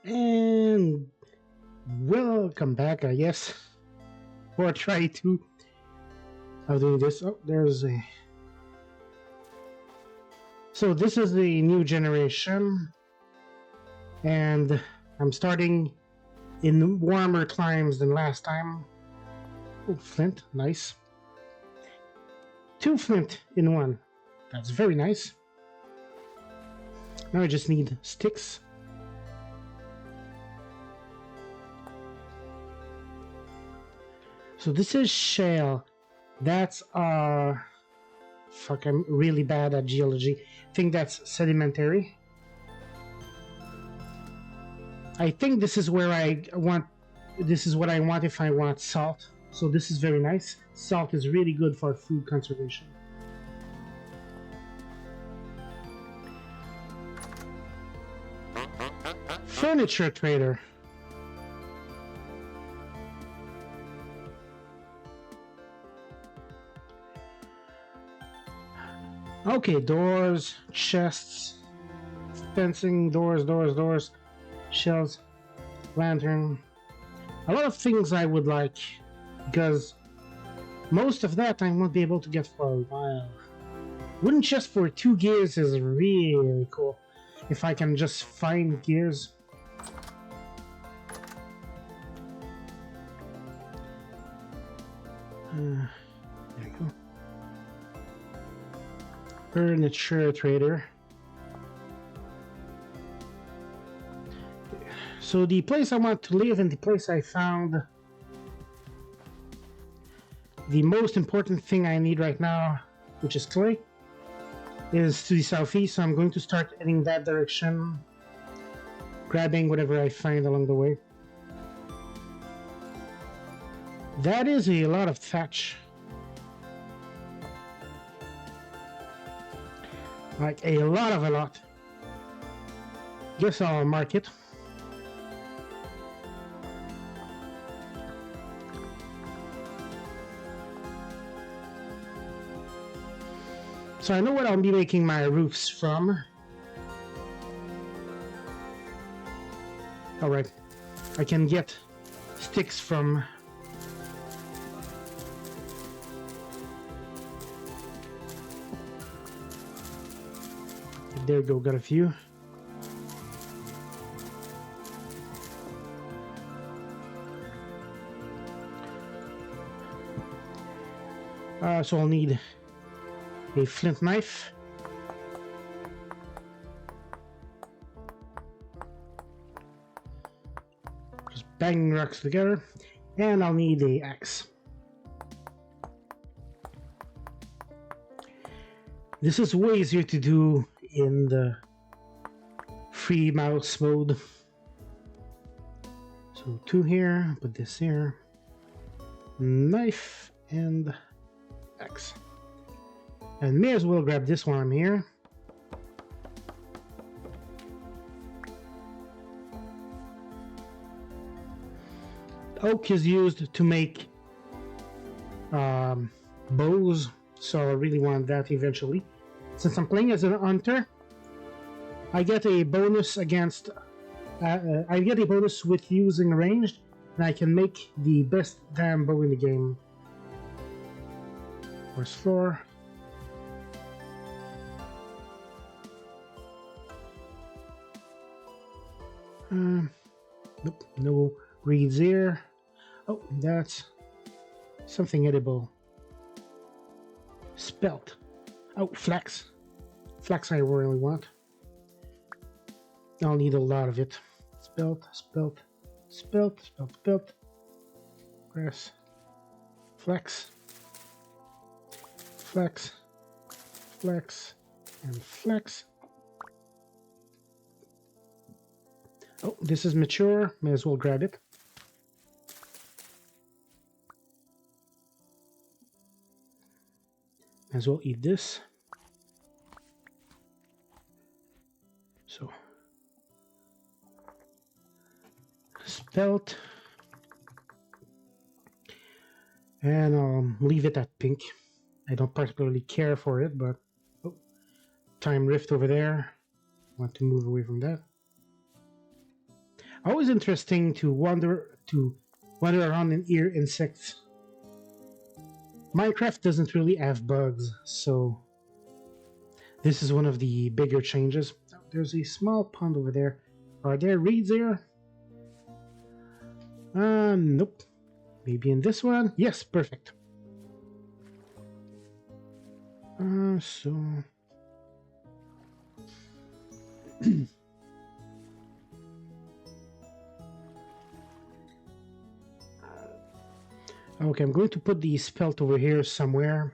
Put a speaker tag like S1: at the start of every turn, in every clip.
S1: And welcome back, I guess, or try to of doing this. Oh, there's a. So this is the new generation, and I'm starting in warmer climes than last time. Oh, flint, nice. 2 flint in one. That's very nice. Now I just need sticks. So this is shale. That's fuck, I'm really bad at geology. I think that's sedimentary. I think this is where I want. This is what I want if I want salt. So this is very nice. Salt is really good for food conservation. Furniture trader. Okay, doors, chests, fencing, doors, shelves, lantern. A lot of things I would like, because most of that I won't be able to get for a while. Wooden chest for 2 gears is really cool. If I can just find gears. There you go. Furniture trader. So the place I want to live and the place I found the most important thing I need right now, which is clay, is to the southeast. So I'm going to start heading that direction, grabbing whatever I find along the way. That is a lot of thatch. Like a lot. Guess I'll mark it. So I know what I'll be making my roofs from. Alright, I can get sticks from... There you go, got a few. So I'll need a flint knife. Just banging rocks together. And I'll need a axe. This is way easier to do in the free mouse mode. So 2 here, put this here. Knife and axe. And may as well grab this while I'm here. Oak is used to make bows, so I really want that eventually. Since I'm playing as a hunter, I get a bonus against. I get a bonus with using ranged, and I can make the best damn bow in the game. Where's floor? Nope, no reeds here. Oh, that's something edible. Spelt. Oh, flax. Flax I really want. I'll need a lot of it. Spelt. Grass. Flax. And flax. Oh, this is mature. May as well grab it. May as well eat this. So, spelt. And I'll leave it at pink. I don't particularly care for it, but... Oh, time rift over there. Want to move away from that. Always interesting to wander around and hear insects. Minecraft doesn't really have bugs, so this is one of the bigger changes. There's a small pond over there. Are there reeds here? Nope. Maybe in this one? Yes, perfect. So... Okay, I'm going to put the spelt over here somewhere.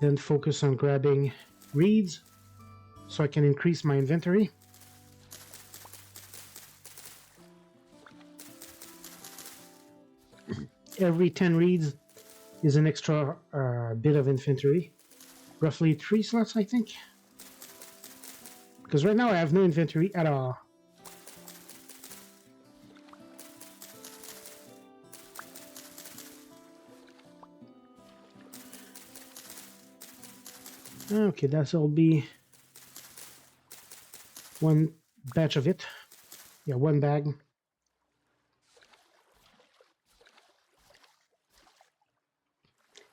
S1: Then focus on grabbing reeds so I can increase my inventory. Every 10 reeds is an extra bit of inventory. Roughly 3 slots, I think. Because right now I have no inventory at all. Okay, that'll be one batch of it. Yeah, one bag.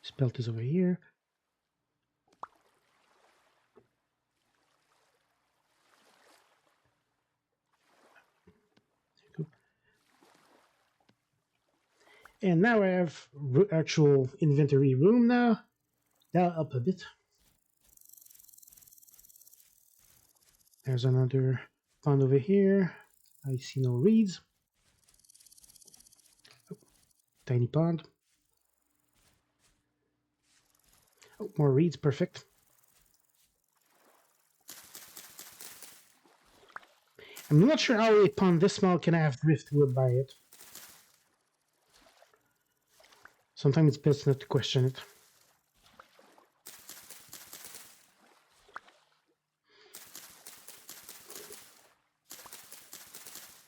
S1: Spelt is over here. And now I have actual inventory room now. That'll help a bit. There's another pond over here. I see no reeds. Oh, tiny pond. Oh, more reeds, perfect. I'm not sure how a pond this small can have driftwood by it. Sometimes it's best not to question it.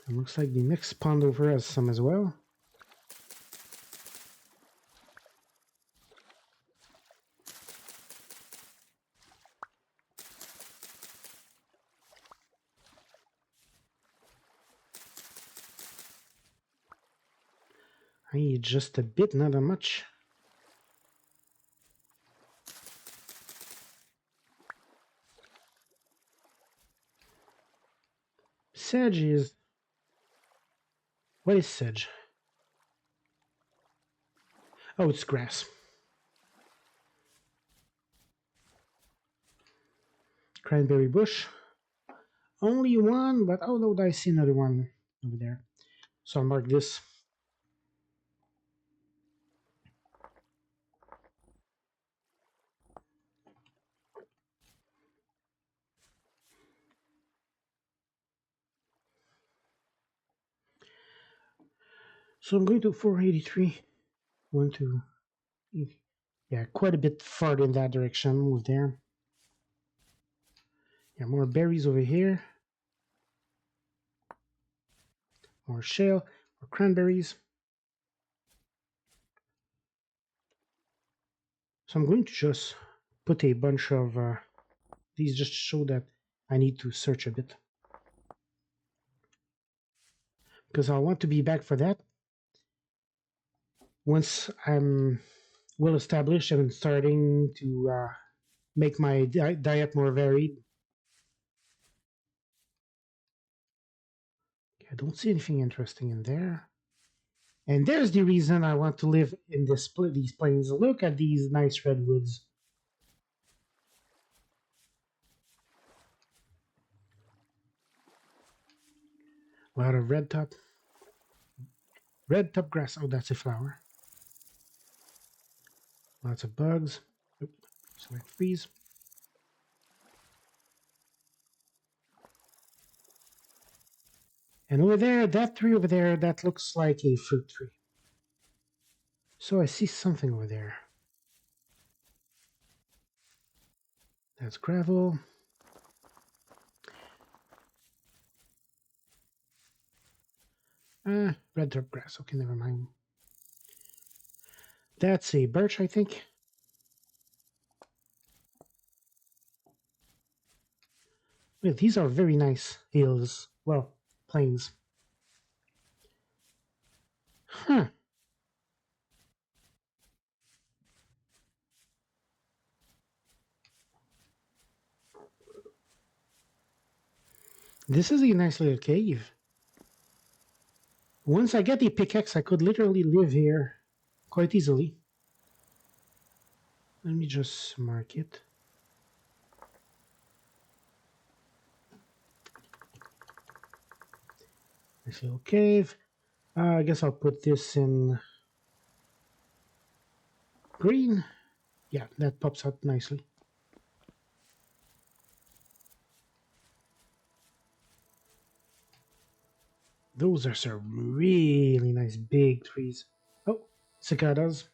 S1: It looks like the next pond over has some as well. I need just a bit, not that much. Sedge is... What is sedge? Oh, it's grass. Cranberry bush. Only one, but oh no, I see another one over there. So I'll mark this. So I'm going to 483. 1, 2, yeah, quite a bit farther in that direction. Move there. Yeah, more berries over here. More shale, more cranberries. So I'm going to just put a bunch of these just to show that I need to search a bit. Because I want to be back for that. Once I'm well established and starting to make my diet more varied. I don't see anything interesting in there. And there's the reason I want to live in these plains. Look at these nice redwoods. A lot of red top grass. Oh, that's a flower. Lots of bugs. Oop, so I freeze. And over there, that tree over there, that looks like a fruit tree. So I see something over there. That's gravel. Red top grass. Okay, never mind. That's a birch, I think. Wait, these are very nice hills. Well, plains. Huh. This is a nice little cave. Once I get the pickaxe, I could literally live here quite easily. Let me just mark it. Nice little cave. I guess I'll put this in green. Yeah, that pops out nicely. Those are some really nice big trees. Oh, cicadas.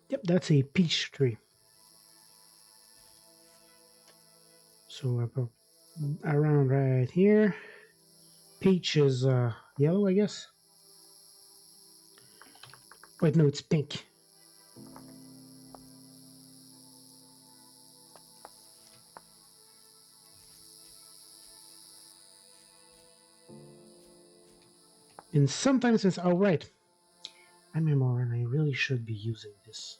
S1: Yep, that's a peach tree. So I put around right here. Peach is yellow, I guess. Wait, no, it's pink. And sometimes it's, oh, right. I'm immoral and I really should be using this.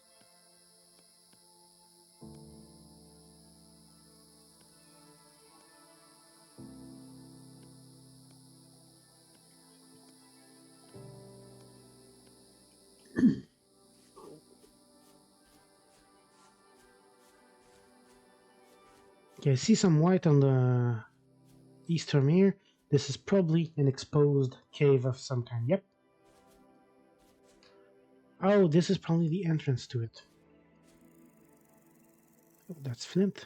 S1: Okay, I see some white on the eastern here. This is probably an exposed cave of some kind. Yep. Oh, this is probably the entrance to it. Oh, that's flint.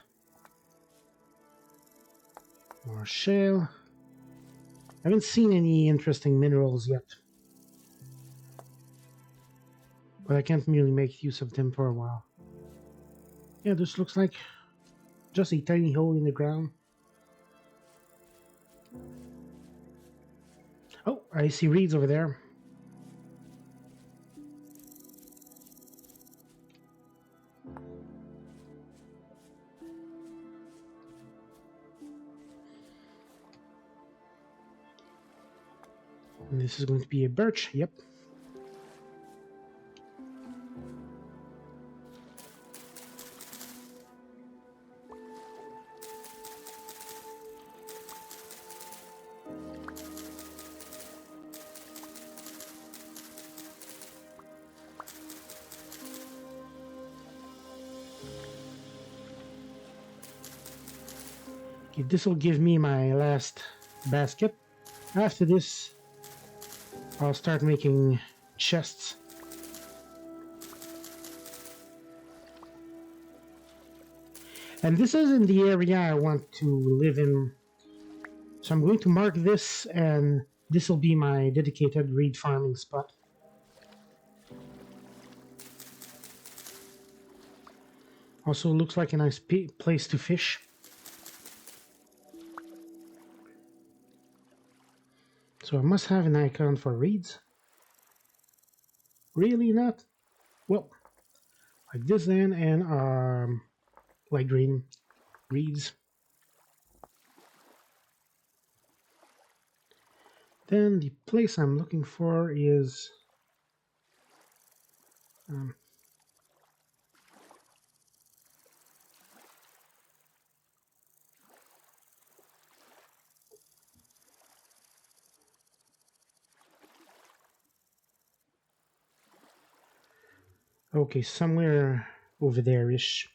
S1: More shale. I haven't seen any interesting minerals yet. But I can't really make use of them for a while. Yeah, this looks like just a tiny hole in the ground. Oh, I see reeds over there. And this is going to be a birch. Yep. Okay, this will give me my last basket. After this, I'll start making chests. And this isn't the area I want to live in. So I'm going to mark this, and this will be my dedicated reed farming spot. Also looks like a nice place to fish. So I must have an icon for reeds. Really not? Well, like this then, and light green reeds. Then the place I'm looking for is okay, somewhere over there-ish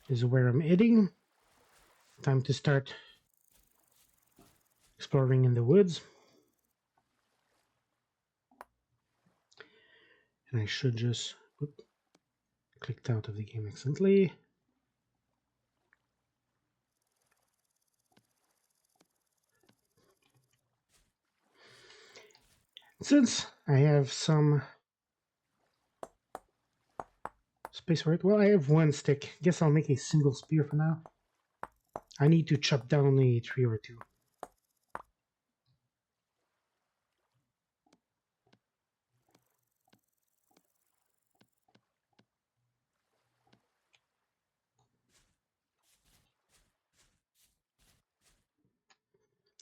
S1: is where I'm heading. Time to start exploring in the woods. And I should just clicked out of the game accidentally. Since I have some space for it, well, I have one stick. Guess I'll make a single spear for now. I need to chop down a tree or two.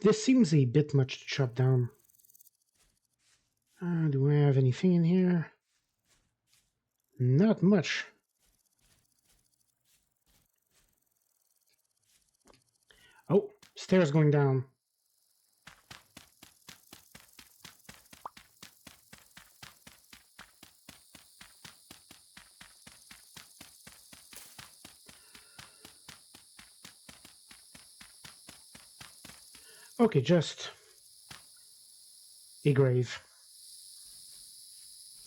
S1: This seems a bit much to chop down. Do I have anything in here? Not much. Oh, stairs going down. Okay, just a grave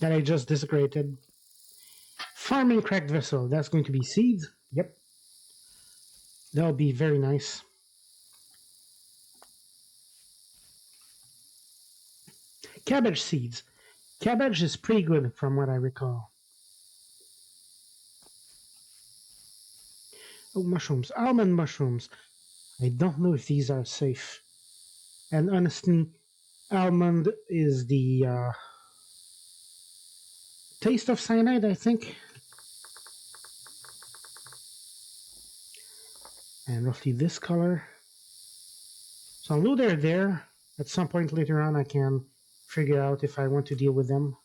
S1: that I just desecrated. Farming cracked vessel. That's going to be seeds. Yep. That'll be very nice. Cabbage seeds. Cabbage is pretty good from what I recall. Oh, mushrooms. Almond mushrooms. I don't know if these are safe. And honestly, almond is the taste of cyanide, I think. And roughly this color. So although they're there, at some point later on I can figure out if I want to deal with them.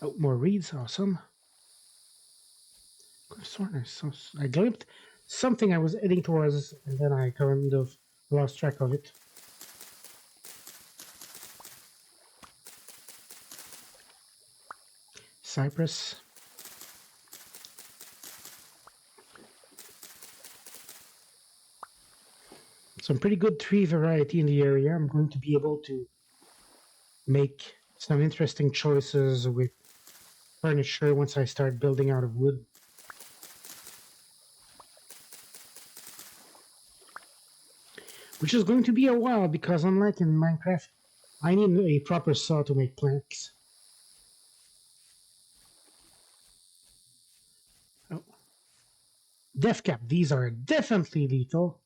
S1: Oh, more reeds, awesome. So I glimpsed something I was heading towards, and then I kind of lost track of it. Cypress. Some pretty good tree variety in the area. I'm going to be able to make some interesting choices with furniture once I start building out of wood. Which is going to be a while because unlike in Minecraft, I need a proper saw to make planks. Oh. Death cap. These are definitely lethal.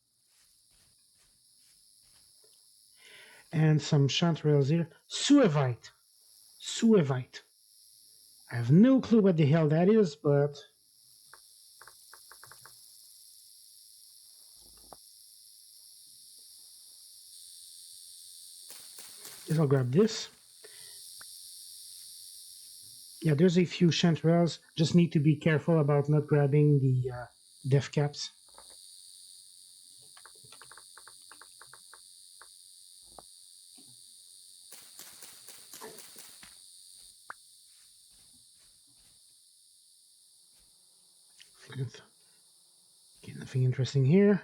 S1: And some chanterelles here. Suevite. Suevite. I have no clue what the hell that is, but I'll grab this. Yeah, there's a few chanterelles. Just need to be careful about not grabbing the death caps. Okay, nothing interesting here.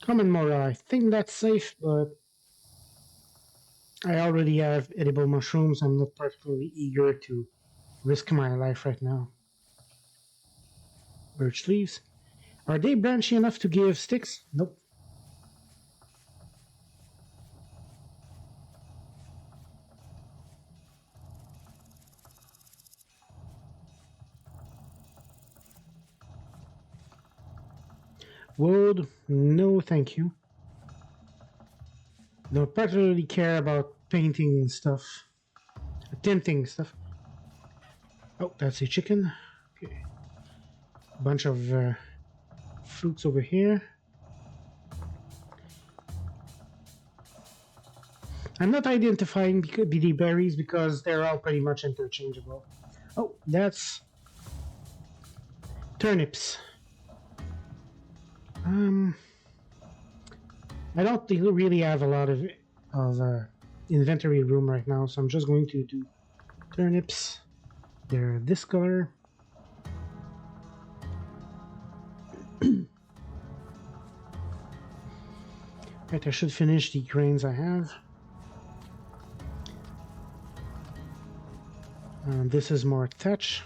S1: Common morel, I think that's safe, but I already have edible mushrooms. I'm not particularly eager to risk my life right now. Birch leaves. Are they branchy enough to give sticks? Nope. Wood, no thank you. Don't particularly care about painting stuff. Tinting stuff. Oh, that's a chicken. Okay. A bunch of fruits over here. I'm not identifying the berries because they're all pretty much interchangeable. Oh, that's turnips. I don't really have a lot of inventory room right now, so I'm just going to do turnips. They're this color. Right, I should finish the grains I have. This is more thatch.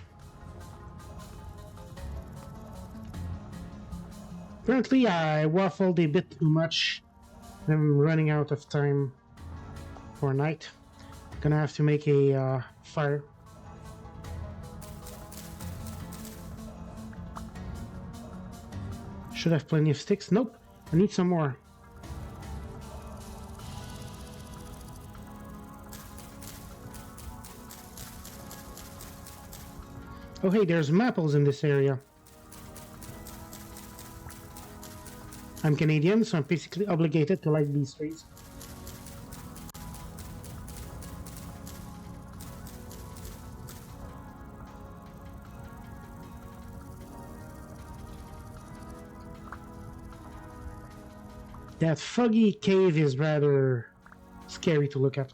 S1: Apparently I waffled a bit too much. I'm running out of time for night. Gonna have to make a fire. Should have plenty of sticks. Nope, I need some more. Oh hey, there's maples in this area. I'm Canadian, so I'm basically obligated to like these trees. That foggy cave is rather scary to look at.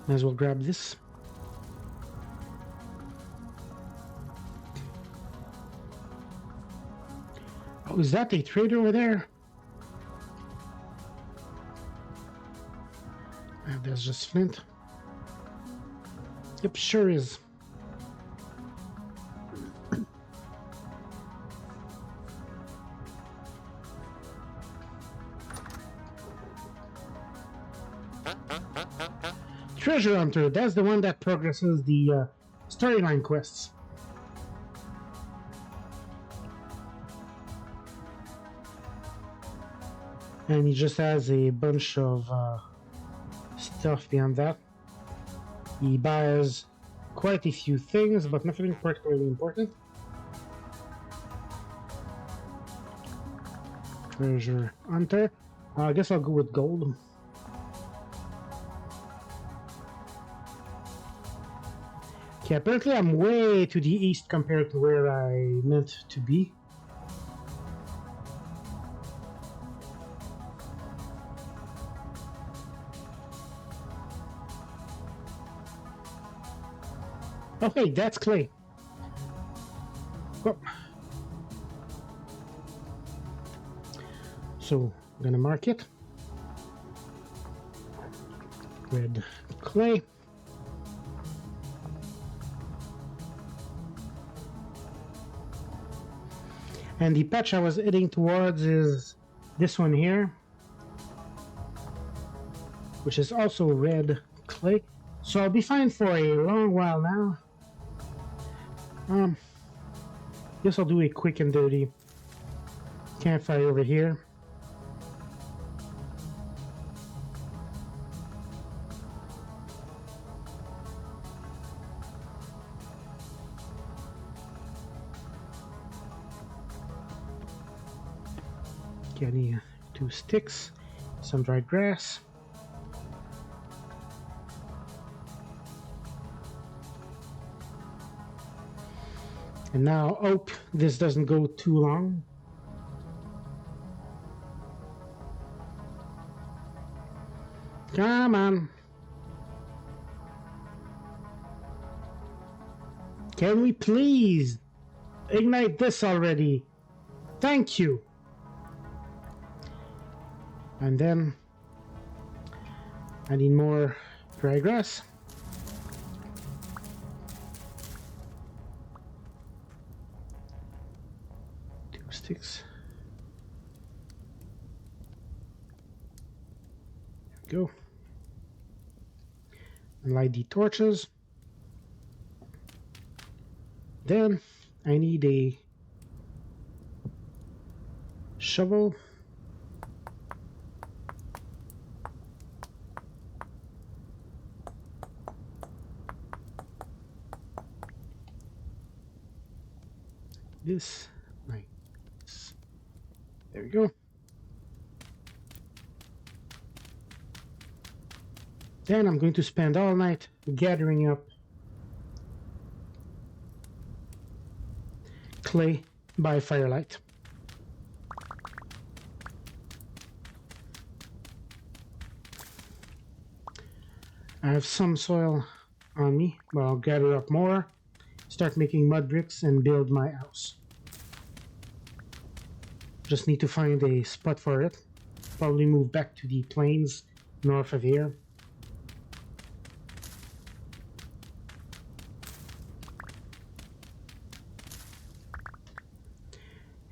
S1: Might as well grab this. Oh, is that a trader over there? That's just flint. Yep, sure is. Treasure Hunter, that's the one that progresses the storyline quests. And he just has a bunch of stuff beyond that. He buys quite a few things, but nothing particularly important. Treasure Hunter. I guess I'll go with gold. Okay, apparently I'm way to the east compared to where I meant to be. Okay, that's clay. Oh. So, I'm gonna mark it. Red clay. And the patch I was heading towards is this one here, which is also red clay. So I'll be fine for a long while now. Guess I'll do a quick and dirty campfire over here. Getting 2 sticks, some dried grass. And now hope this doesn't go too long. Come on. Can we please ignite this already? Thank you. And then I need more dry grass. Sticks. There we go. And light the torches. Then I need a shovel. This. There we go. Then I'm going to spend all night gathering up clay by firelight. I have some soil on me, but I'll gather up more, start making mud bricks, and build my house. Just need to find a spot for it. Probably move back to the plains north of here.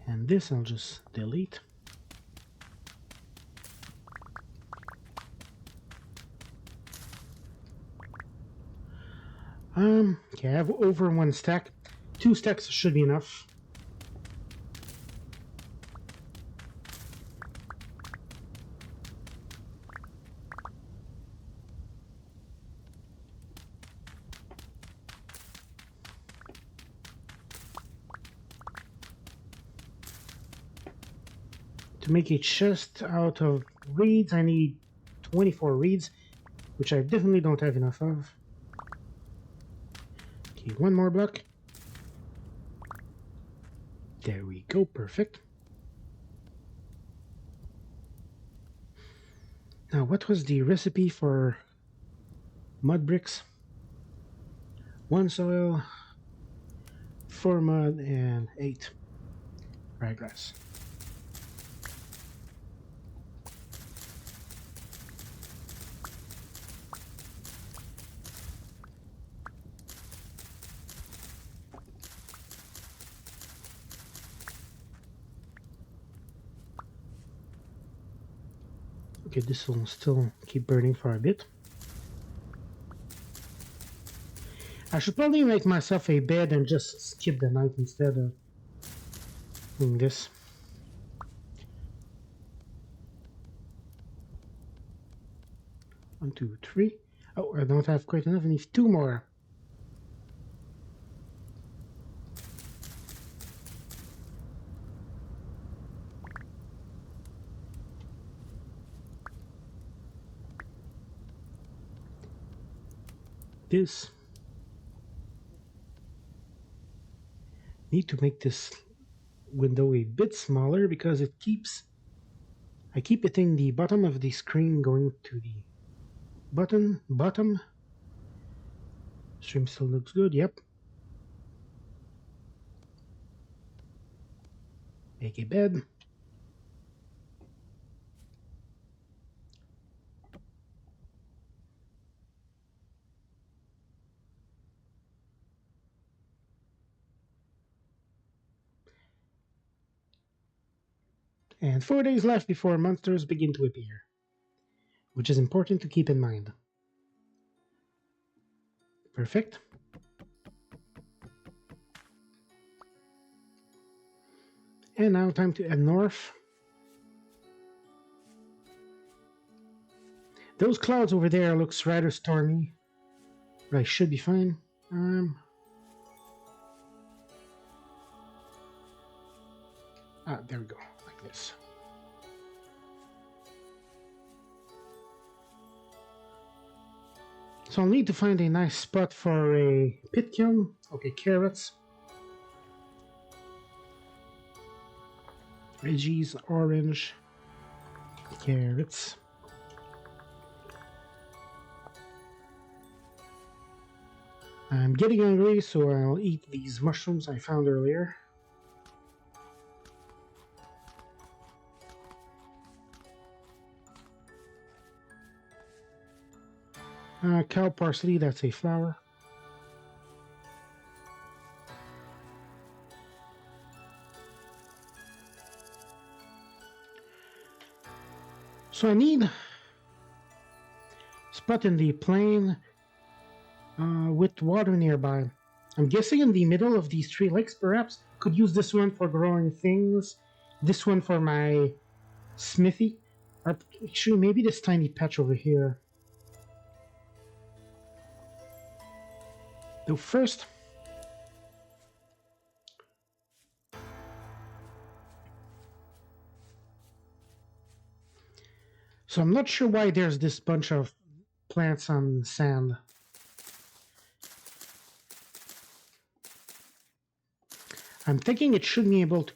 S1: And this I'll just delete. Okay, I have over 1 stack. 2 stacks should be enough. To make a chest out of reeds, I need 24 reeds, which I definitely don't have enough of. Okay, one more block. There we go, perfect. Now, what was the recipe for mud bricks? 1 soil, 4 mud, and 8 ryegrass. Okay, this will still keep burning for a bit. I should probably make myself a bed and just skip the night instead of doing this. One, two, three. Oh, I don't have quite enough. I need 2 more. This. Need to make this window a bit smaller because it keeps. I keep hitting the bottom of the screen going to the bottom. Stream still looks good, yep. Make a bed. And 4 days left before monsters begin to appear, which is important to keep in mind. Perfect. And now time to head north. Those clouds over there looks rather stormy, but I should be fine. There we go, like this. So I'll need to find a nice spot for a pit kiln. Okay, carrots. Veggies, orange, carrots. I'm getting hungry, so I'll eat these mushrooms I found earlier. Cow parsley, that's a flower. So I need a spot in the plain with water nearby. I'm guessing in the middle of these 3 lakes, perhaps. Could use this one for growing things, this one for my smithy, or actually maybe this tiny patch over here. So first, so I'm not sure why there's this bunch of plants on sand. I'm thinking it should be able to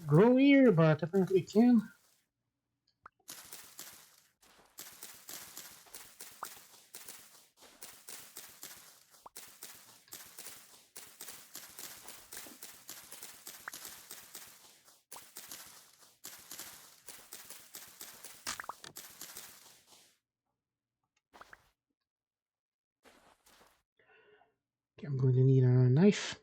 S1: grow here, but apparently it can. Okay, I'm going to need a knife.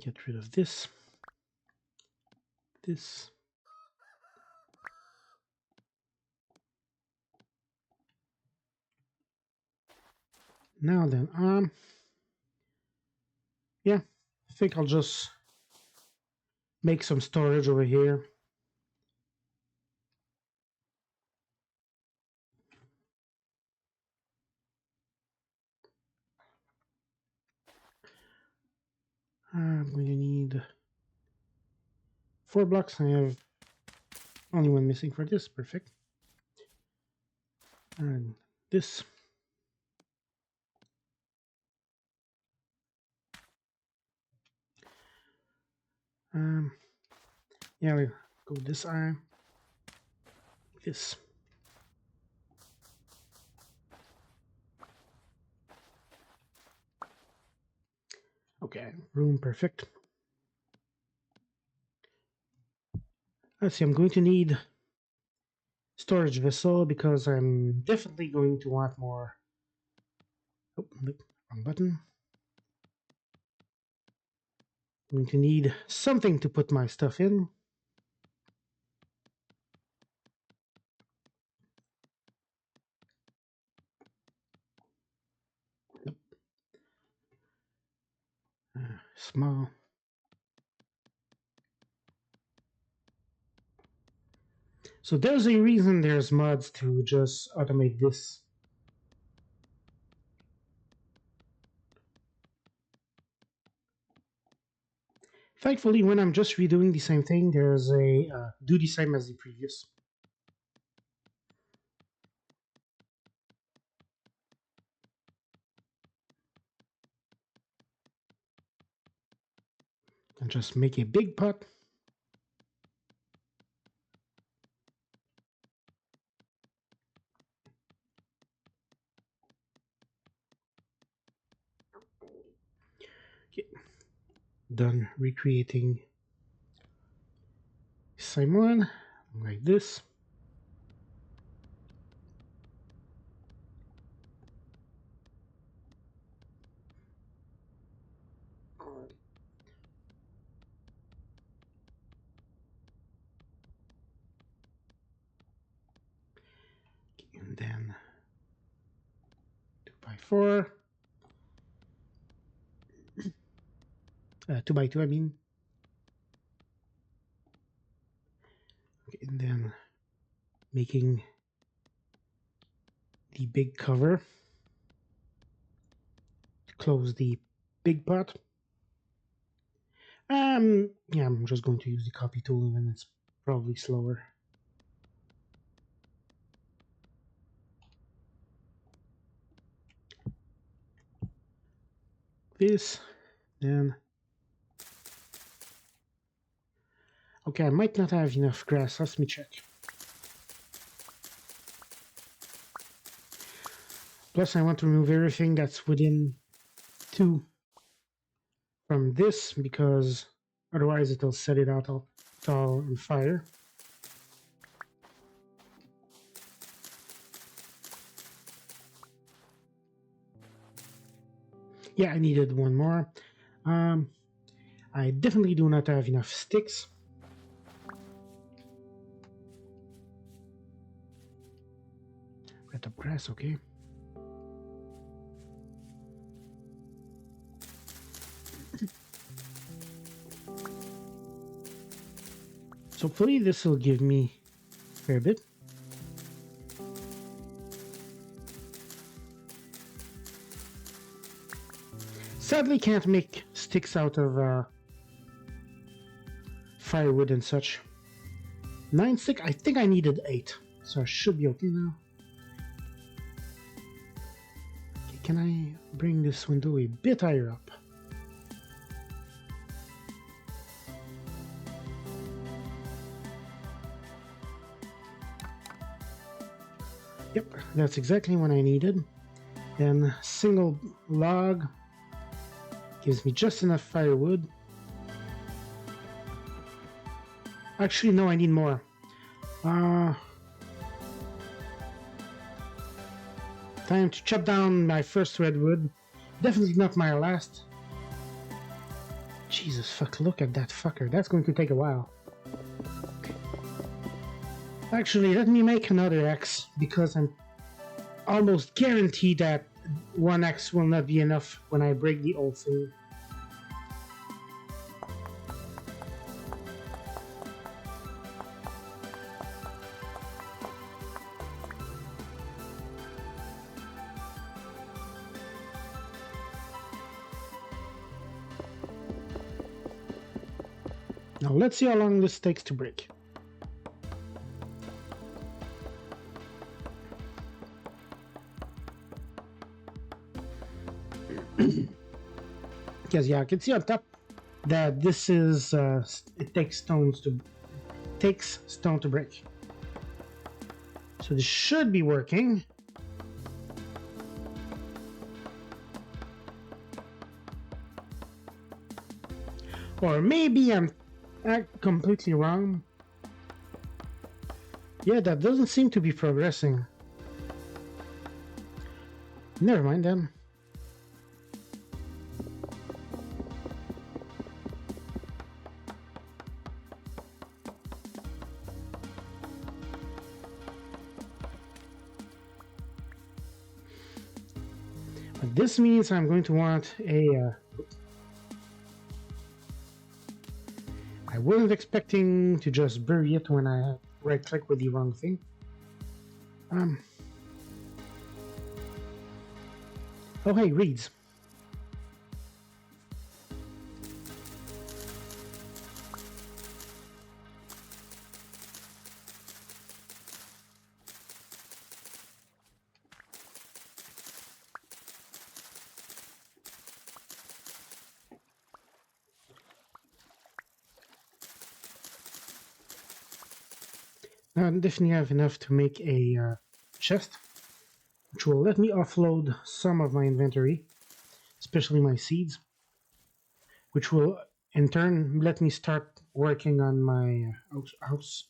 S1: Get rid of this. This. Now then, yeah, I think I'll just make some storage over here. I'm going to need 4 blocks. I have only one missing for this. Perfect. And this. Yeah, we go this arm. This. Okay, room perfect. Let's see, I'm going to need storage vessel because I'm definitely going to want more. Oh, look, wrong button. I'm going to need something to put my stuff in. Nope. Small. So there's a reason there's mods to just automate this. Thankfully, when I'm just redoing the same thing, there's a do the same as the previous. And just make a big pot. Okay. Done recreating same one like this. And then 2x4, 2x2, I mean. Okay, and then making the big cover to close the big pot. Yeah, I'm just going to use the copy tool, and it's probably slower. This, then. Okay, I might not have enough grass. Let me check. Plus, I want to remove everything that's within 2 from this because otherwise it'll set it out all on fire. Yeah, I needed one more. I definitely do not have enough sticks. Red up grass, okay. So hopefully this will give me a fair bit. Sadly, can't make sticks out of firewood and such. 9 stick, I think I needed 8, so I should be okay now. Okay, can I bring this window a bit higher up? Yep, that's exactly what I needed. Then single log gives me just enough firewood. Actually, no, I need more. Time to chop down my first redwood. Definitely not my last. Jesus fuck, look at that fucker. That's going to take a while. Actually, let me make another axe because I'm almost guaranteed that one axe will not be enough when I break the old thing. Now let's see how long this takes to break. Because yeah, I can see on top that this is it takes stone to break. So this should be working. Or maybe I'm completely wrong. Yeah, that doesn't seem to be progressing. Never mind then. But this means I'm going to want a... I wasn't expecting to just bury it when I right-click with the wrong thing. Oh hey, reeds. Now I definitely have enough to make a chest, which will let me offload some of my inventory, especially my seeds, which will in turn let me start working on my house.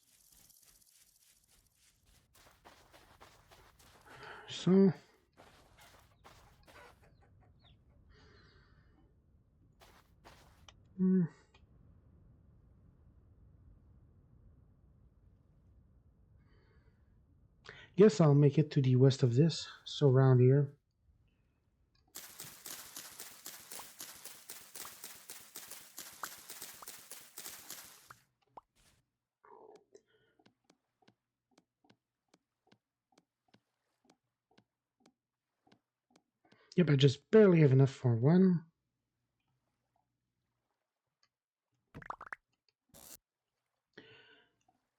S1: So guess I'll make it to the west of this, so around here. Yep, I just barely have enough for one.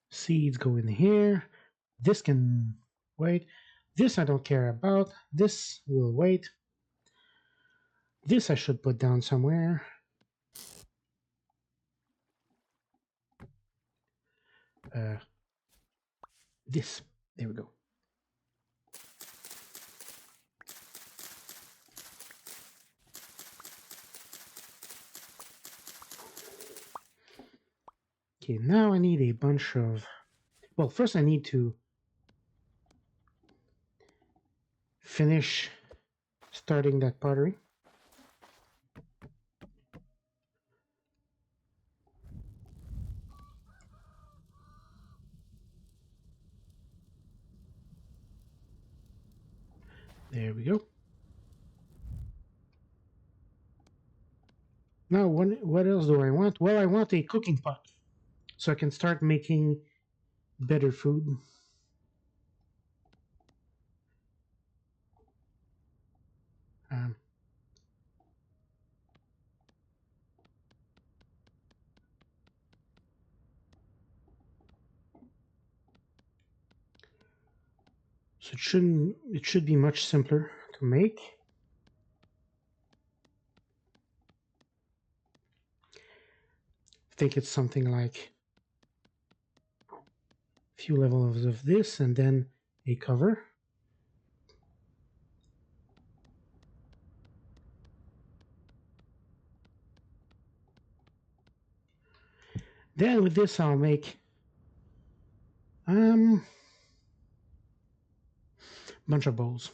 S1: Seeds go in here. This can wait. This I don't care about. This will wait. This I should put down somewhere. This. There we go. Okay, now I need a bunch of... Well, first I need to finish starting that pottery. There we go. Now, what else do I want? Well, I want a cooking pot, so I can start making better food. Um, so it should be much simpler to make. I think it's something like a few levels of this and then a cover. Then with this I'll make a bunch of bowls.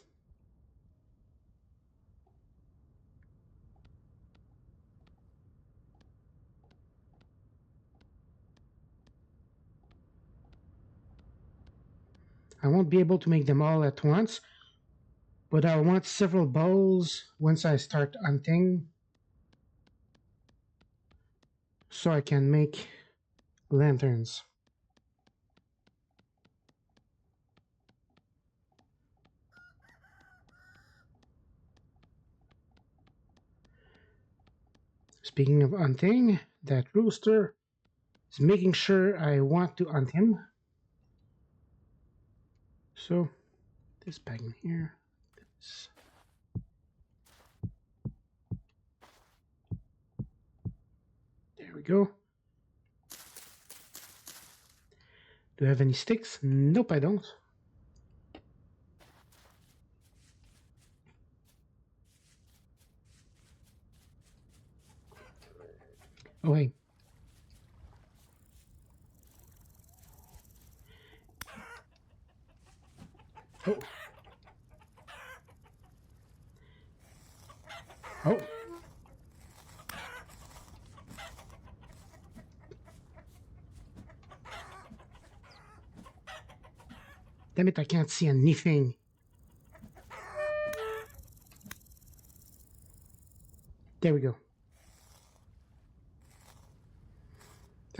S1: I won't be able to make them all at once, but I'll want several bowls once I start hunting, so I can make lanterns. Speaking of hunting, that rooster Just making sure I want to hunt him. So, this bag in here. This. There we go. Do I have any sticks? Nope, I don't. Oh, hey. Oh. Oh. Damn it, I can't see anything. There we go.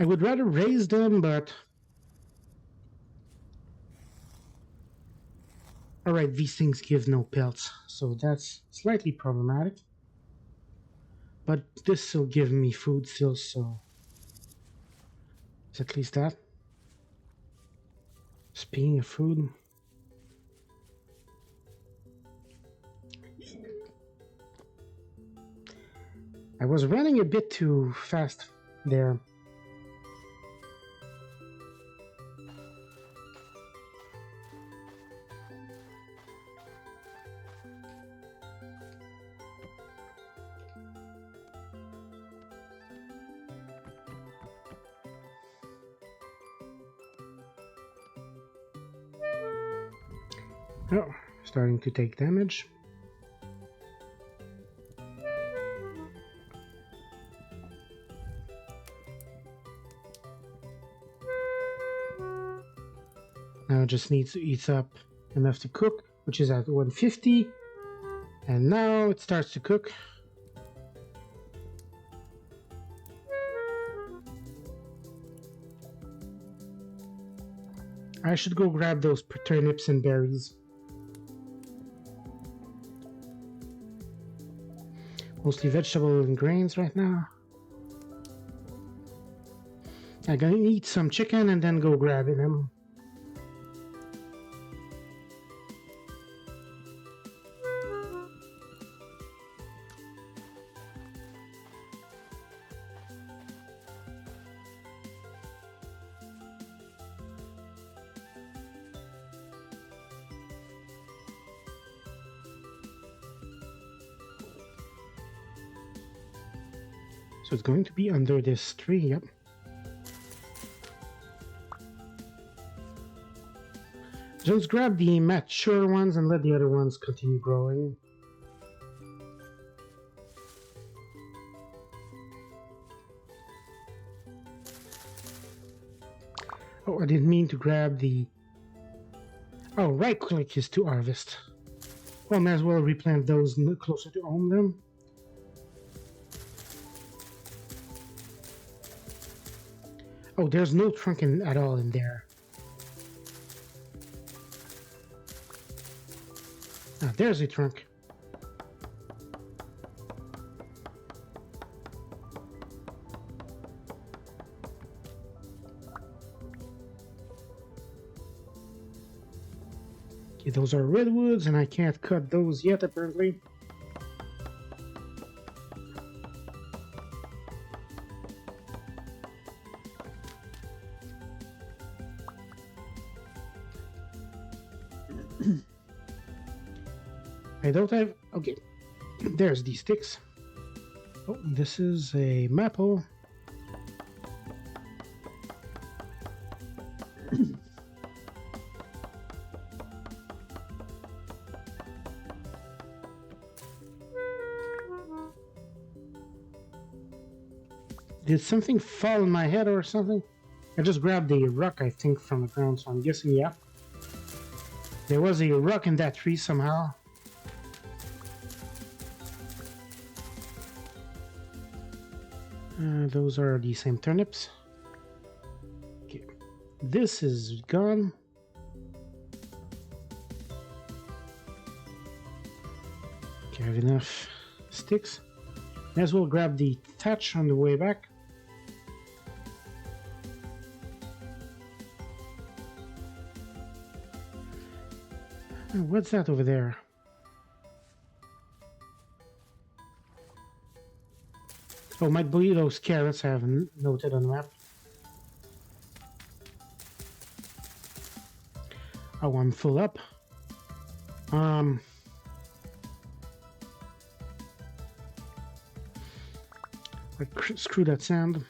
S1: I would rather raise them, but... Alright, these things give no pelts, so that's slightly problematic. But this will give me food still, so... It's at least that. Speaking of food... I was running a bit too fast there. Oh, starting to take damage. Now it just needs to eat up enough to cook, which is at 150. And now it starts to cook. I should go grab those turnips and berries. Mostly vegetable and grains right now. I'm gonna eat some chicken and then go grabbing them. So it's going to be under this tree, yep. Just grab the mature ones and let the other ones continue growing. Oh, I didn't mean to grab the... Oh, right click is to harvest. Well, might as well replant those closer to home then. Oh, there's no trunk at all in there. Ah, there's a trunk. Okay, those are redwoods, and I can't cut those yet, apparently. I don't have... Okay, there's these sticks. Oh, this is a maple. Did something fall on my head or something? I just grabbed a rock, I think, from the ground, so I'm guessing, yeah. There was a rock in that tree somehow. Those are the same turnips. Okay. This is gone. Okay, I have enough sticks. May as well grab the thatch on the way back. What's that over there? Oh, might believe those carrots I have noted on the map. Oh, I'm full up. Screw that sand.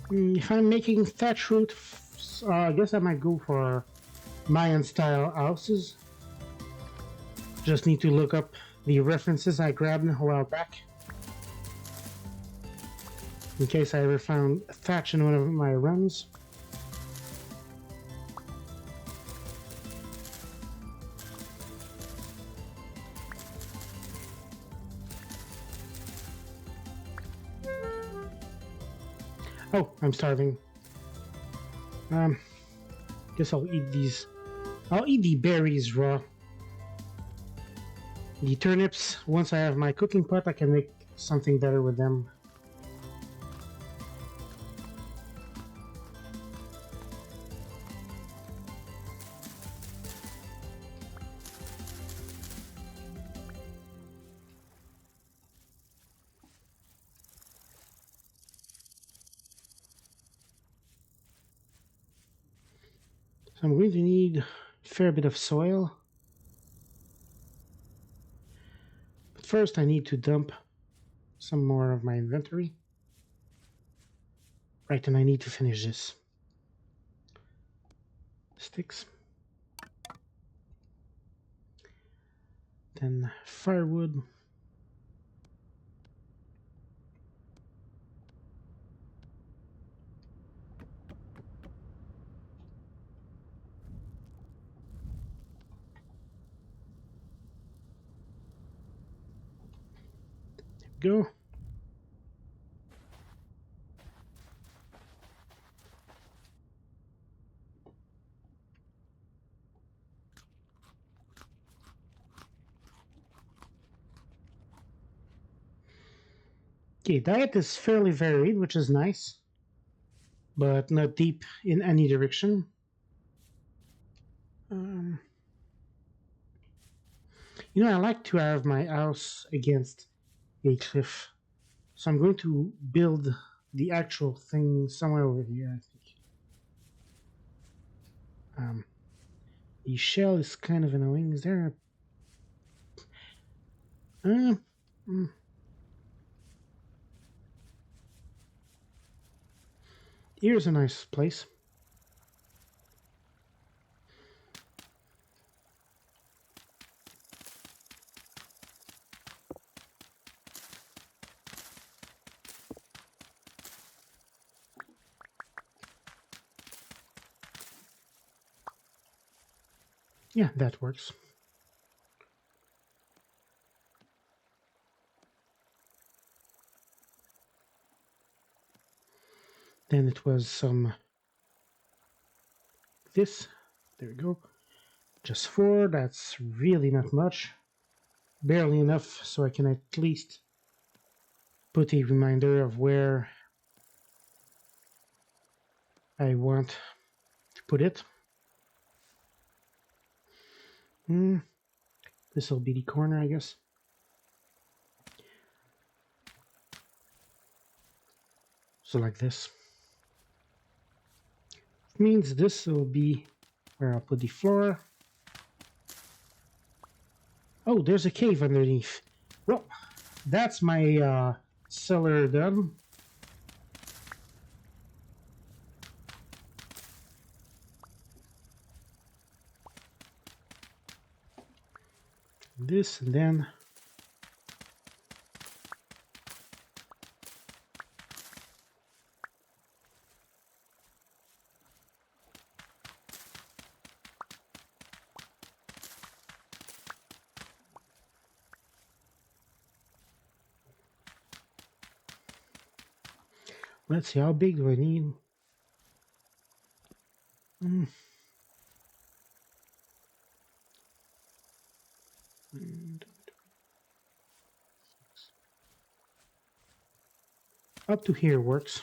S1: If I'm making thatch roof, I guess I might go for Mayan style houses. Just need to look up the references I grabbed a while back, in case I ever found thatch in one of my runs. Oh, I'm starving. Guess I'll eat these. I'll eat the berries raw. The turnips, once I have my cooking pot, I can make something better with them. So I'm going to need a fair bit of soil. But first I need to dump some more of my inventory. Right, and I need to finish this. Sticks. Then firewood. There we go. Okay, diet is fairly varied, which is nice, but not deep in any direction. You know, I like to have my house against a cliff, so I'm going to build the actual thing somewhere over here, I think. The shell is kind of annoying. Is there a... Here's a nice place. Yeah, that works. Then it was some... this. There we go. Just 4. That's really not much. Barely enough so I can at least put a reminder of where I want to put it. This will be the corner, I guess. So like this. Means this will be where I'll put the floor. Oh, there's a cave underneath. Well, that's my cellar done. This and then Let's see, how big do I need? Mm. Up to here works.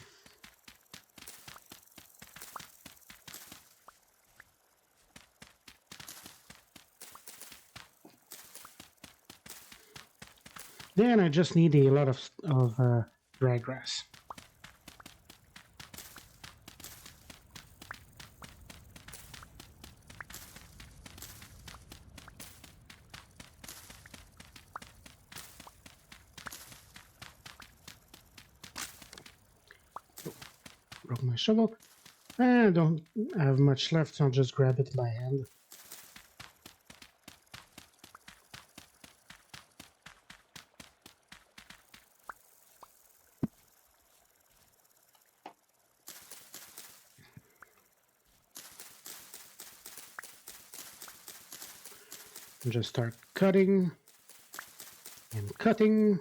S1: Then I just need a lot of dry grass. Broke my shovel. I don't have much left, so I'll just grab it by hand. And just start cutting and cutting.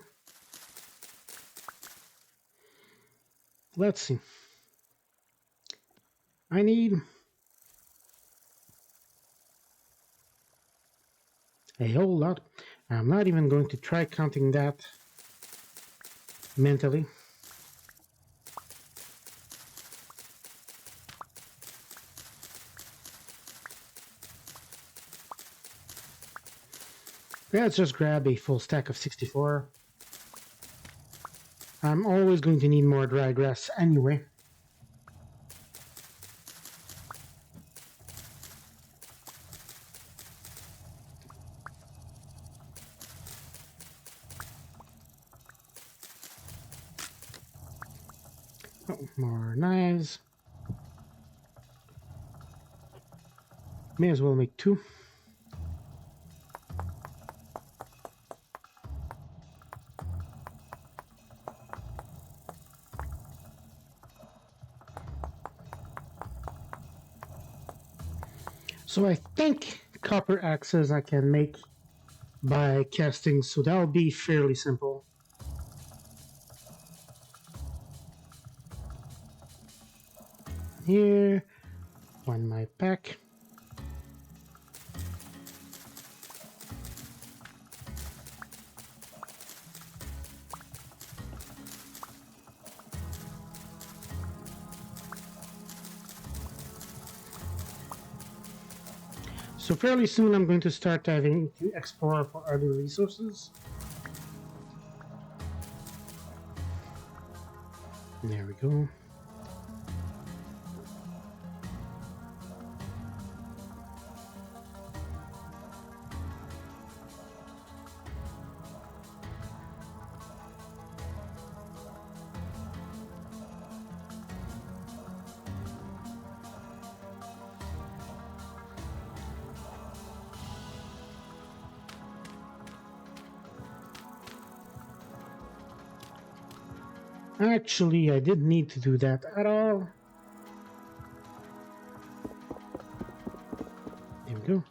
S1: Let's see. I need a whole lot. I'm not even going to try counting that mentally. Let's just grab a full stack of 64. I'm always going to need more dry grass anyway. Oh, more knives. May as well make 2. So I think copper axes I can make by casting, so that'll be fairly simple. Here, one my pack. So fairly soon I'm going to start having to explore for other resources. There we go. Actually, I didn't need to do that at all. There we go.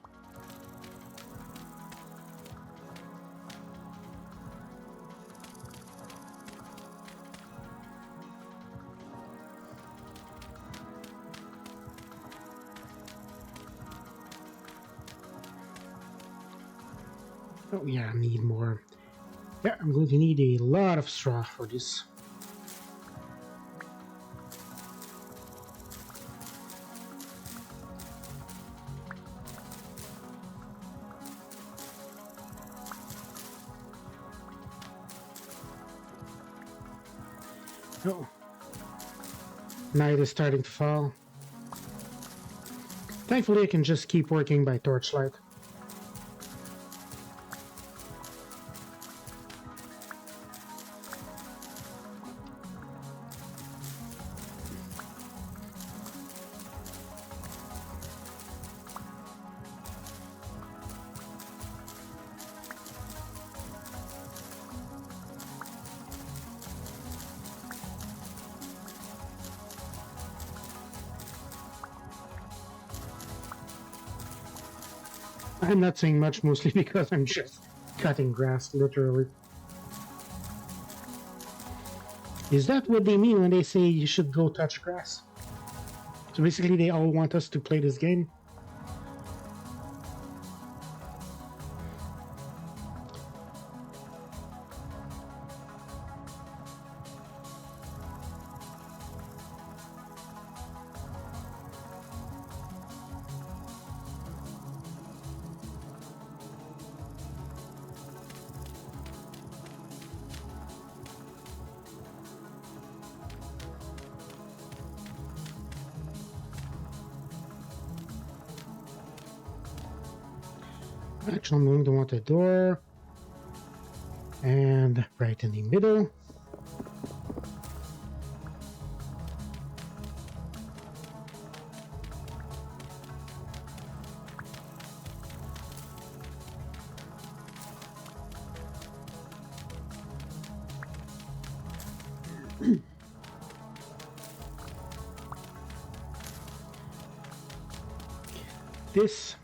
S1: Oh yeah, I need more. Yeah, I'm going to need a lot of straw for this. Oh, night is starting to fall. Thankfully, I can just keep working by torchlight. I'm not saying much, mostly because I'm just cutting grass, literally. Is that what they mean when they say you should go touch grass? So basically, they all want us to play this game. Actually, I'm going to want a door. And right in the middle. This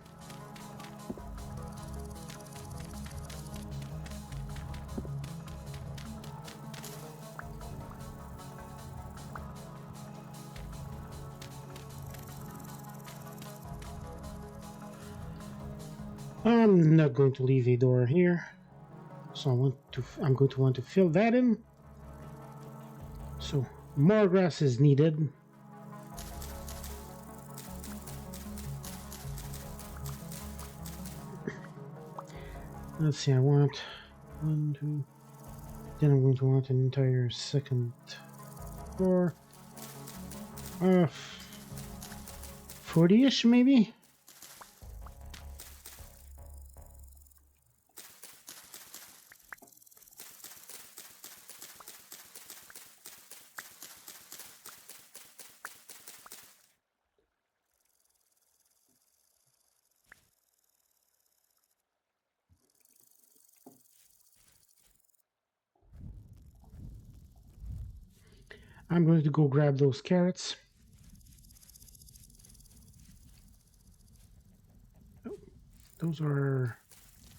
S1: I'm not going to leave a door here, so I'm going to want to fill that in. So more grass is needed. Let's see, I want 1, 2. Then I'm going to want an entire second floor. 40-ish maybe? I'm going to go grab those carrots. Oh, those are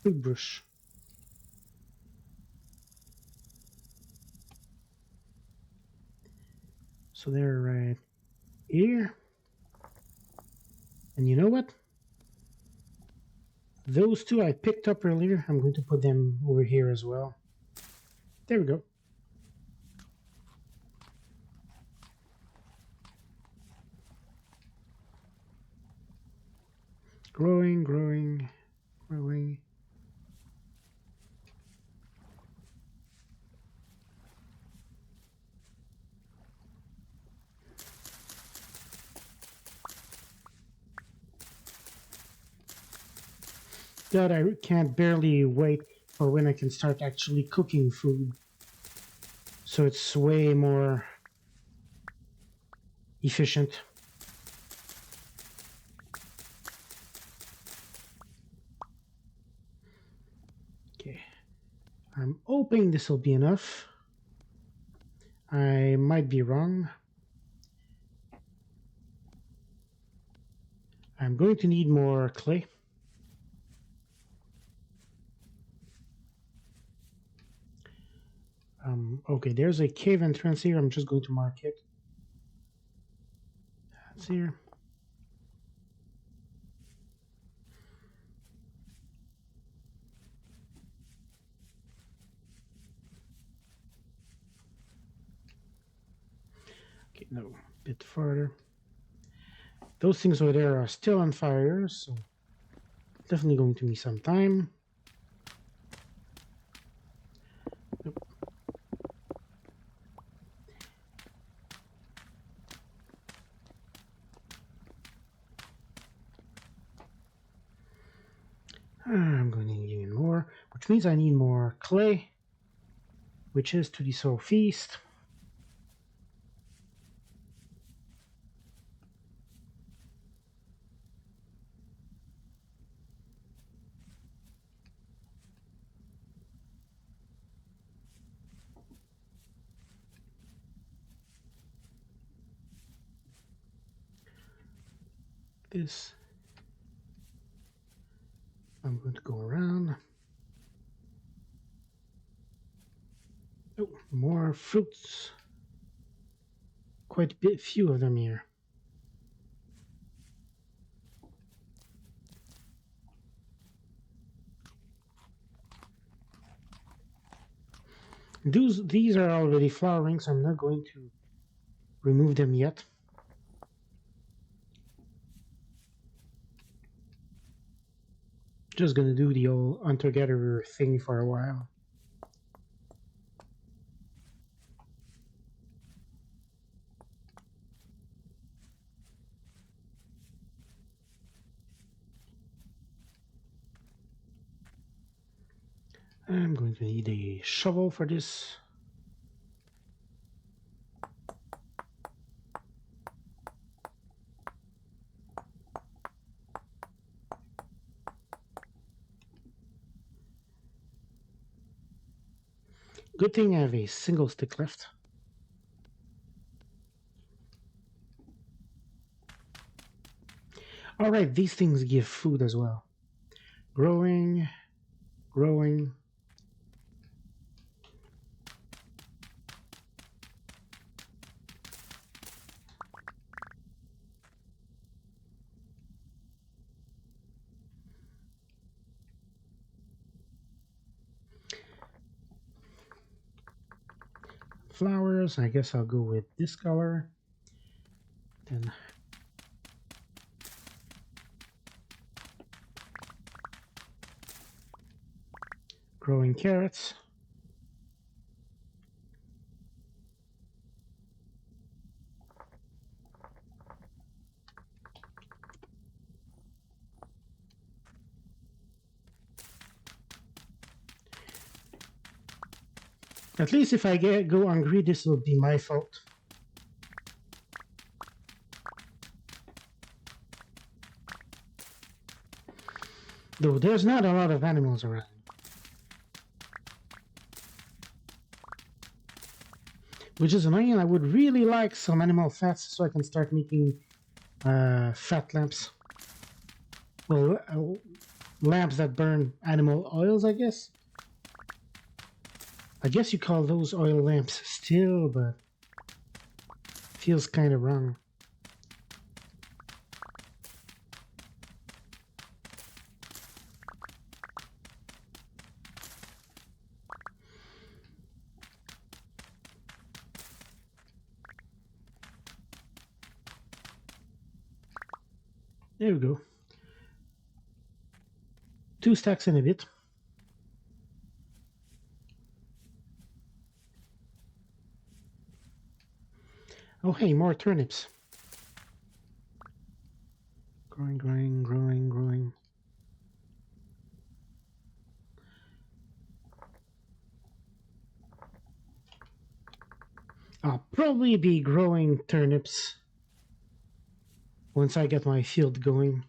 S1: big bush. So they're right here. And you know what? Those two I picked up earlier, I'm going to put them over here as well. There we go. Growing, growing, growing. God, I can't barely wait for when I can start actually cooking food. So it's way more efficient. Okay, I'm hoping this will be enough. I might be wrong. I'm going to need more clay. Okay, there's a cave entrance here. I'm just going to mark it. That's here. Okay, no, a bit further. Those things over there are still on fire, so definitely going to need some time. Nope. I'm going to need even more, which means I need more clay, which is to the southeast. This. I'm going to go around. Oh, more fruits. quite a bit, few of them here. These are already flowering, so I'm not going to remove them yet. Just gonna do the old hunter-gatherer thing for a while. I'm going to need a shovel for this. Good thing I have a single stick left. Alright, these things give food as well. Growing, growing. Flowers, I guess I'll go with this color. Then growing carrots. At least if I go hungry, this will be my fault. Though there's not a lot of animals around. Which is annoying. I would really like some animal fats so I can start making fat lamps. Well, lamps that burn animal oils, I guess. I guess you call those oil lamps still, but feels kind of wrong. There we go. 2 stacks in a bit. Oh hey, more turnips. Growing, growing, growing, growing. I'll probably be growing turnips once I get my field going.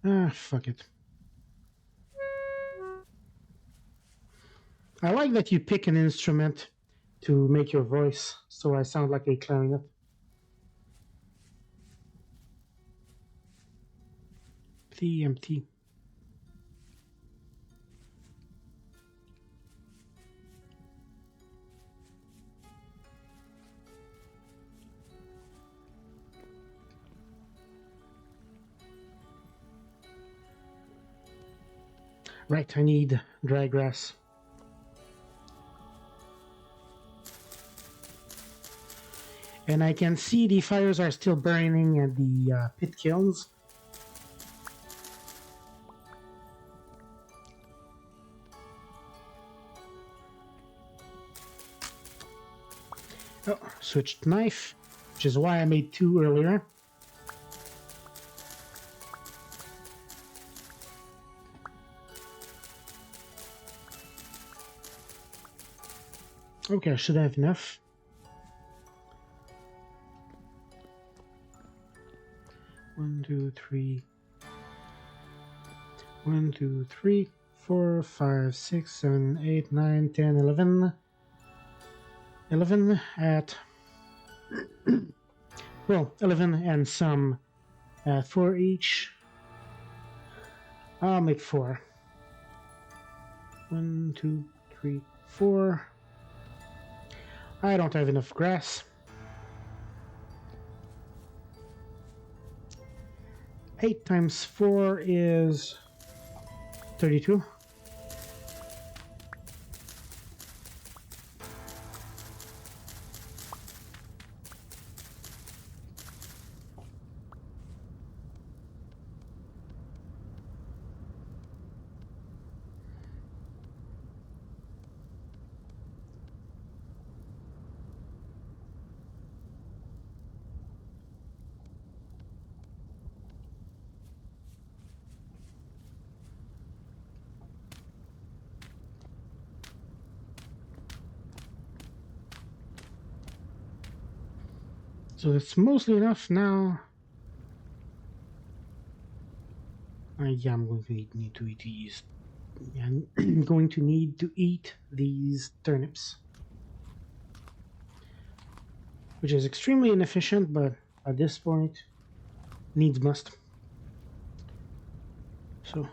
S1: Ah, fuck it. I like that you pick an instrument to make your voice, so I sound like a clarinet. Empty. Right, I need dry grass. And I can see the fires are still burning at the pit kilns. Oh, switched knife, which is why I made 2 earlier. Okay, I should have enough. One, two, three. 1, 2, 3, 4, 5, 6, 7, 8, 9, 10, 11. 11 at... well, 11 and some 4 each. I'll make 4. 1, 2, 3, 4. I don't have enough grass. 8 times 4 is 32. So it's mostly enough now. Yeah, I'm going to need to eat these. I'm going to need to eat these turnips, which is extremely inefficient, but at this point, needs must. So,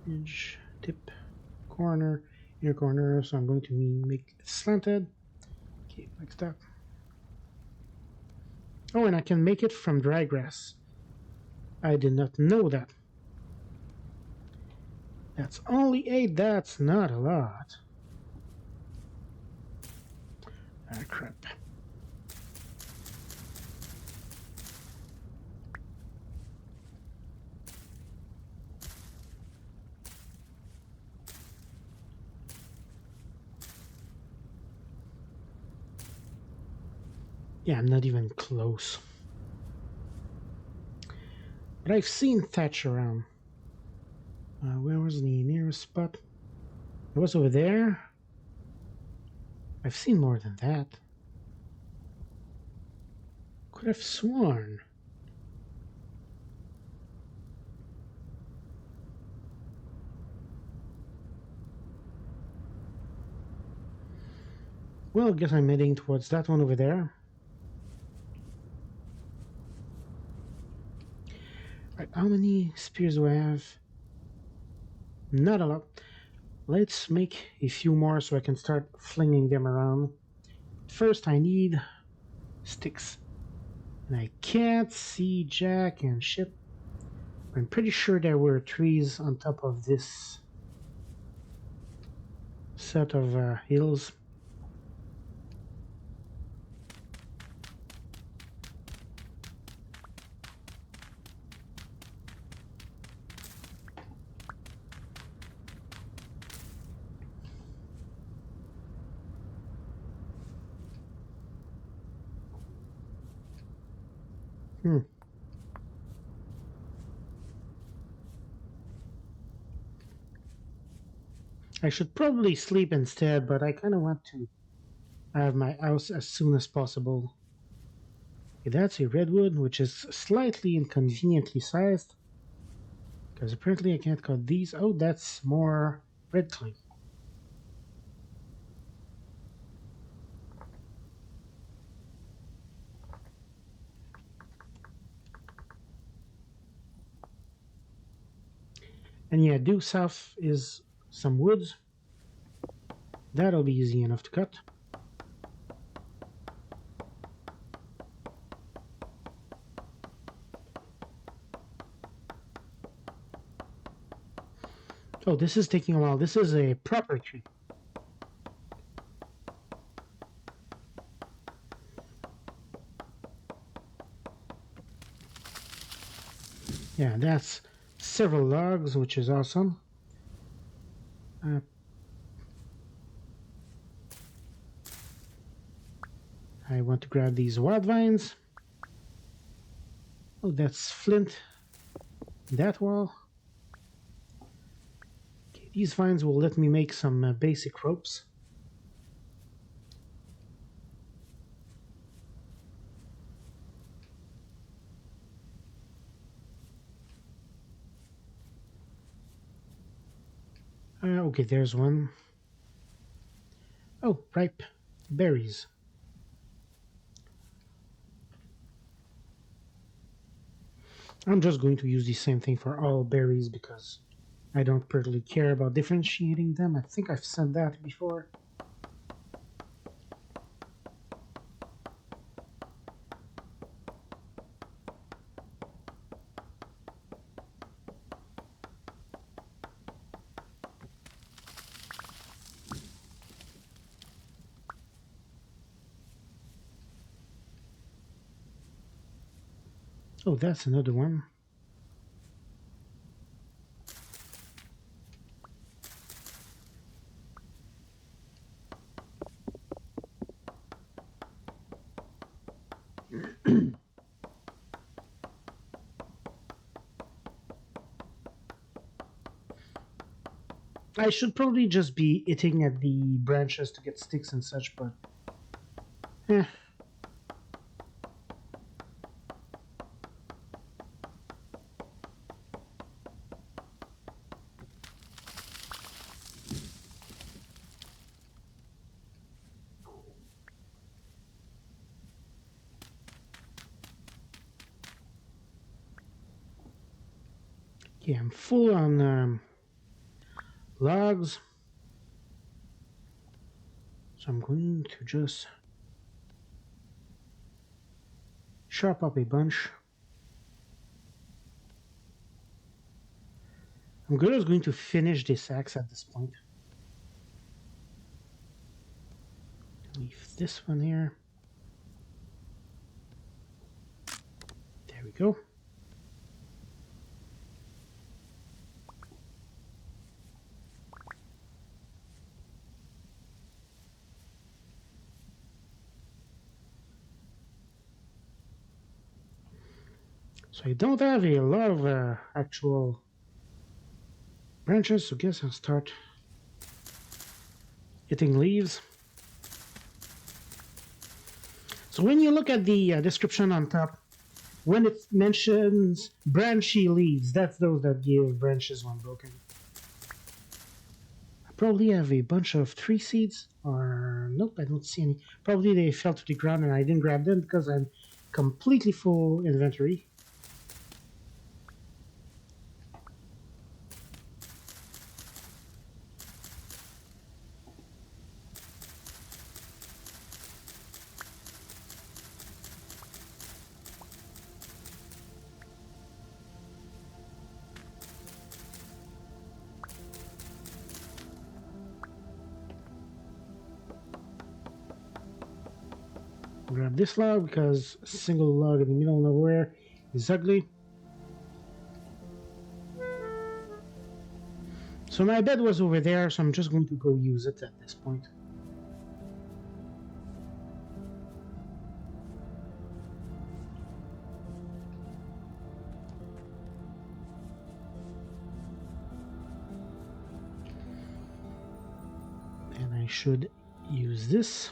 S1: edge, tip, corner, inner corner. So I'm going to make it slanted. Okay, like that. Oh, and I can make it from dry grass. I did not know that. That's only 8. That's not a lot. Ah, crap. Yeah, I'm not even close. But I've seen thatch around. Where was the nearest spot? It was over there. I've seen more than that. Could have sworn. Well, I guess I'm heading towards that one over there. Right, how many spears do I have? Not a lot. Let's make a few more so I can start flinging them around. First, I need sticks. And I can't see jack and shit. I'm pretty sure there were trees on top of this set of hills. I should probably sleep instead, but I kind of want to have my house as soon as possible. Okay, that's a redwood, which is slightly inconveniently sized. Because apparently I can't cut these. Oh, that's more red clay. And yeah, due south is some woods. That'll be easy enough to cut. Oh, this is taking a while. This is a proper tree. Yeah, that's several logs, which is awesome. I want to grab these wild vines. Oh, that's flint. That wall. Okay, these vines will let me make some basic ropes. Okay, there's one. Oh, ripe berries. I'm just going to use the same thing for all berries because I don't particularly care about differentiating them. I think I've said that before. Oh, that's another one. I should probably just be hitting at the branches to get sticks and such, but eh. Okay, I'm full on logs, so I'm going to just chop up a bunch. I'm just going to finish this axe at this point. Leave this one here. There we go. So I don't have a lot of actual branches, so I guess I'll start hitting leaves. So when you look at the description on top, when it mentions branchy leaves, that's those that give branches when broken. I probably have a bunch of tree seeds, or nope, I don't see any. Probably they fell to the ground and I didn't grab them because I'm completely full inventory. Grab this log because a single log in the middle of nowhere is ugly. So my bed was over there, so I'm just going to go use it at this point. And I should use this.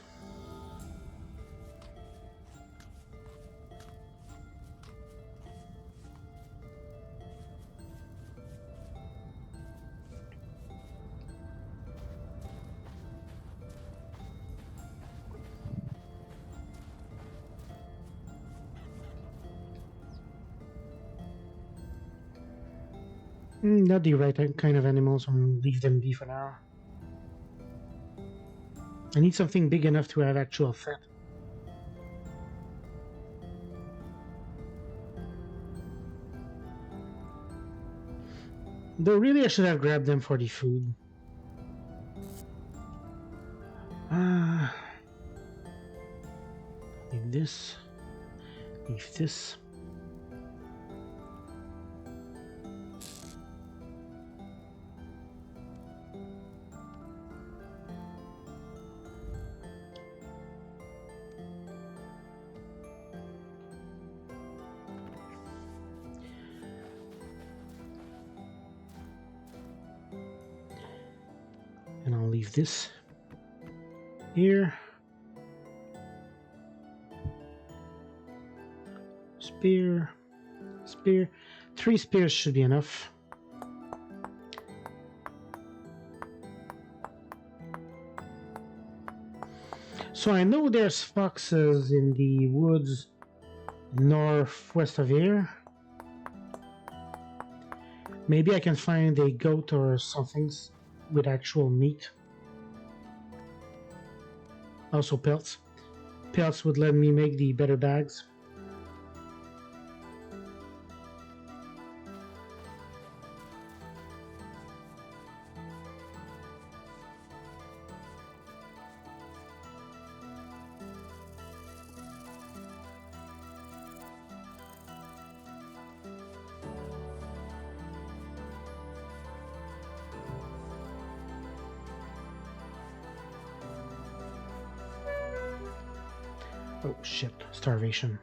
S1: Not the right kind of animals, so I'm going to leave them be for now. I need something big enough to have actual fat. Though really I should have grabbed them for the food. Leave this. Leave this. And I'll leave this here. Spear. Spear. 3 spears should be enough. So I know there's foxes in the woods northwest of here. Maybe I can find a goat or something with actual meat. Also pelts. Pelts would let me make the better bags. Oh shit, starvation.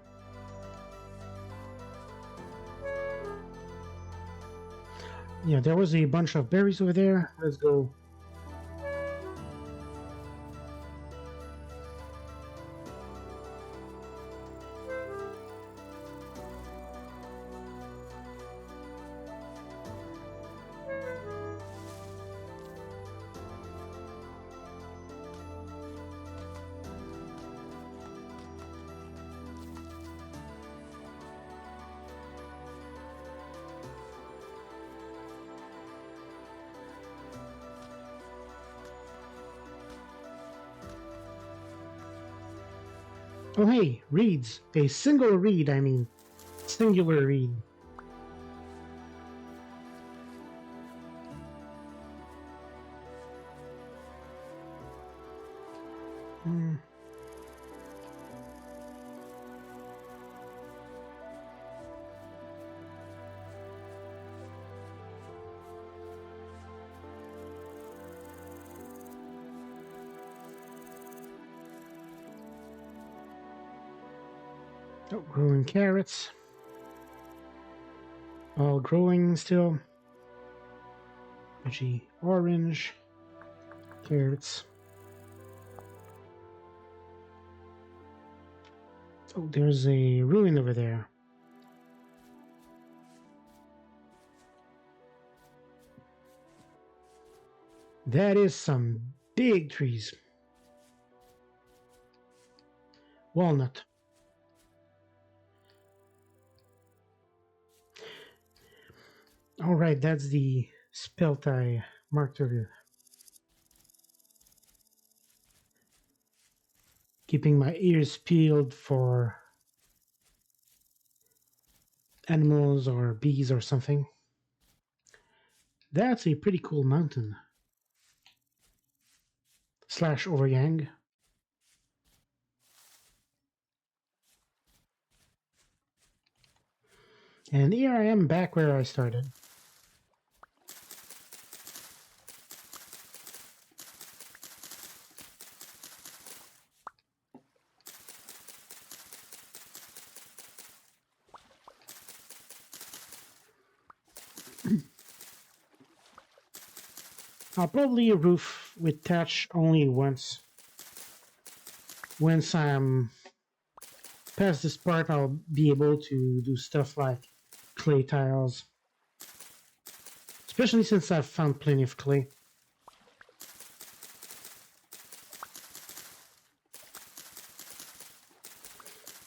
S1: Yeah, there was a bunch of berries over there. Let's go. Oh hey, reeds. A single reed, I mean. Singular reed. Hmm. Oh, growing carrots. All growing still. Veggie orange. Carrots. Oh, there's a ruin over there. That is some big trees. Walnut. Alright, that's the spelt I marked earlier. Keeping my ears peeled for animals or bees or something. That's a pretty cool mountain. Slash overhang. And here I am back where I started. I'll probably roof with thatch only once. Once I'm past this part, I'll be able to do stuff like clay tiles. Especially since I've found plenty of clay.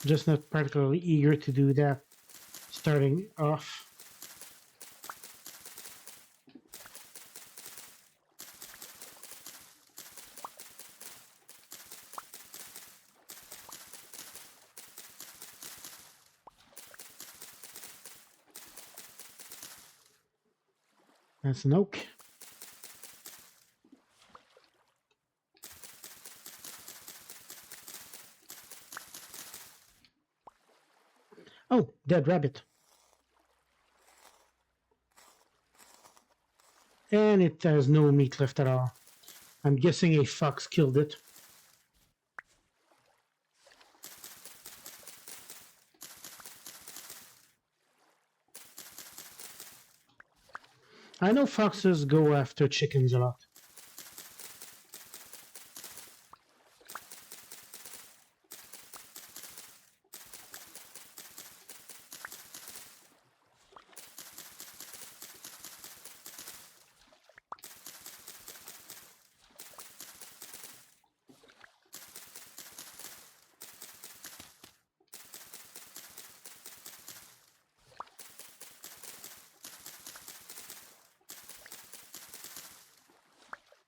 S1: Just not particularly eager to do that starting off. That's an oak. Oh, dead rabbit. And it has no meat left at all. I'm guessing a fox killed it. I know foxes go after chickens a lot.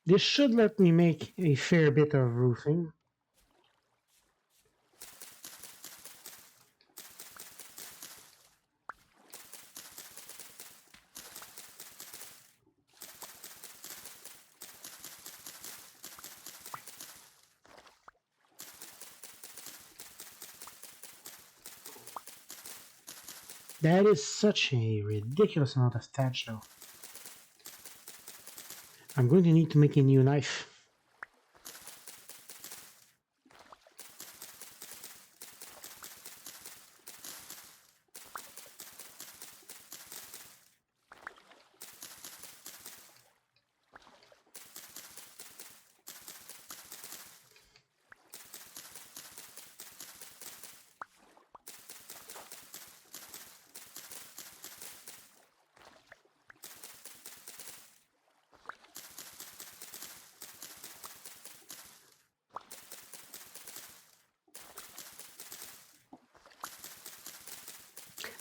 S1: This should let me make a fair bit of roofing. That is such a ridiculous amount of thatch though. I'm going to need to make a new knife.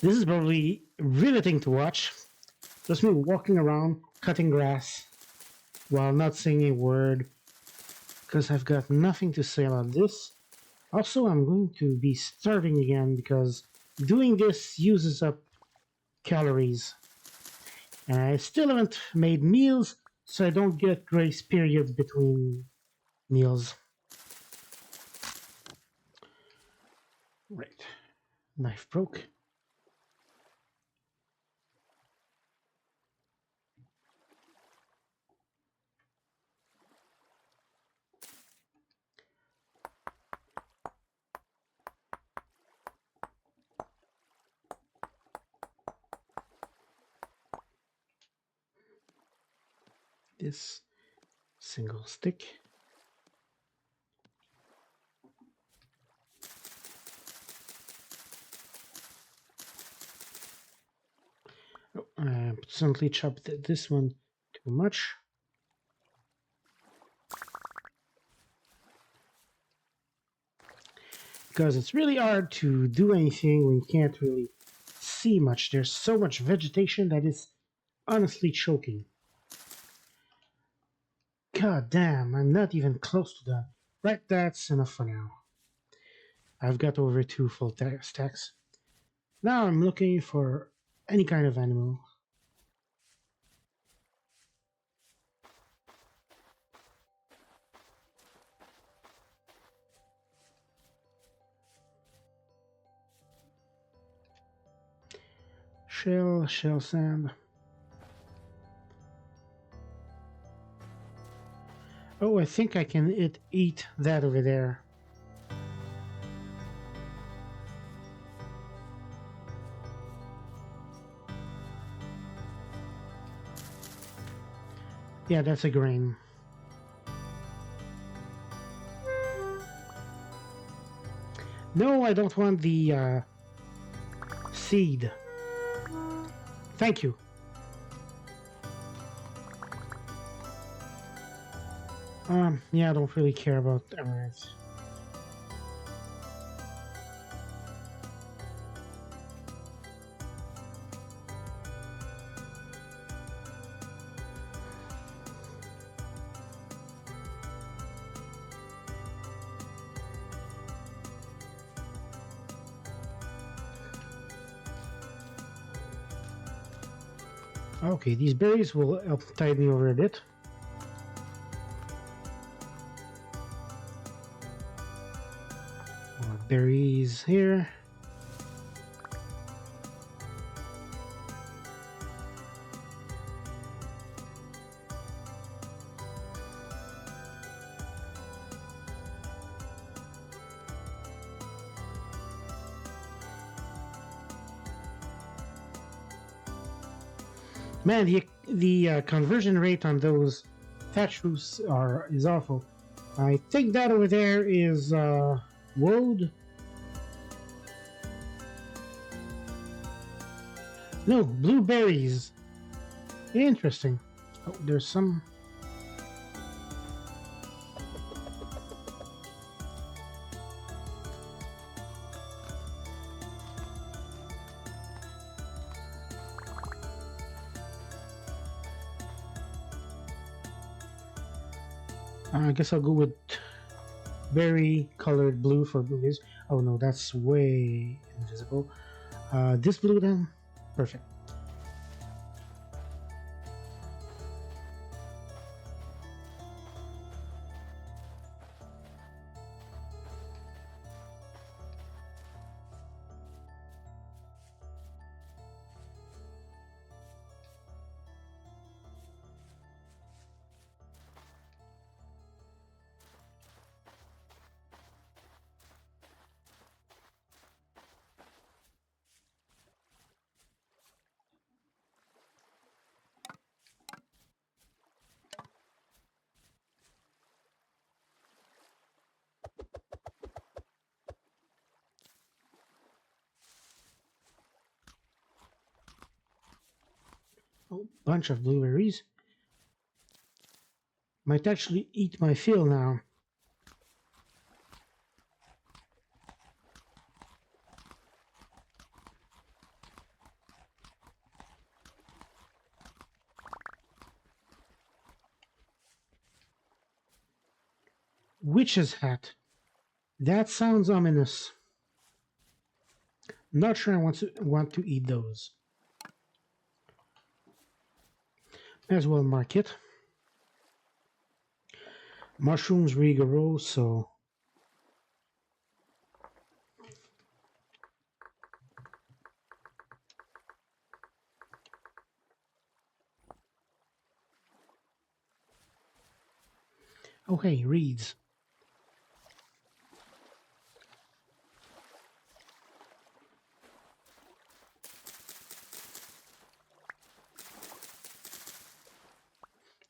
S1: This is probably riveting to watch. Just me walking around, cutting grass, while not saying a word, because I've got nothing to say about this. Also, I'm going to be starving again because doing this uses up calories. And I still haven't made meals, so I don't get grace period between meals. Right. Knife broke. This single stick. Oh, I accidentally chopped this one too much. Because it's really hard to do anything when you can't really see much. There's so much vegetation that is honestly choking. God damn, I'm not even close to done. Right, that's enough for now. I've got over 2 full stacks. Now I'm looking for any kind of animal. Shell sand. Oh, I think I can eat that over there. Yeah, that's a grain. No, I don't want the seed. Thank you. Yeah, I don't really care about emeralds. Okay, these berries will help tide me over a bit. More berries here. Man, the conversion rate on those thatch roofs is awful. I think that over there is wood. No, blueberries. Interesting. Oh, there's some. I guess I'll go with berry colored blue for blueberries. Oh no, that's way invisible. This blue then? Perfect. Oh, bunch of blueberries. Might actually eat my fill now. Witch's hat. That sounds ominous. Not sure I want to eat those. As well mark it. Mushrooms rigoroso. Okay, reeds.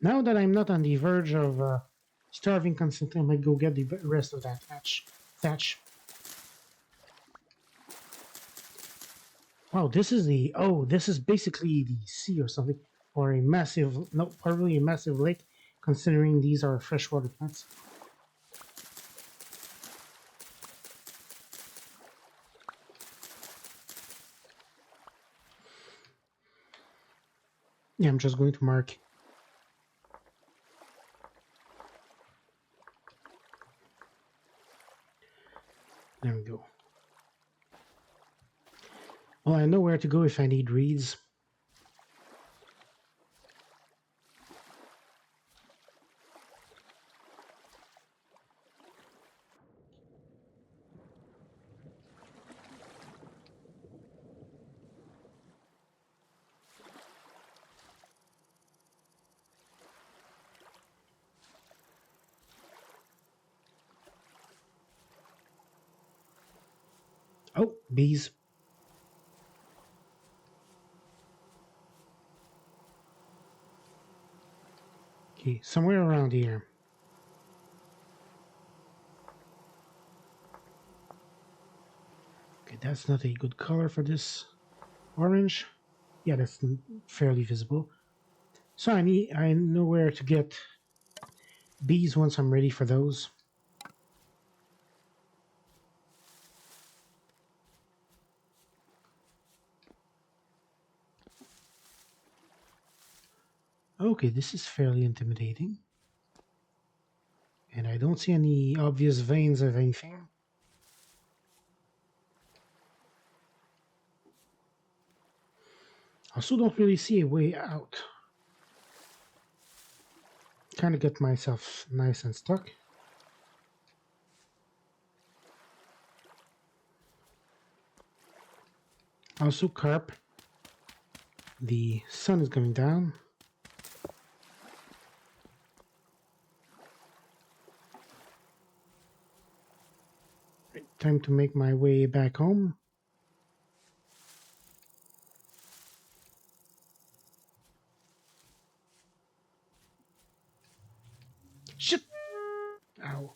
S1: Now that I'm not on the verge of starving constantly, I might go get the rest of that thatch. Wow, this is the this is basically the sea or something, or a massive no, probably a massive lake, considering these are freshwater plants. Yeah, I'm just going to mark. There we go. Well, I know where to go if I need reeds. Oh, bees. Okay, somewhere around here. Okay, that's not a good color for this orange. Yeah, that's fairly visible. So I know where to get bees once I'm ready for those. Okay, this is fairly intimidating. And I don't see any obvious veins of anything. I also don't really see a way out. Kind of get myself nice and stuck. Also carp. The sun is going down. Time to make my way back home. Shit! Ow.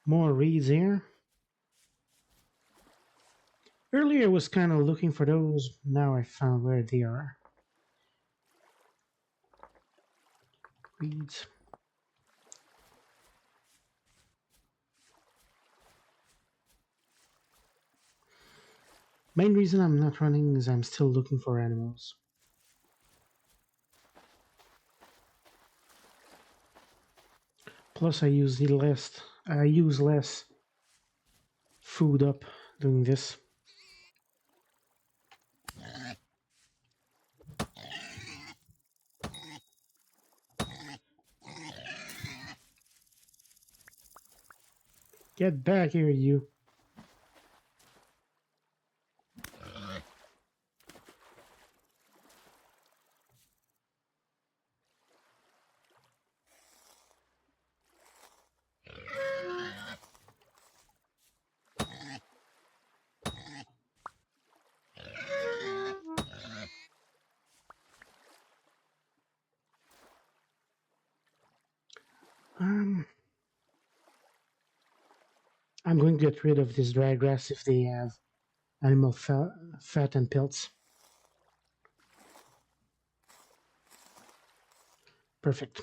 S1: More reeds here. Earlier I was kind of looking for those. Now I found where they are. Reeds. Main reason I'm not running is I'm still looking for animals. Plus I use less food up doing this. Get back here, you. Um, I'm going to get rid of this dry grass if they have animal fat and pelts. Perfect.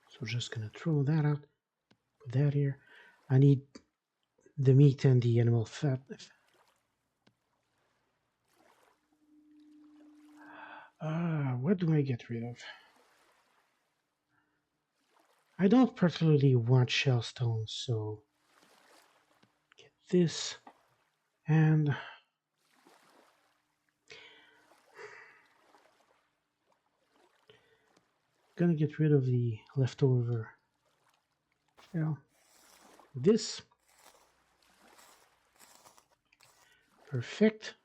S1: So just gonna throw that out, put that here. I need the meat and the animal fat. What do I get rid of? I don't particularly want shellstones, so get this and gonna get rid of the leftover shell. This. Perfect.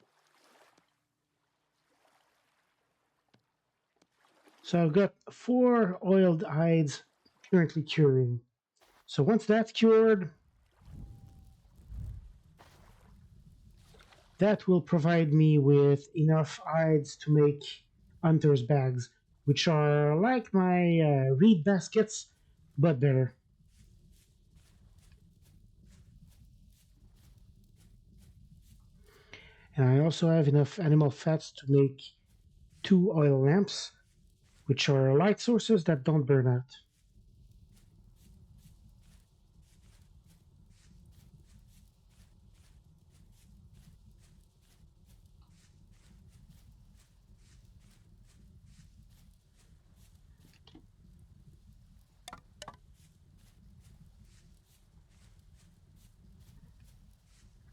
S1: So I've got 4 oiled hides currently curing. So once that's cured, that will provide me with enough hides to make hunter's bags, which are like my reed baskets, but better. And I also have enough animal fats to make 2 oil lamps, which are light sources that don't burn out.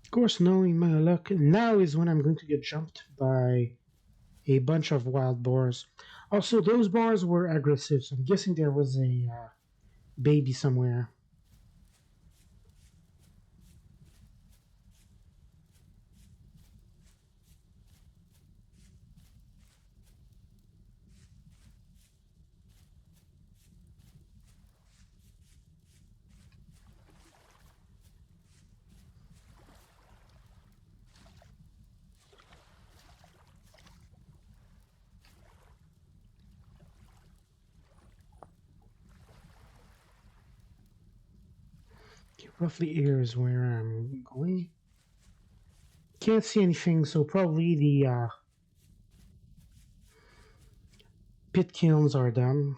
S1: Of course, knowing my luck, now is when I'm going to get jumped by a bunch of wild boars. Also, those boars were aggressive, so I'm guessing there was a baby somewhere. Okay, roughly here is where I'm going. Can't see anything, so probably the pit kilns are done.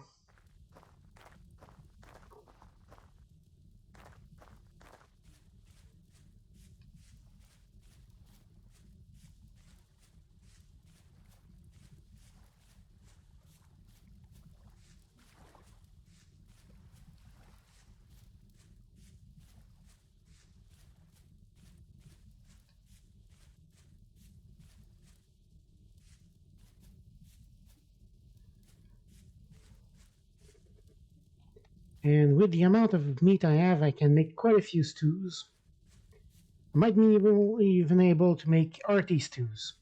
S1: And with the amount of meat I have, I can make quite a few stews. I might be even able to make hearty stews.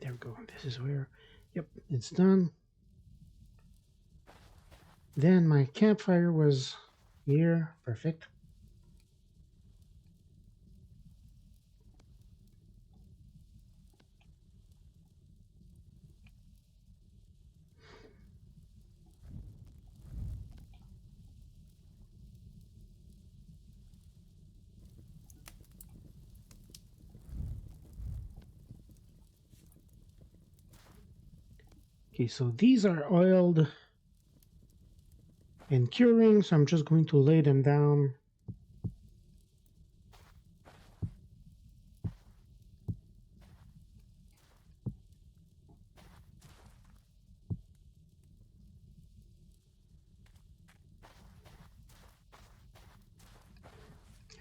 S1: There we go. This is where, yep, it's done. Then my campfire was here. Perfect. Okay, so these are oiled and curing, so I'm just going to lay them down.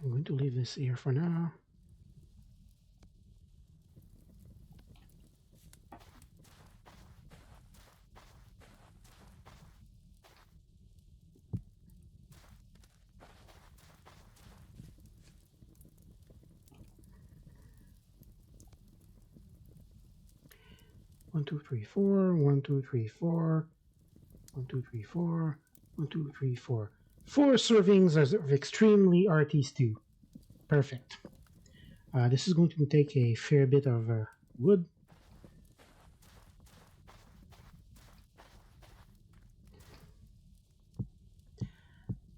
S1: I'm going to leave this here for now. One, two, three, four. 1, 2, 3, 4. 1, 2, 3, 4. 1, 2, 3, 4. 4 servings of extremely arty stew. Perfect. This is going to take a fair bit of wood.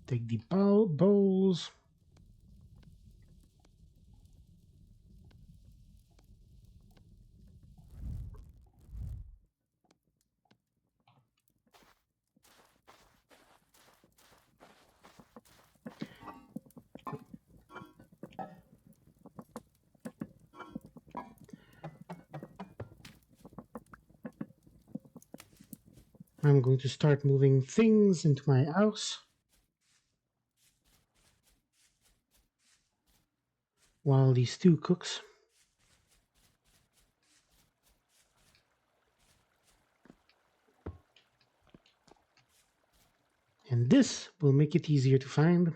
S1: Take the bowls. I'm going to start moving things into my house while the stew cooks. And this will make it easier to find.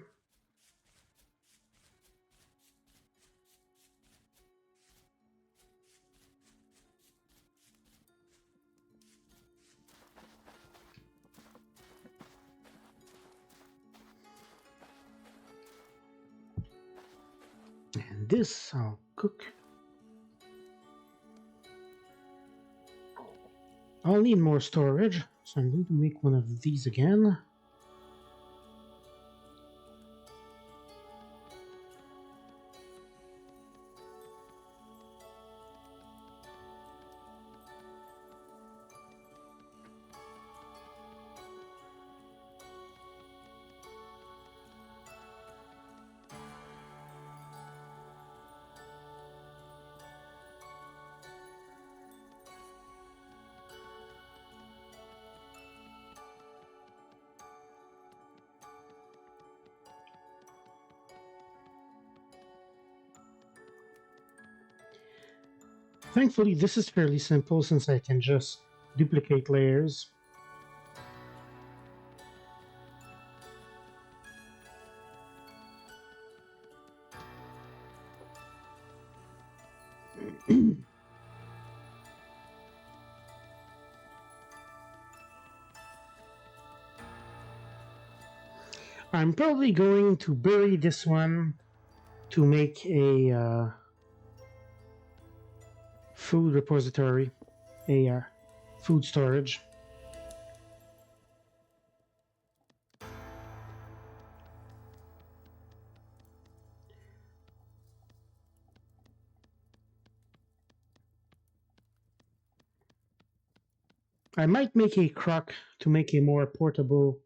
S1: And this I'll cook. I'll need more storage, so I'm going to make one of these again. Thankfully, this is fairly simple since I can just duplicate layers. I'm probably going to bury this one to make a food repository, a food storage. I might make a crock to make a more portable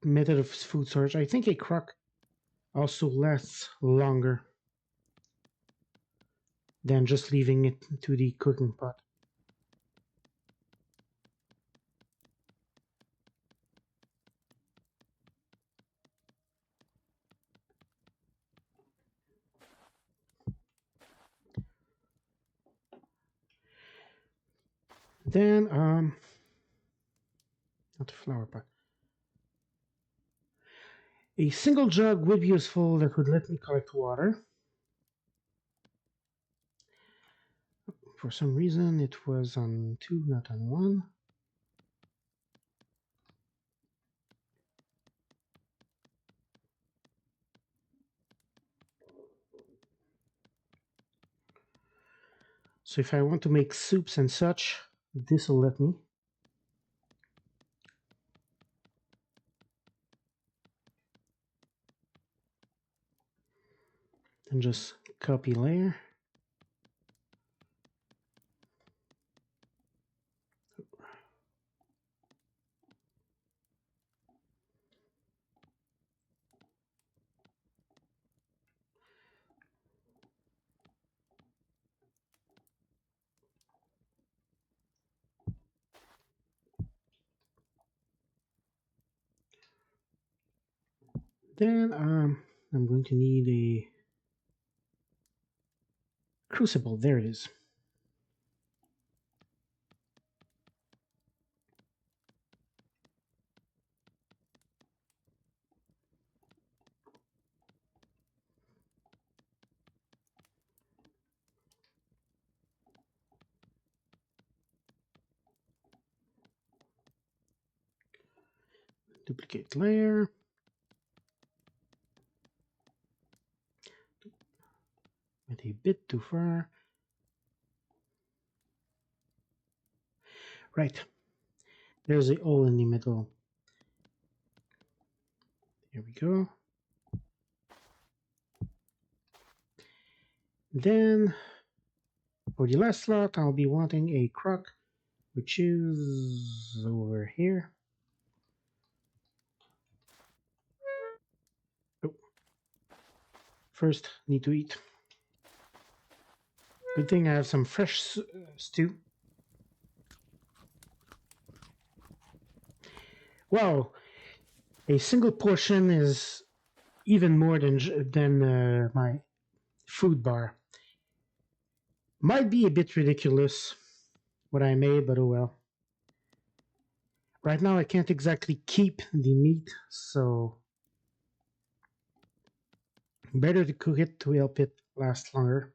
S1: method of food storage. I think a crock also lasts longer than just leaving it to the cooking pot. Then, not the flower pot. A single jug would be useful that would let me collect water. For some reason, it was on 2, not on 1. So if I want to make soups and such, this will let me. And just copy layer. Then I'm going to need a crucible. There it is. Duplicate layer. Went a bit too far. Right. There's a hole in the middle. Here we go. Then, for the last slot, I'll be wanting a crock, which is over here. Oh. First, need to eat. Good thing I have some fresh stew. Well, a single portion is even more than my food bar. Might be a bit ridiculous what I made, but oh well. Right now I can't exactly keep the meat, so better to cook it to help it last longer.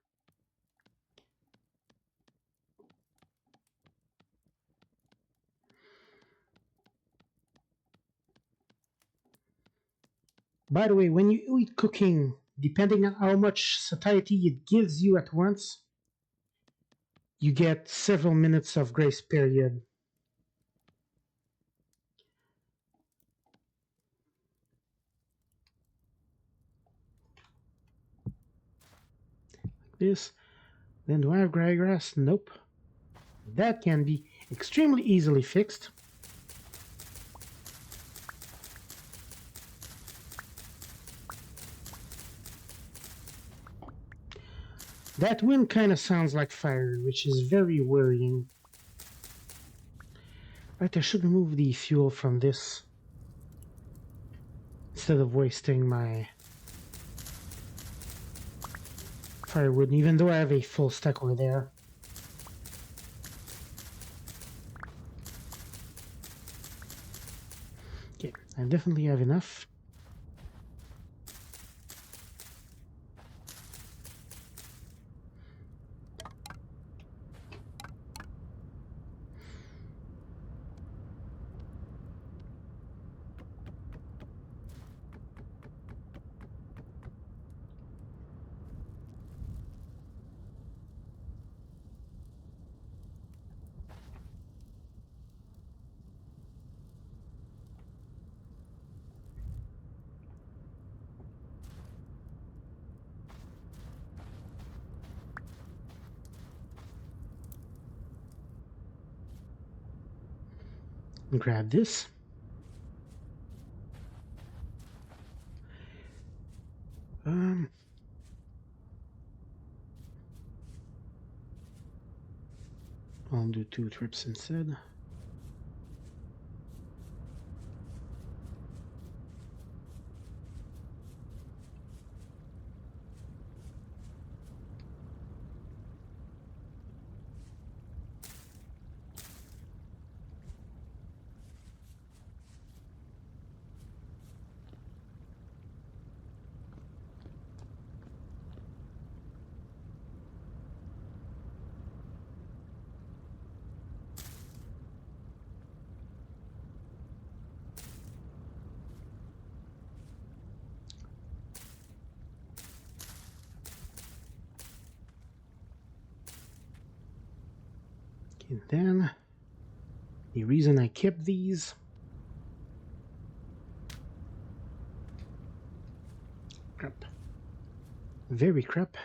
S1: By the way, when you eat cooking, depending on how much satiety it gives you at once, you get several minutes of grace period. Like this. Then do I have dry grass? Nope. That can be extremely easily fixed. That wind kind of sounds like fire, which is very worrying. Right, I should remove the fuel from this instead of wasting my firewood, even though I have a full stack over there. Okay, I definitely have enough. Grab this. I'll do 2 trips instead. And then the reason I kept these crap, very crap.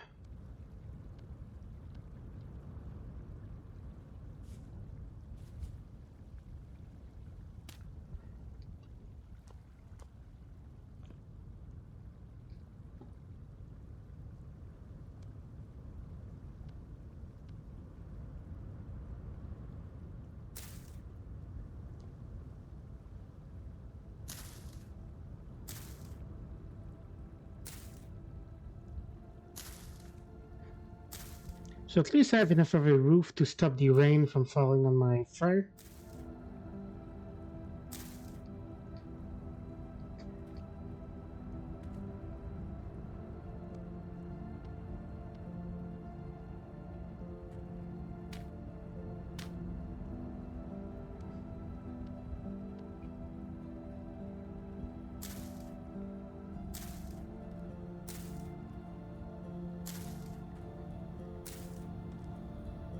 S1: So at least I have enough of a roof to stop the rain from falling on my fire.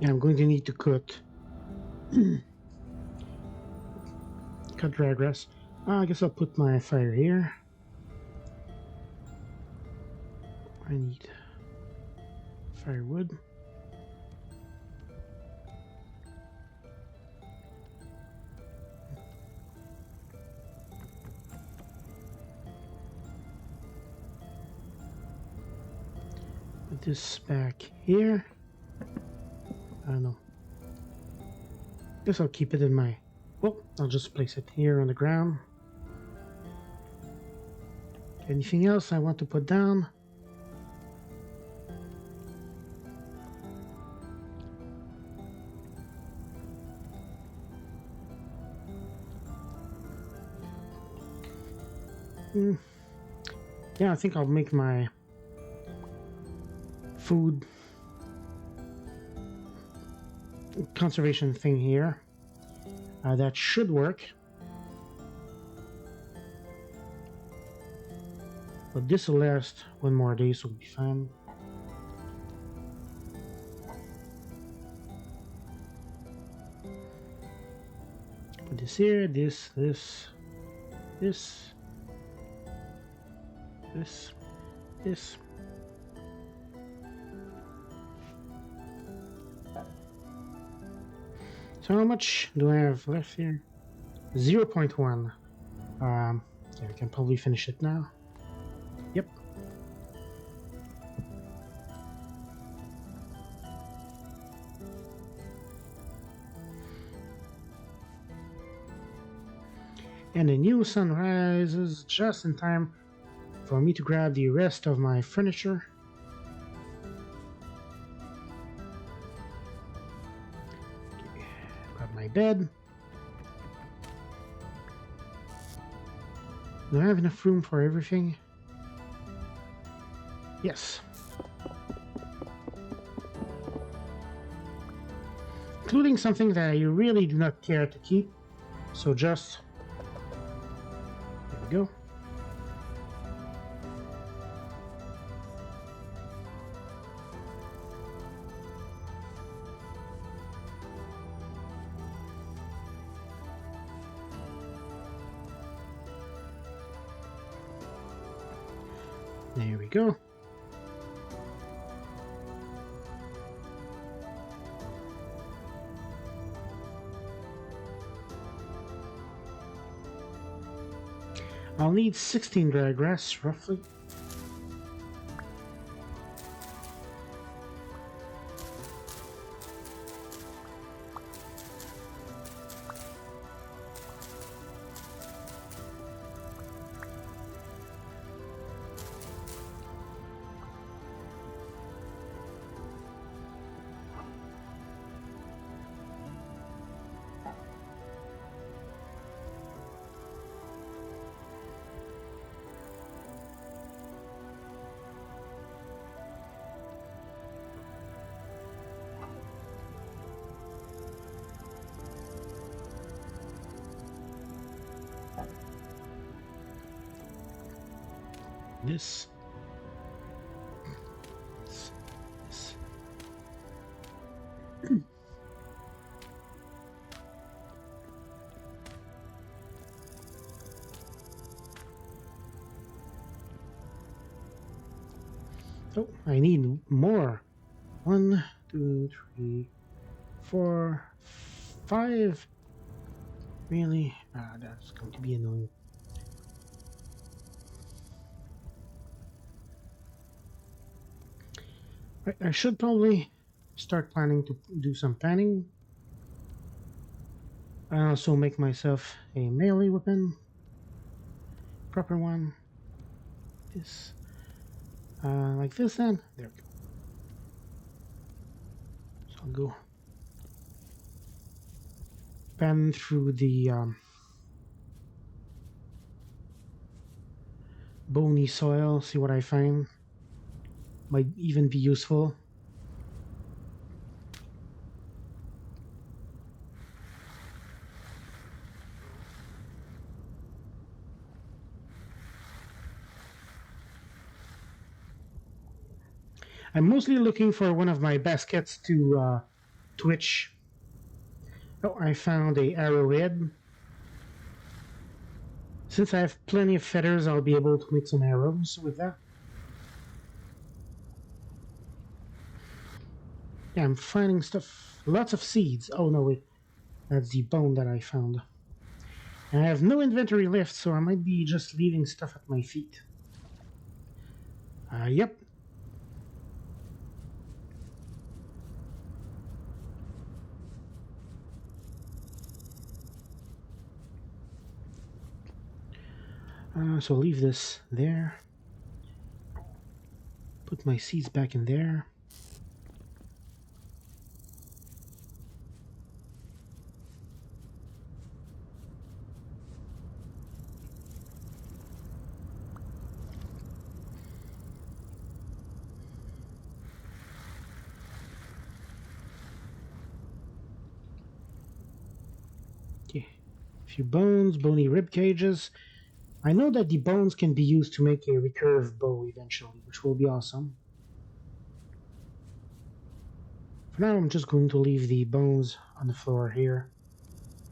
S1: Yeah, I'm going to need to cut dry grass. I guess I'll put my fire here. I need firewood. Put this back here. I don't know. Guess I'll keep it in my... Well, I'll just place it here on the ground. Anything else I want to put down? Yeah, I think I'll make my food conservation thing here. That should work. But this will last one more day, so we'll be fine. Put this here, this. So how much do I have left here? 0.1. Yeah, I can probably finish it now. Yep. And the new sun rises just in time for me to grab the rest of my furniture. Okay, grab my bed. Do I have enough room for everything? Yes. Including something that I really do not care to keep. So just... There we go. There we go. I'll need 16 dry grass, roughly. This. Oh, I need more. 1, 2, 3, 4, 5. Really? That's going to be annoying. I should probably start planning to do some panning. I also make myself a melee weapon. Proper one. This. Like this then. There we go. So I'll go pan through the bony soil, see what I find. Might even be useful. I'm mostly looking for one of my baskets to Twitch. Oh, I found a arrowhead. Since I have plenty of feathers, I'll be able to make some arrows with that. Yeah, I'm finding stuff. Lots of seeds. Oh, no, wait. That's the bone that I found. And I have no inventory left, so I might be just leaving stuff at my feet. Yep. So leave this there. Put my seeds back in there. Okay. A few bones, bony rib cages. I know that the bones can be used to make a recurve bow eventually, which will be awesome. For now, I'm just going to leave the bones on the floor here.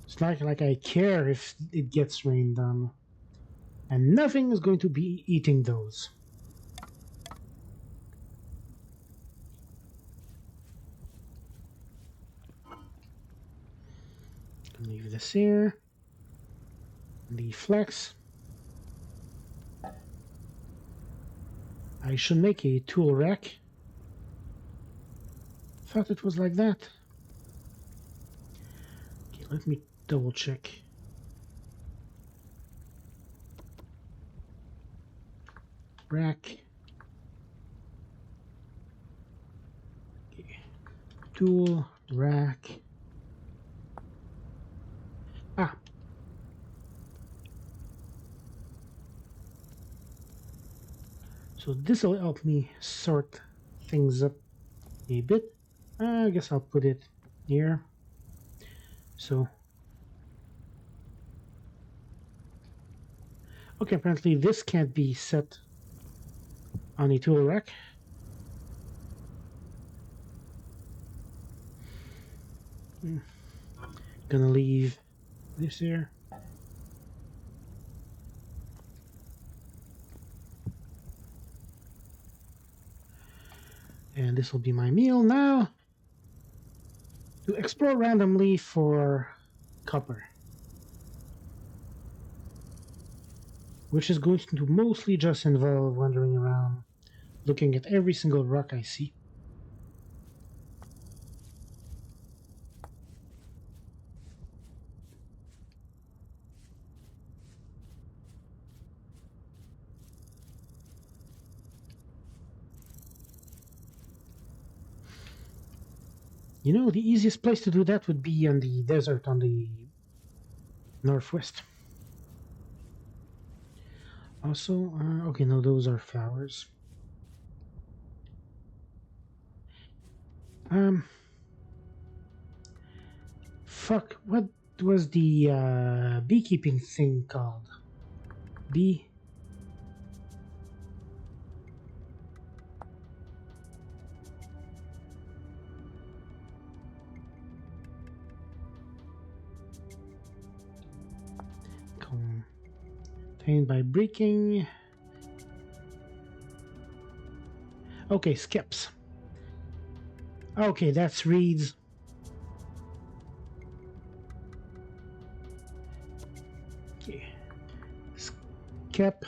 S1: It's not like I care if it gets rained on. And nothing is going to be eating those. Leave this here. The flex. I should make a tool rack. Thought it was like that. Okay, let me double check. Rack. Okay. Tool rack. Ah. So this will help me sort things up a bit. I guess I'll put it here. So, okay, apparently this can't be set on a tool rack. Gonna leave this here. And this will be my meal now. To explore randomly for copper. Which is going to mostly just involve wandering around, looking at every single rock I see. You know, the easiest place to do that would be on the desert on the northwest. Also, okay, no, those are flowers. Fuck, what was the beekeeping thing called? Bee? Contained by breaking. Okay, skips. Okay, that's reeds. Okay. Skip.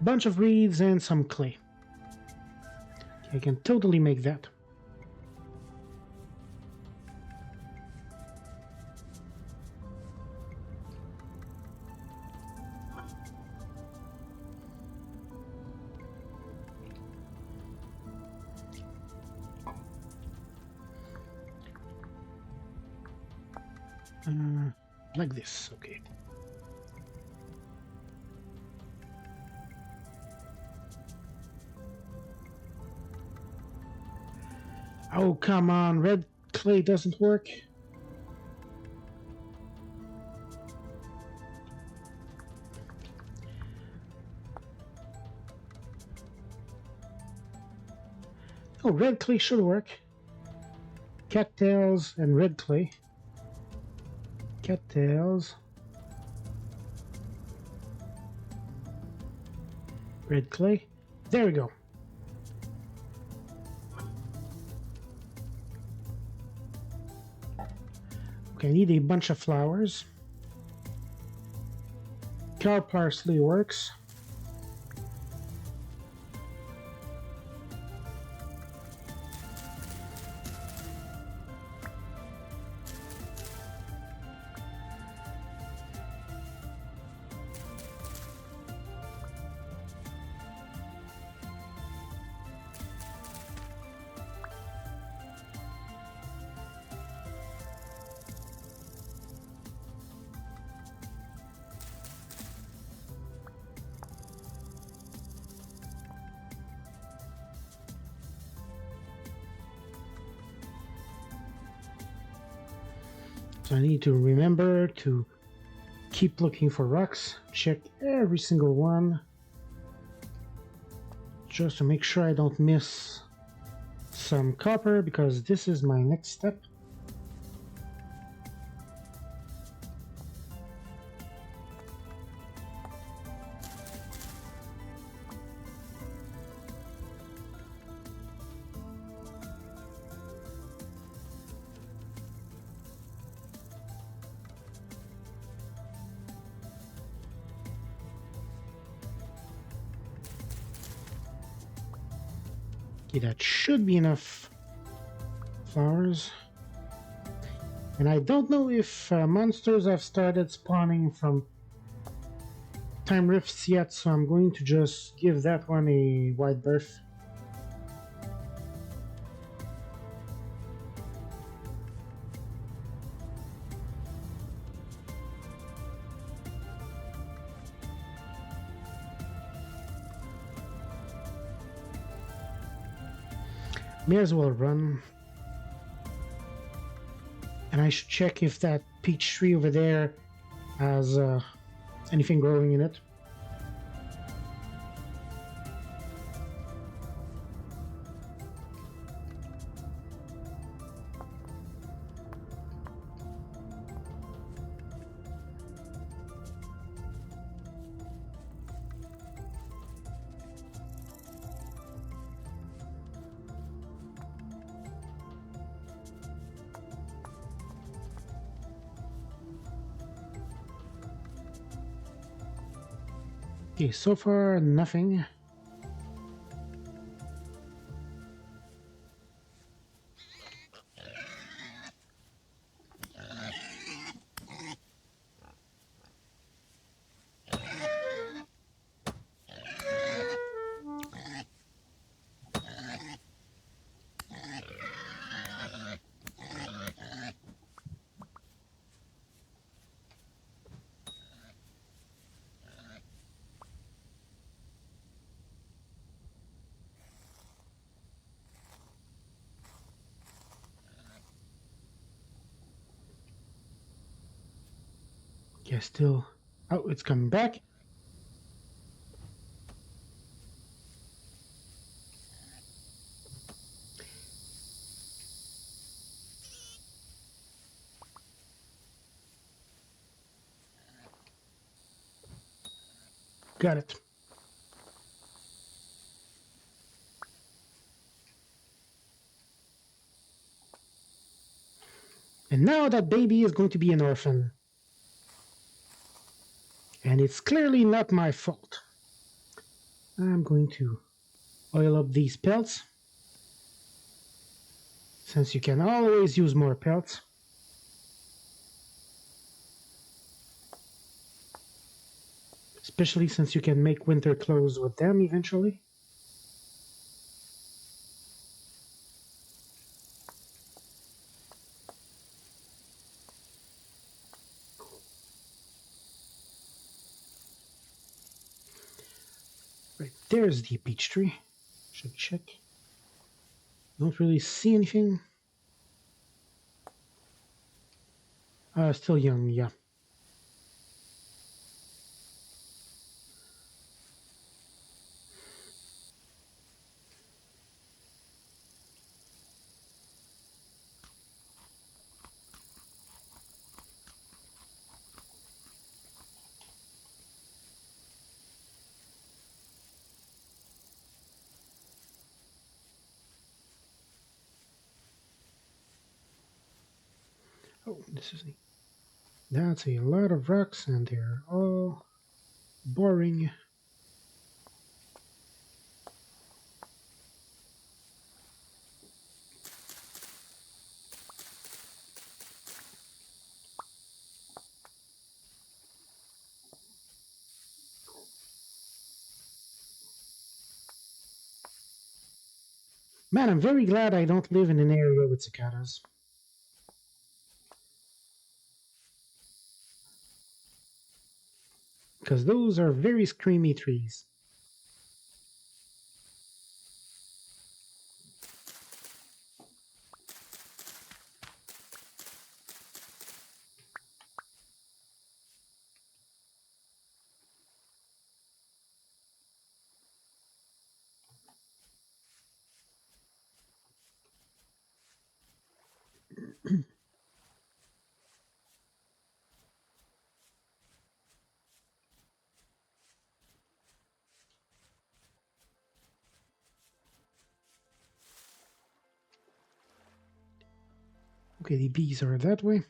S1: Bunch of reeds and some clay. I can totally make that. Like this, okay. Oh, come on, red clay doesn't work. Oh, red clay should work. Cattails and red clay. Cattails. Red clay. There we go. Okay, I need a bunch of flowers. Cow parsley works. So I need to remember to keep looking for rocks, check every single one, just to make sure I don't miss some copper, because this is my next step. Okay, that should be enough flowers. And I don't know if monsters have started spawning from time rifts yet, so I'm going to just give that one a wide berth. May as well run. And I should check if that peach tree over there has anything growing in it. Okay, so far nothing. Okay, still. Oh, it's coming back. Got it. And now that baby is going to be an orphan. And it's clearly not my fault. I'm going to oil up these pelts, since you can always use more pelts. Especially since you can make winter clothes with them eventually. Right, there's the peach tree. Should check. Don't really see anything. Still young, yeah. Oh, this is that's a lot of rocks, and they're all boring. Man, I'm very glad I don't live in an area with cicadas. Because those are very screamy trees. Okay, the bees are that way.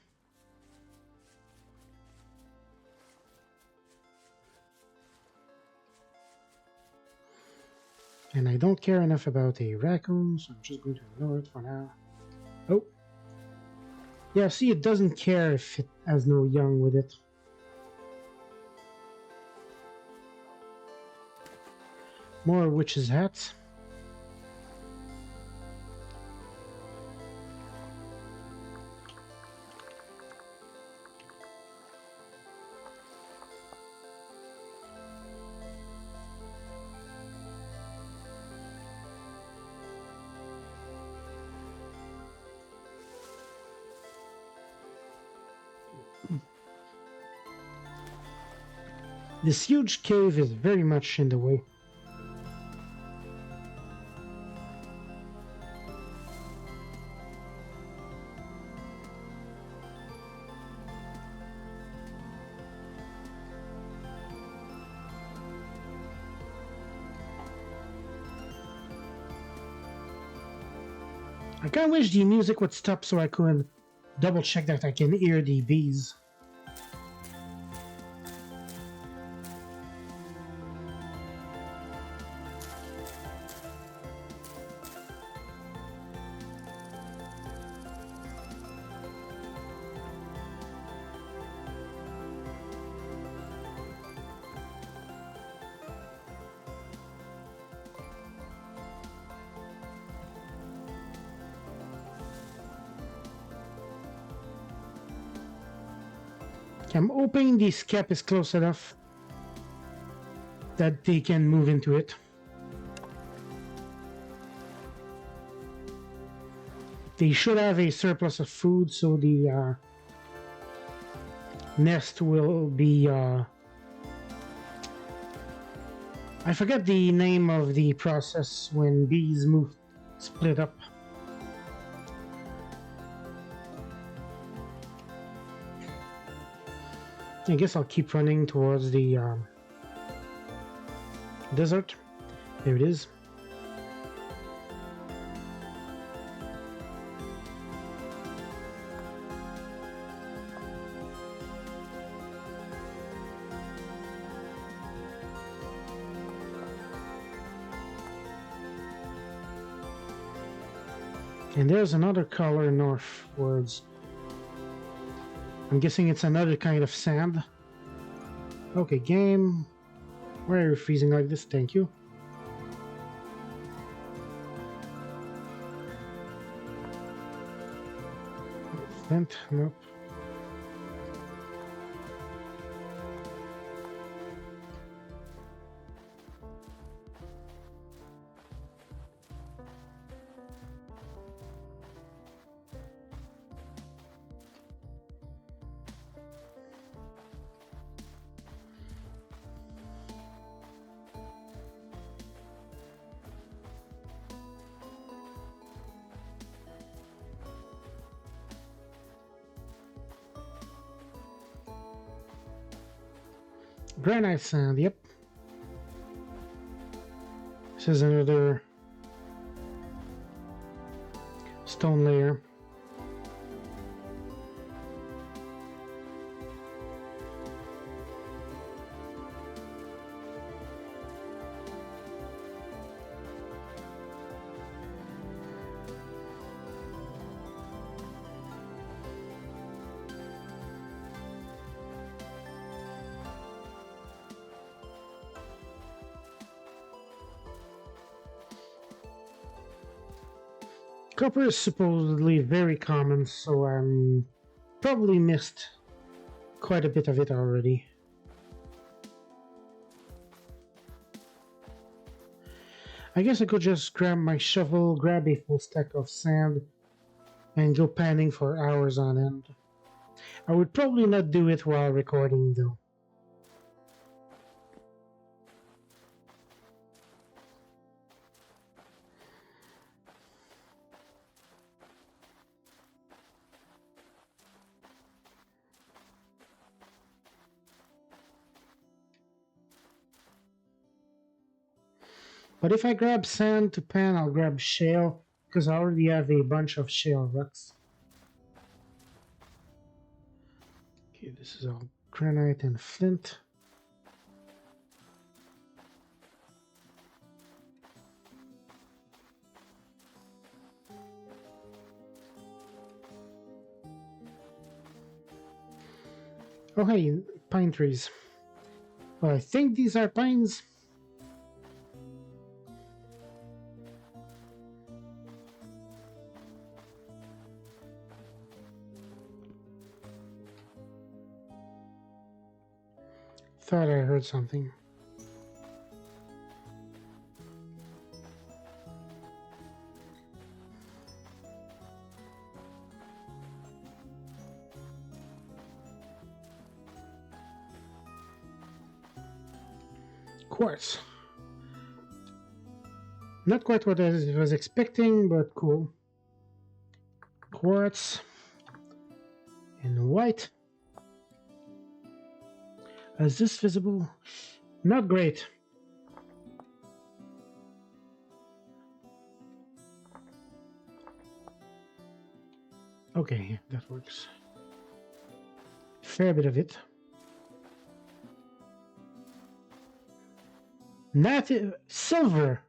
S1: And I don't care enough about a raccoon, so I'm just going to ignore it for now. Oh. Yeah, see, it doesn't care if it has no young with it. More witches' hats. This huge cave is very much in the way. I kinda wish the music would stop so I could double check that I can hear the bees. I'm hoping this cap is close enough that they can move into it. They should have a surplus of food, so the nest will be... I forget the name of the process when bees split up. I guess I'll keep running towards the desert. There it is. And there's another color northwards. I'm guessing it's another kind of sand. Okay, game. Why are you freezing like this? Thank you. Vent, nope. Granite sand, yep. This is another stone layer. Copper is supposedly very common, so I'm probably missed quite a bit of it already. I guess I could just grab my shovel, grab a full stack of sand, and go panning for hours on end. I would probably not do it while recording though. But if I grab sand to pan, I'll grab shale, because I already have a bunch of shale rocks. Okay, this is all granite and flint. Oh hey, pine trees. Well, I think these are pines. Thought I heard something. Quartz. Not quite what I was expecting, but cool. Quartz. And white. Is this visible? Not great. Okay, that works. Fair bit of it. Native silver.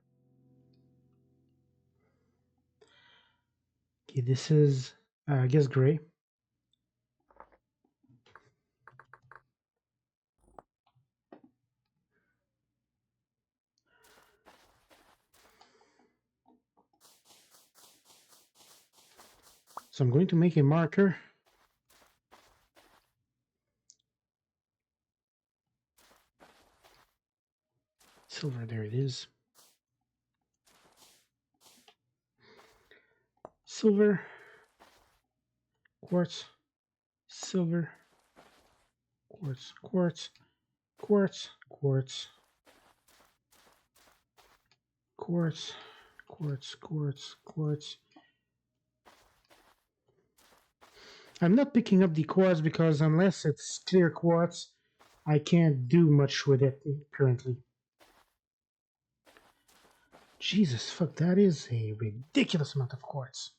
S1: Okay, this is, I guess, gray. So I'm going to make a marker. Silver, there it is. Silver, quartz, silver, quartz, quartz, quartz, quartz, quartz, quartz, quartz, quartz. I'm not picking up the quartz because unless it's clear quartz, I can't do much with it currently. Jesus, fuck, that is a ridiculous amount of quartz.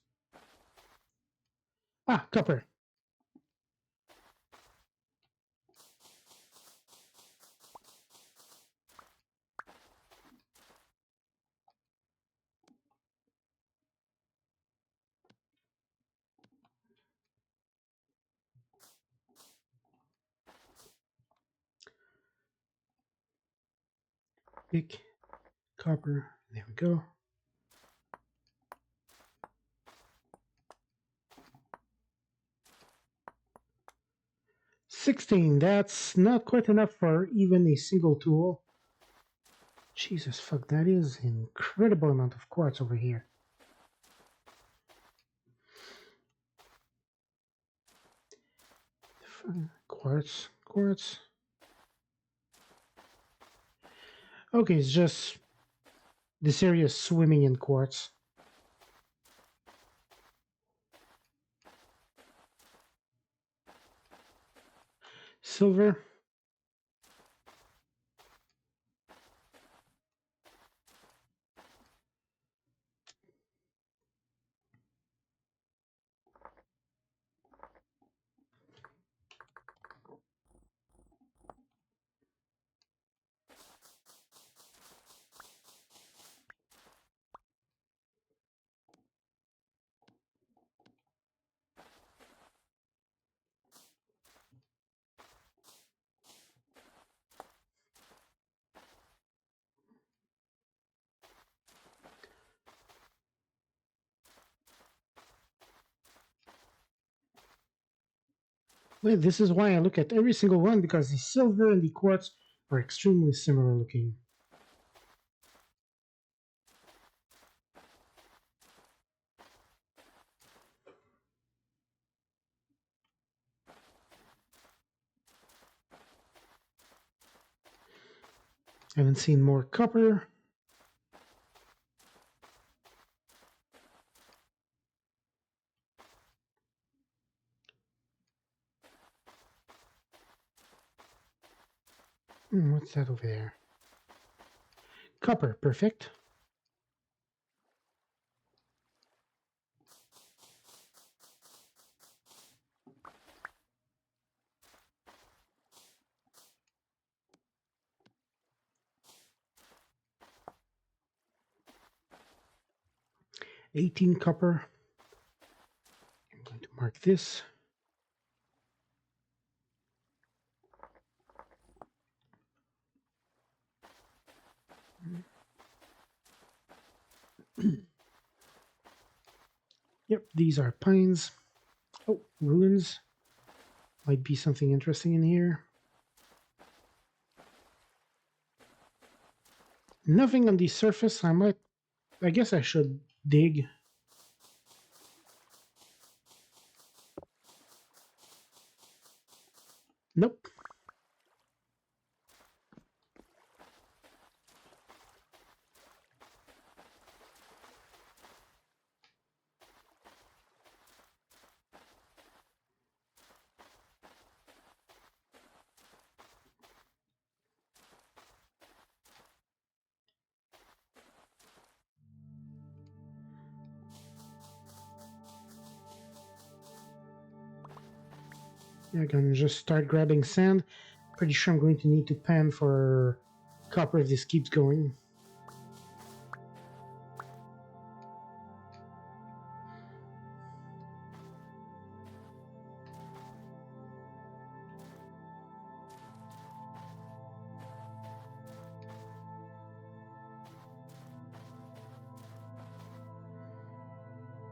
S1: Ah, copper. Pick copper. There we go. $16. That's not quite enough for even a single tool. Jesus fuck, that is an incredible amount of quartz over here. Quartz, quartz. Okay, it's just this area is swimming in quartz. Silver. Well, this is why I look at every single one, because the silver and the quartz are extremely similar looking. Haven't seen more copper. What's that over there? Copper, perfect. $18 copper. I'm going to mark this. Yep, these are pines. Oh, ruins. Might be something interesting in here. Nothing on the surface. I guess I should dig. Nope. I'm gonna just start grabbing sand. Pretty sure I'm going to need to pan for copper if this keeps going.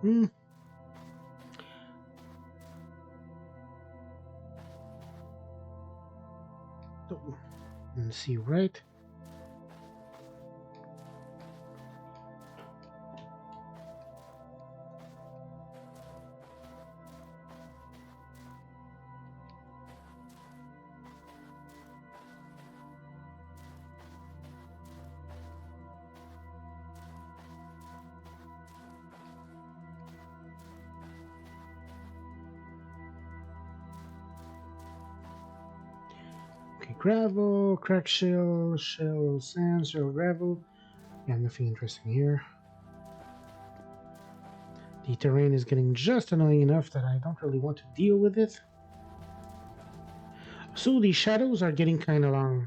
S1: Hmm. Oh, let's see, right? Okay, gravel, crack shell, shell sand, shell gravel. Yeah, nothing interesting here. The terrain is getting just annoying enough that I don't really want to deal with it. So the shadows are getting kind of long.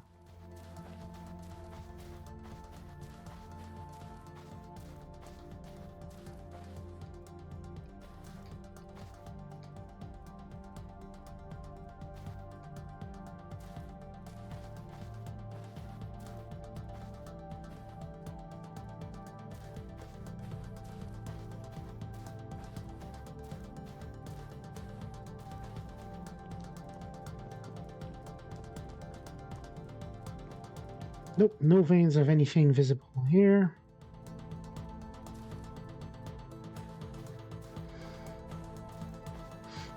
S1: Nope, no veins of anything visible here.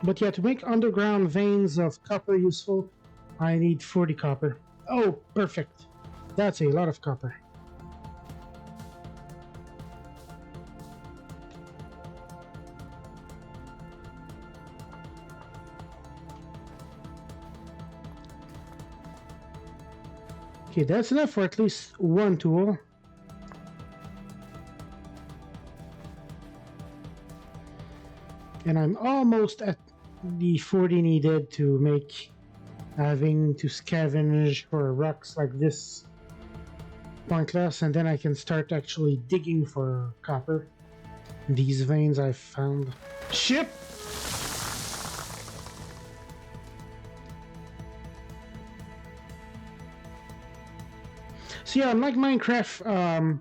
S1: But yeah, to make underground veins of copper useful, I need 40 copper. Oh, perfect. That's a lot of copper. Okay, that's enough for at least one tool. And I'm almost at the 40 needed to make having to scavenge for rocks like this pointless, and then I can start actually digging for copper. These veins I found. Ship! So yeah, unlike Minecraft,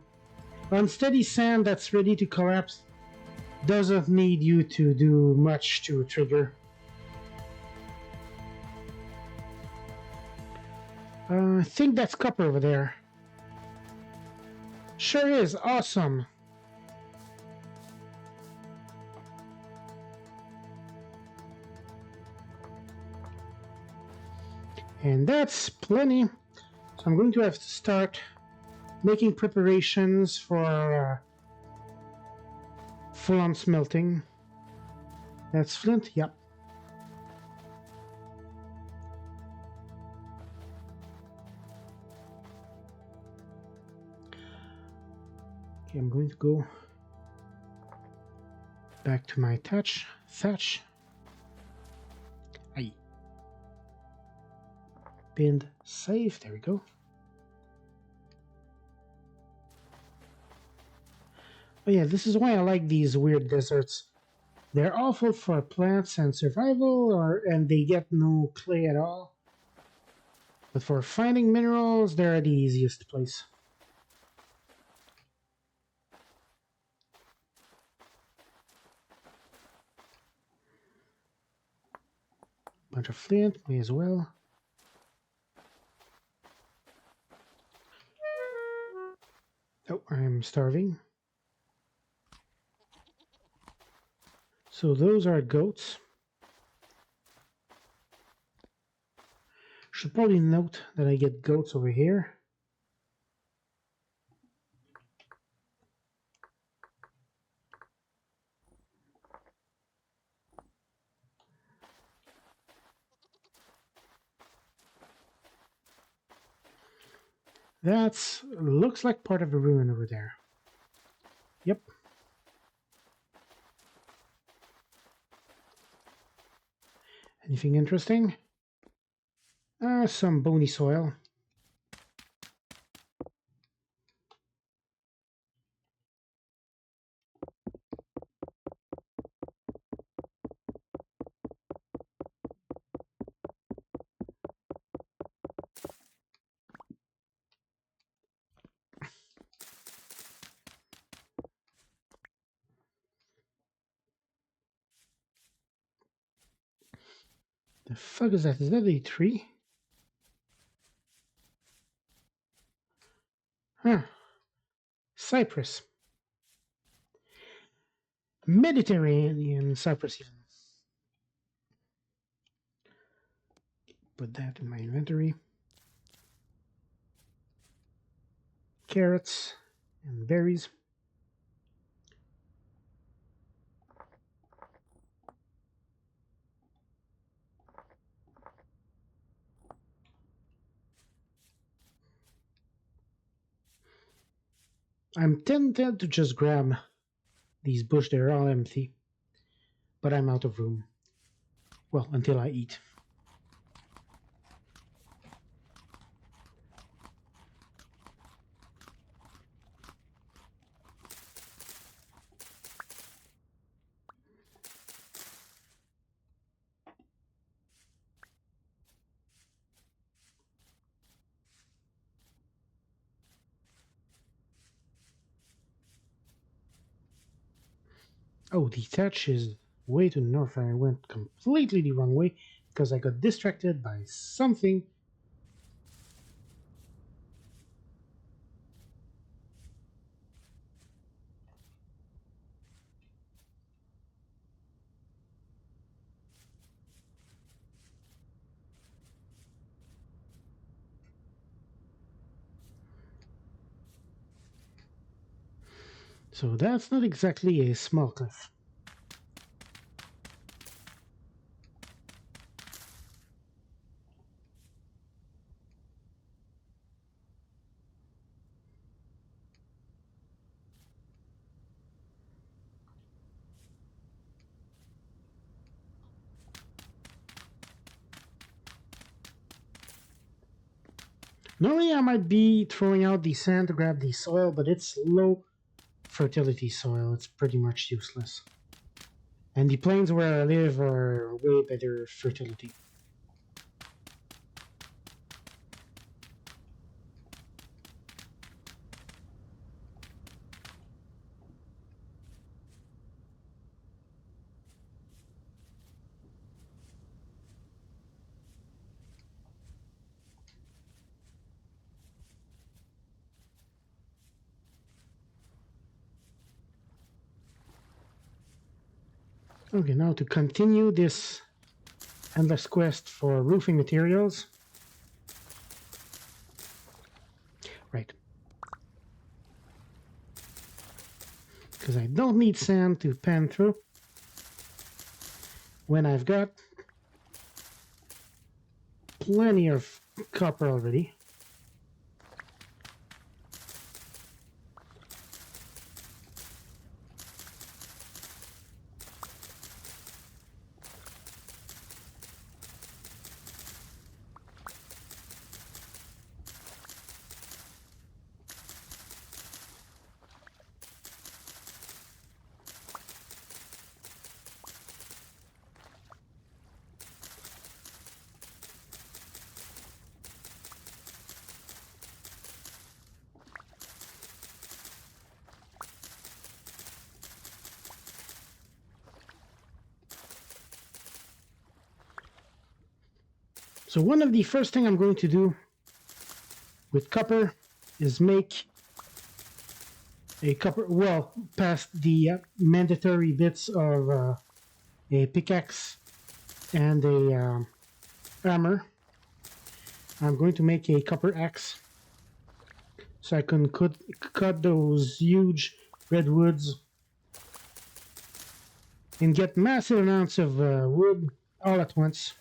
S1: unsteady sand that's ready to collapse doesn't need you to do much to trigger. I think that's copper over there. Sure is. Awesome. And that's plenty. So I'm going to have to start making preparations for full-on smelting. That's flint? Yep. Okay, I'm going to go back to my thatch. Aye. Pinned save. There we go. Oh yeah, this is why I like these weird deserts. They're awful for plants and survival, and they get no clay at all. But for finding minerals, they're the easiest place. Bunch of flint, may as well. Oh, I'm starving. So those are goats. Should probably note that I get goats over here. That looks like part of a ruin over there. Yep. Anything interesting? Some bony soil. The fuck is that? Is that a tree? Huh. Cypress. Mediterranean cypress even. Put that in my inventory. Carrots and berries. I'm tempted to just grab these bush. They're all empty. But I'm out of room. Well, until I eat. Oh, the thatch is way to the north. I went completely the wrong way because I got distracted by something. So that's not exactly a small cliff. Normally I might be throwing out the sand to grab the soil, but it's low fertility soil. It's pretty much useless. And the plains where I live are way better fertility. Okay, now to continue this endless quest for roofing materials. Right. Because I don't need sand to pan through when I've got plenty of copper already. So one of the first thing I'm going to do with copper is make a copper, well, past the mandatory bits of a pickaxe and a hammer. I'm going to make a copper axe so I can cut those huge redwoods and get massive amounts of wood all at once.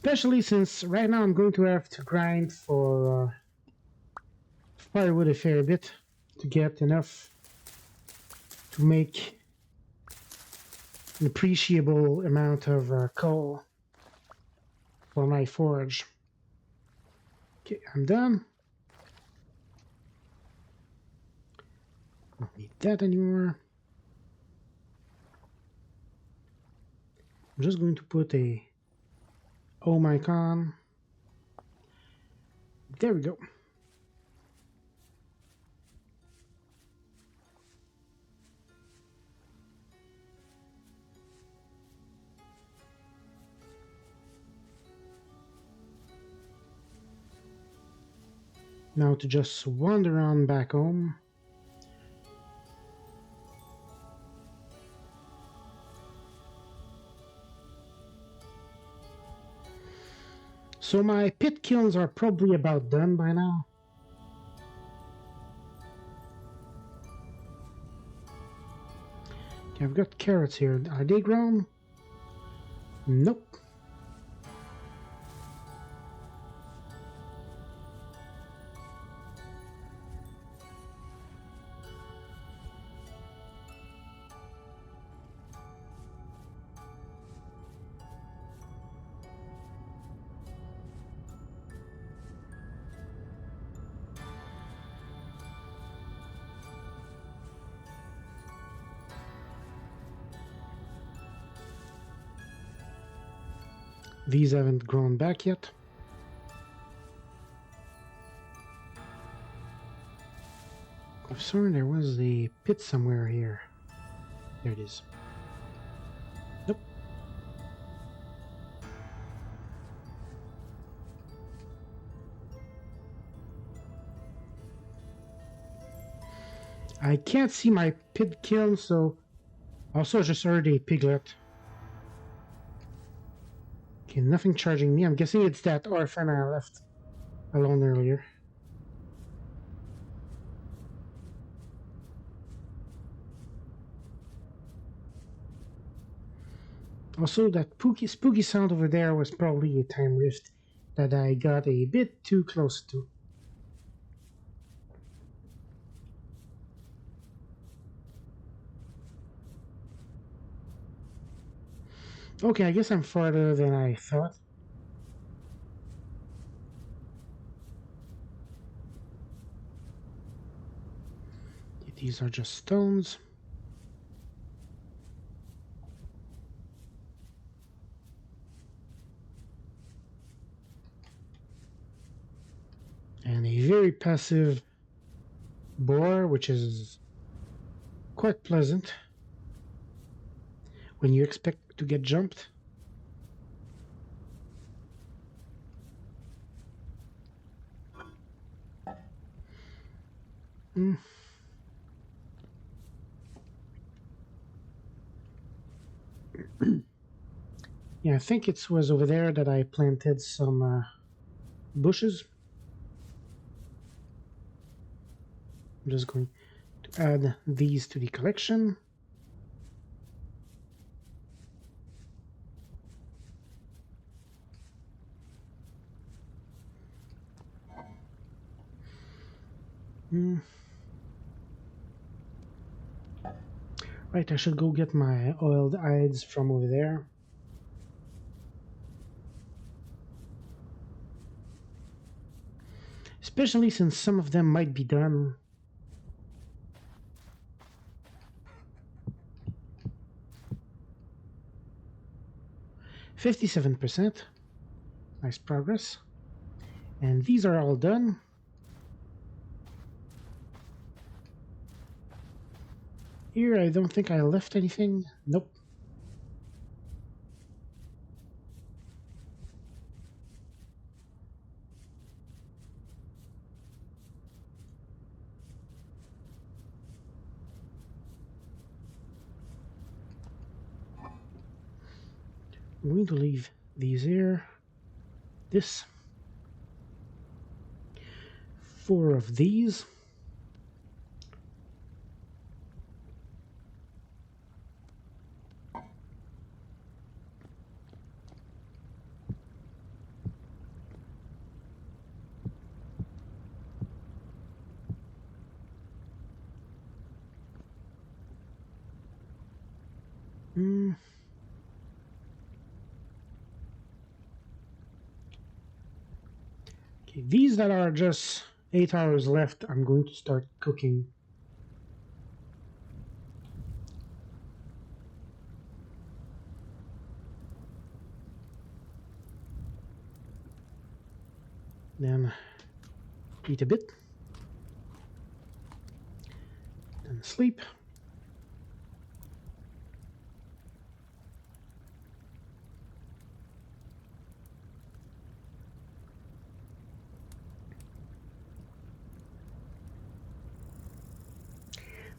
S1: Especially since right now I'm going to have to grind for firewood a fair bit to get enough to make an appreciable amount of coal for my forge. Okay, I'm done. Don't need that anymore. I'm just going to put a mic on. There we go. Now to just wander on back home. So my pit kilns are probably about done by now. Okay, I've got carrots here. Are they grown? Nope. These haven't grown back yet. I'm sorry, there was a pit somewhere here. There it is. Nope. I can't see my pit kiln, so also just heard a piglet. Okay, nothing charging me. I'm guessing it's that orphan I left alone earlier. Also, that spooky sound over there was probably a time rift that I got a bit too close to. Okay, I guess I'm farther than I thought. These are just stones. And a very passive boar, which is quite pleasant when you expect to get jumped. Yeah, I think it was over there that I planted some bushes. I'm just going to add these to the collection. Right, I should go get my oiled hides from over there. Especially since some of them might be done. %57%. Nice progress. And these are all done. Here, I don't think I left anything. Nope. I'm going to leave these here. This. 4 of these. Okay, these that are just 8 hours left, I'm going to start cooking. Then eat a bit. Then sleep.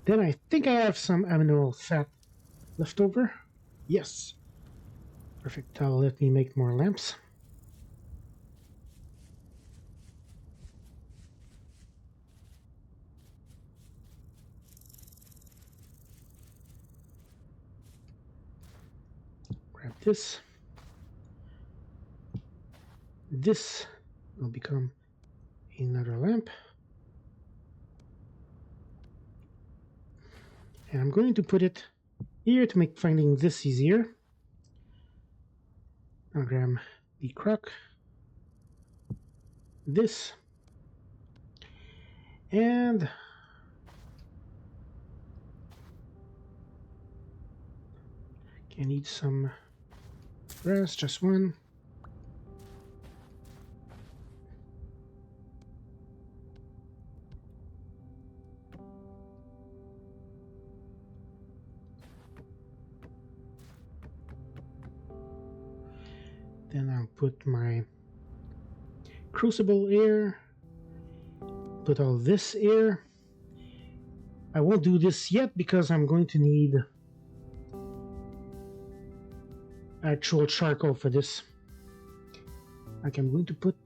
S1: Then I think I have some animal fat left over. Yes. Perfect. That'll let me make more lamps. Grab this. This will become another lamp. And I'm going to put it here to make finding this easier. I'll grab the crock, this, and I need some grass, just one. Then I'll put my crucible here, put all this here. I won't do this yet because I'm going to need actual charcoal for this. Like I'm going to put,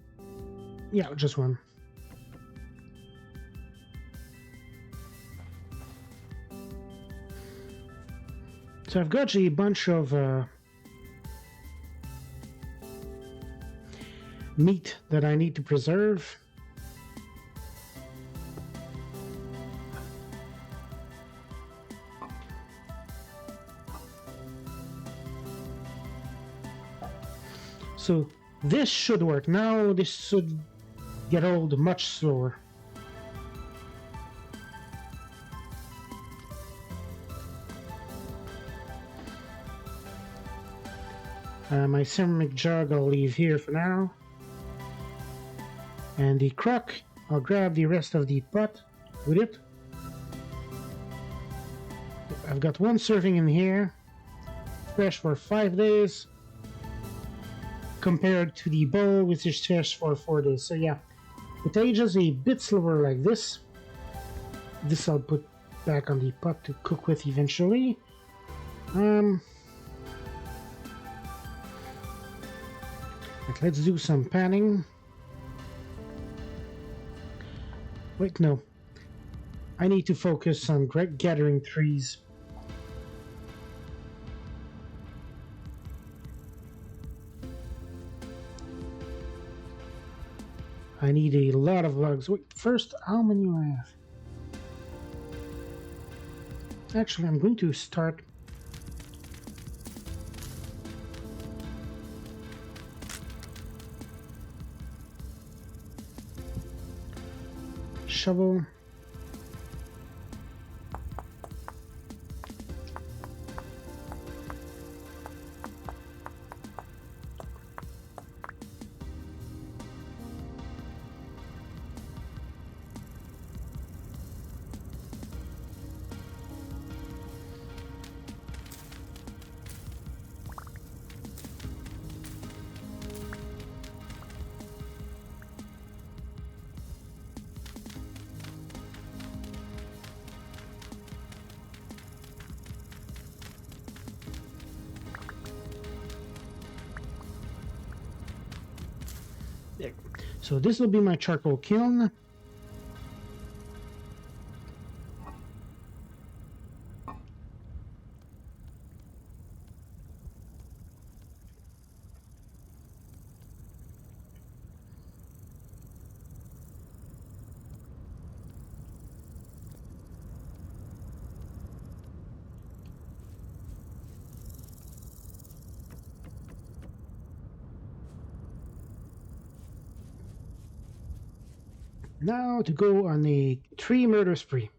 S1: yeah, just one. So I've got a bunch of meat that I need to preserve. So this should work. Now this should get old much slower. My ceramic jug I'll leave here for now. And the crock, I'll grab the rest of the pot with it. I've got 1 serving in here, fresh for 5 days, compared to the bowl, which is fresh for 4 days. So yeah, it ages a bit slower like this. This I'll put back on the pot to cook with eventually. Right, let's do some panning. Wait, no. I need to focus on gathering trees. I need a lot of logs. Wait, first, how many do I have? Actually, I'm going to start. Shovel. There. So this will be my charcoal kiln. Now to go on a tree murder spree.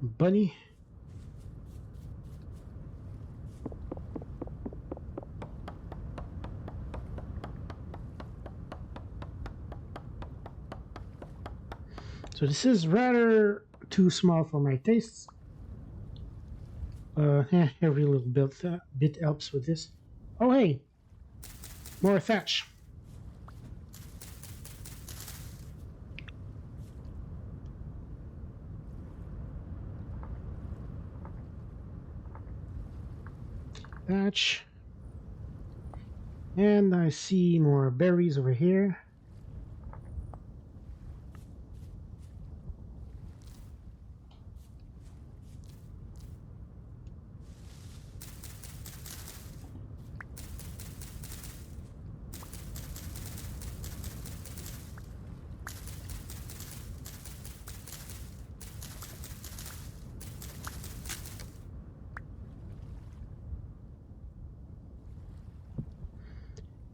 S1: Bunny. So this is rather too small for my tastes. Every little bit helps with this. Oh hey, more thatch. Thatch. And I see more berries over here.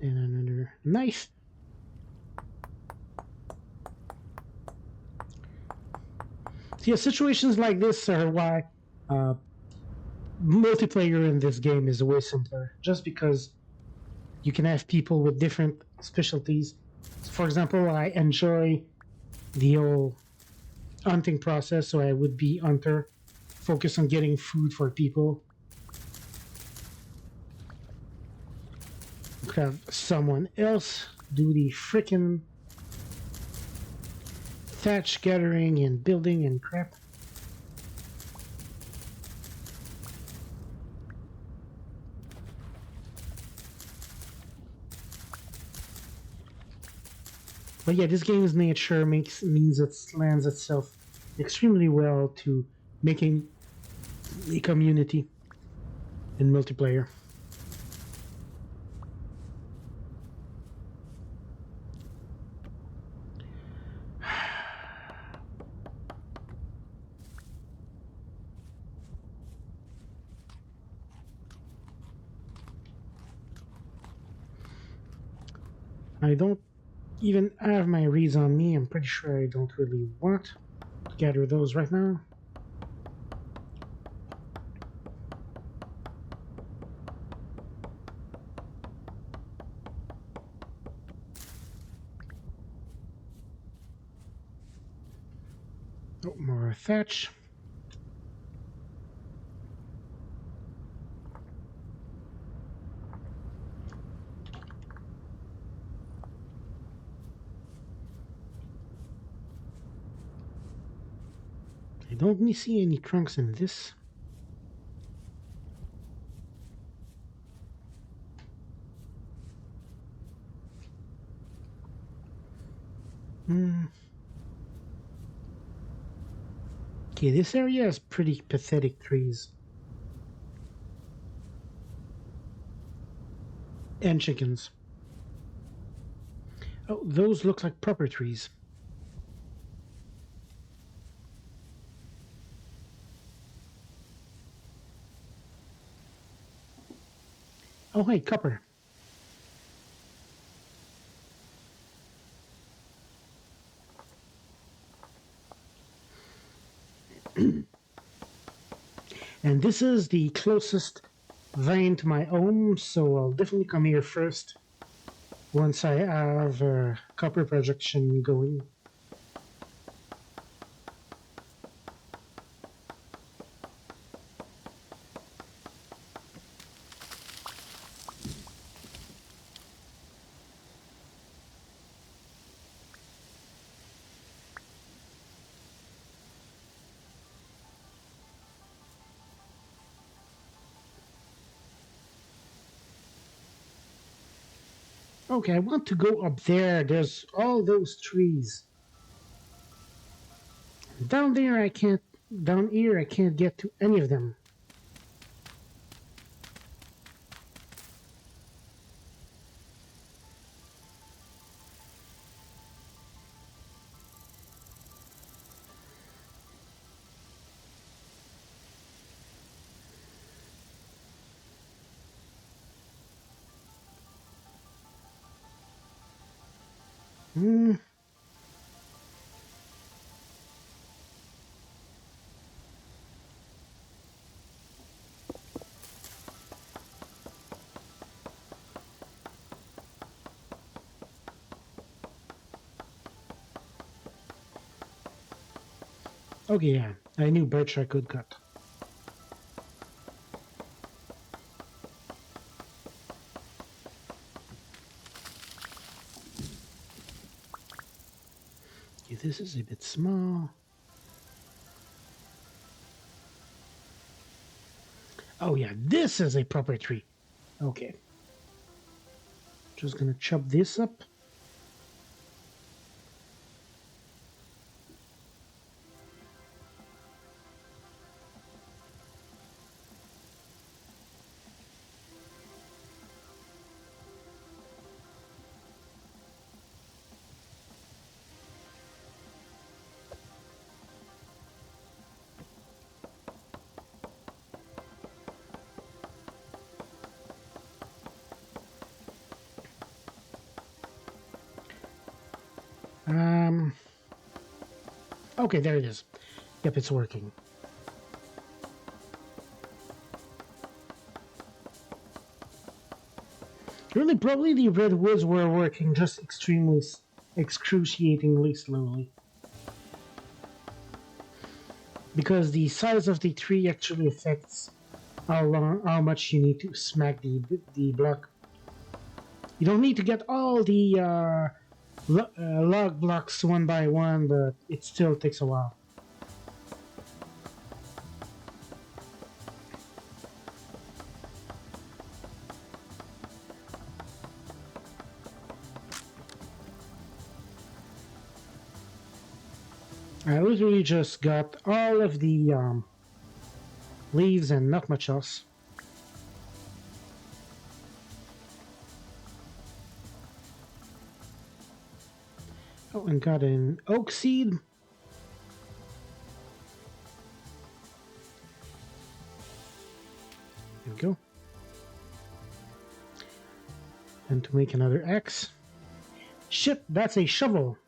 S1: And another knife. See, situations like this are why multiplayer in this game is way simpler. Just because you can have people with different specialties. For example, I enjoy the whole hunting process, so I would be hunter, focus on getting food for people. Could have someone else do the frickin' thatch gathering and building and crap. But yeah, this game's nature means it lends itself extremely well to making a community in multiplayer. I don't even have my reeds on me. I'm pretty sure I don't really want to gather those right now. Oh, more thatch. I don't see any trunks in this. Okay, this area is pretty pathetic trees. And chickens. Oh, those look like proper trees. Oh, hey, copper. And this is the closest vein to my home, so I'll definitely come here first once I have copper projection going. Okay, I want to go up there. There's all those trees. Down there, I can't. Down here, I can't get to any of them. Hmm. Okay, yeah. I knew birch I could cut. Okay, this is a bit small. Oh yeah, this is a proper tree. Okay. Just gonna chop this up. Um. Okay, there it is. Yep, it's working. Really, probably the redwoods were working just excruciatingly slowly. Because the size of the tree actually affects how much you need to smack the block. You don't need to get all the log blocks one by one, but it still takes a while. I literally just got all of the leaves and not much else. Oh, and got an oak seed. There we go. And to make another axe. Shit, that's a shovel.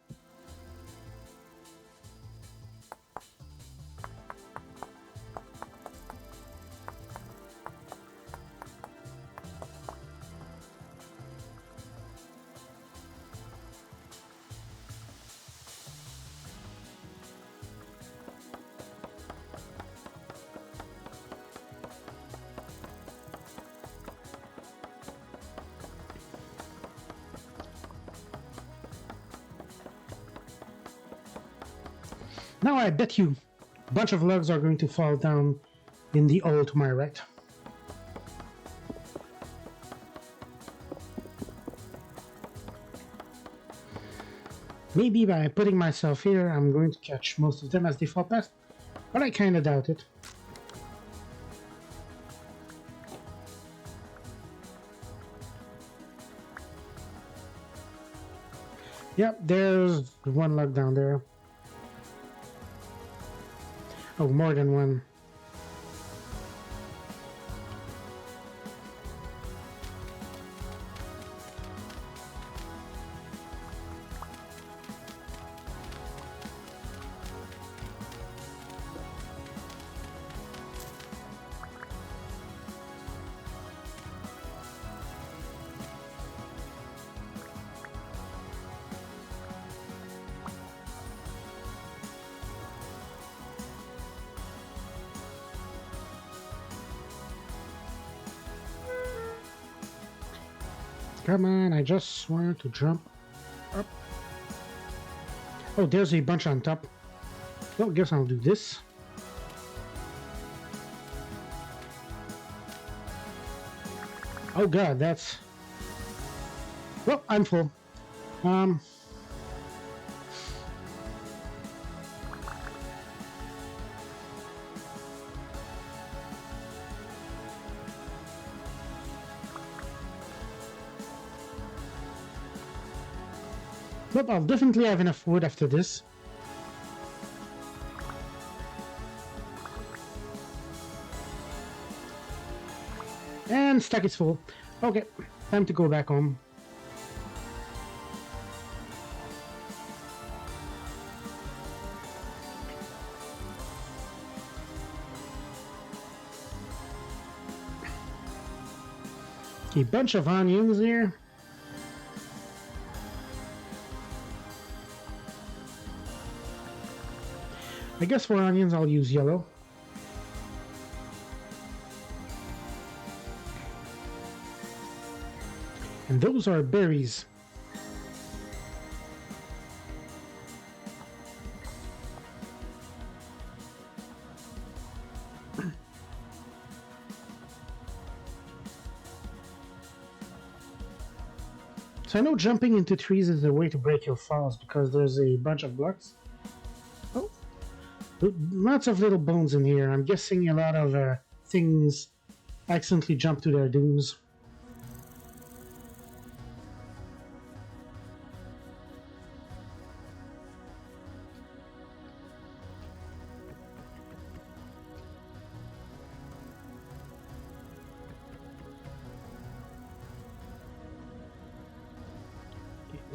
S1: Now I bet you a bunch of logs are going to fall down in the hole to my right. Maybe by putting myself here, I'm going to catch most of them as they fall past, but I kind of doubt it. Yep, there's one lug down there. Oh, more than one. Come on, I just want to jump up. Oh, there's a bunch on top. Well, I guess I'll do this. Oh god, that's... Well, I'm full. But I'll definitely have enough wood after this. And stack is full. Okay, time to go back home. A bunch of onions here. I guess for onions I'll use yellow. And those are berries. So I know jumping into trees is a way to break your falls because there's a bunch of blocks. Oh, lots of little bones in here. I'm guessing a lot of things accidentally jump to their dooms.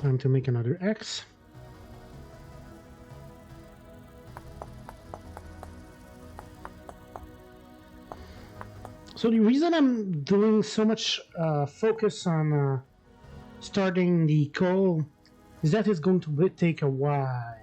S1: Time to make another X. So the reason I'm doing so much focus on starting the coal is that it's going to take a while.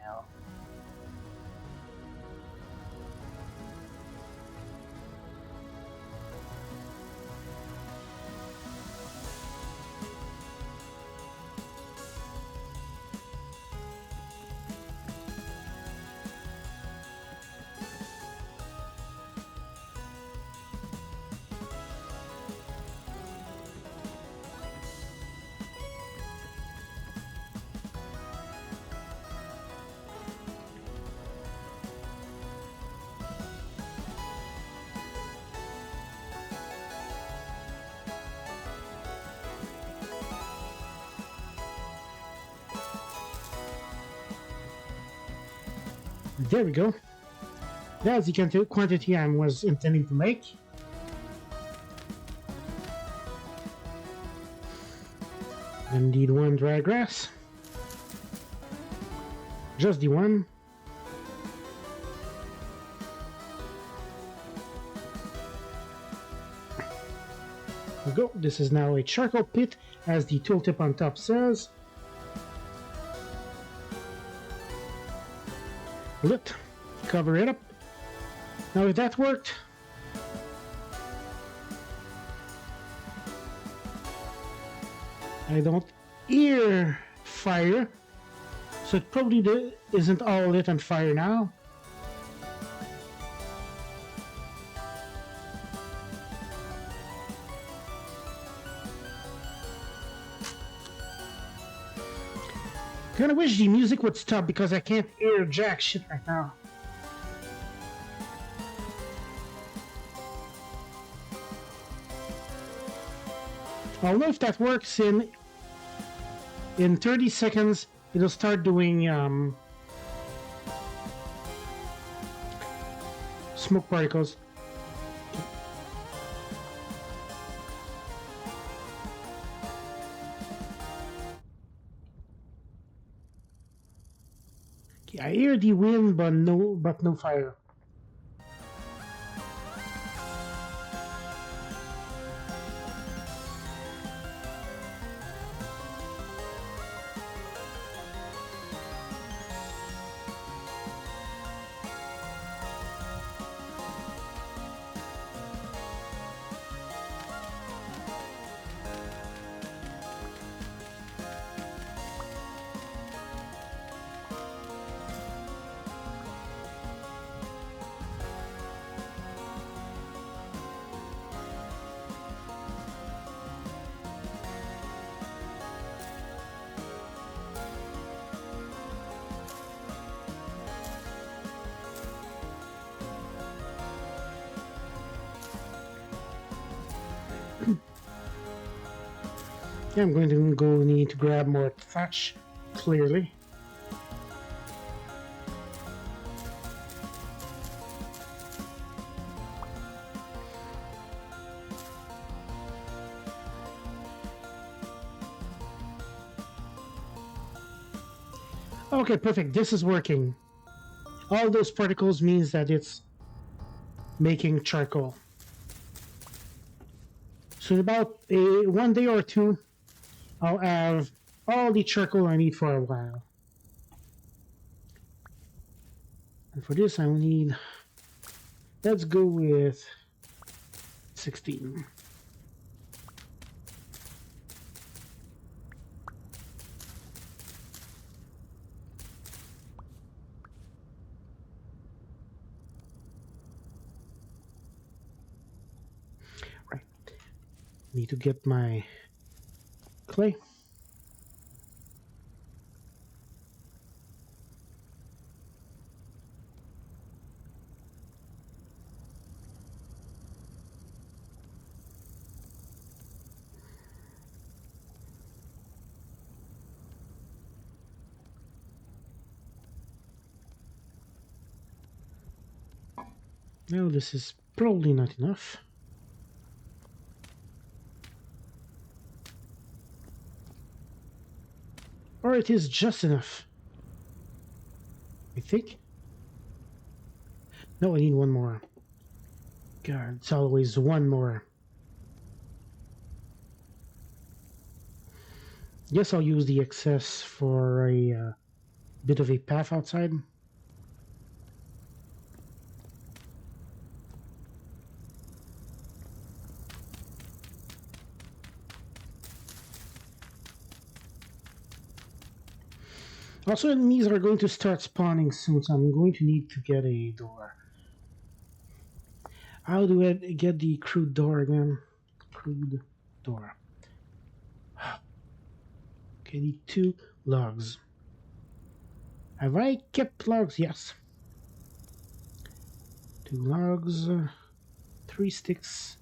S1: There we go. That's the quantity I was intending to make. Indeed, one dry grass. Just the one. There we go. This is now a charcoal pit, as the tooltip on top says. Lit. Cover it up. Now if that worked, I don't hear fire, so it probably isn't all lit on fire now. Kinda wish the music would stop because I can't hear jack shit right now. I don't know if that works. In 30 seconds, it'll start doing smoke particles. Okay, I hear the wind, but no fire. Yeah, I'm going to need to grab more thatch, clearly. Okay, perfect. This is working. All those particles means that it's making charcoal. So in about 1 day or two, I'll have all the charcoal I need for a while. And for this, I will need, let's go with 16. Right. Need to get my clay. Now this is probably not enough. Or it is just enough. I think. No, I need one more. God, it's always one more. Yes, I'll use the excess for a bit of a path outside. Also, enemies are going to start spawning soon, so I'm going to need to get a door. How do I get the crude door again? Crude door. Okay, need 2 logs. Have I kept logs? Yes. 2 logs, 3 sticks,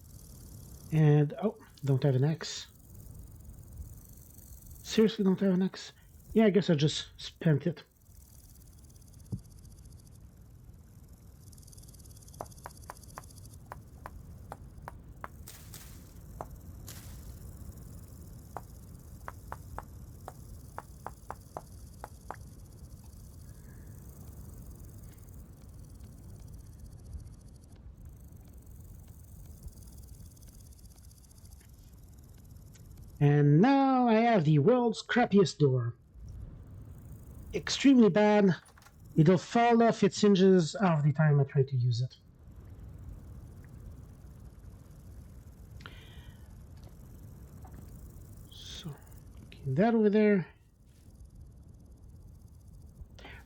S1: and oh, don't have an axe. Seriously, don't have an axe? Yeah, I guess I just spent it. And now I have the world's crappiest door. Extremely bad. It'll fall off its hinges half the time I try to use it. So, get that over there.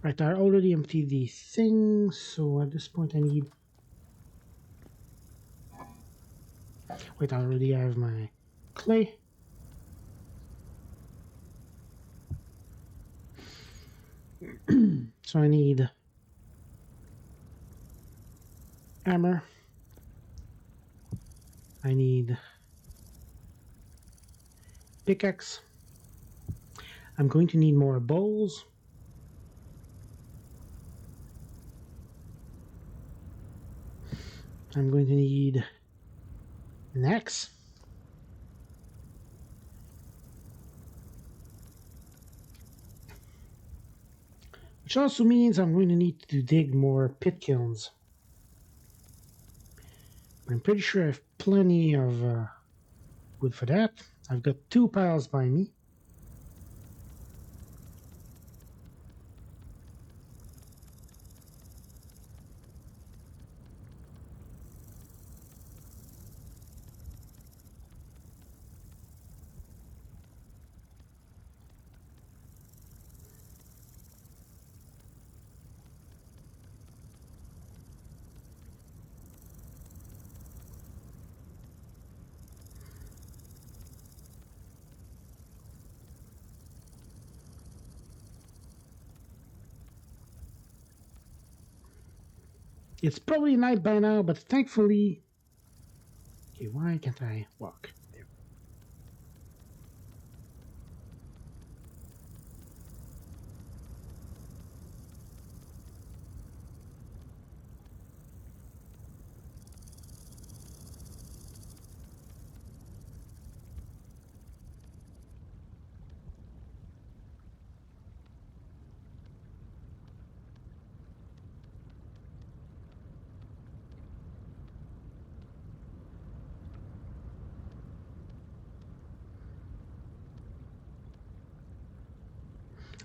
S1: Right, I already emptied the thing, so at this point I need... Wait, I already have my clay. So I need hammer. I need pickaxe. I'm going to need more bowls. I'm going to need an axe. Which also means I'm going to need to dig more pit kilns. I'm pretty sure I have plenty of wood for that. I've got 2 piles by me. It's probably night by now, but thankfully... Okay, why can't I walk? There.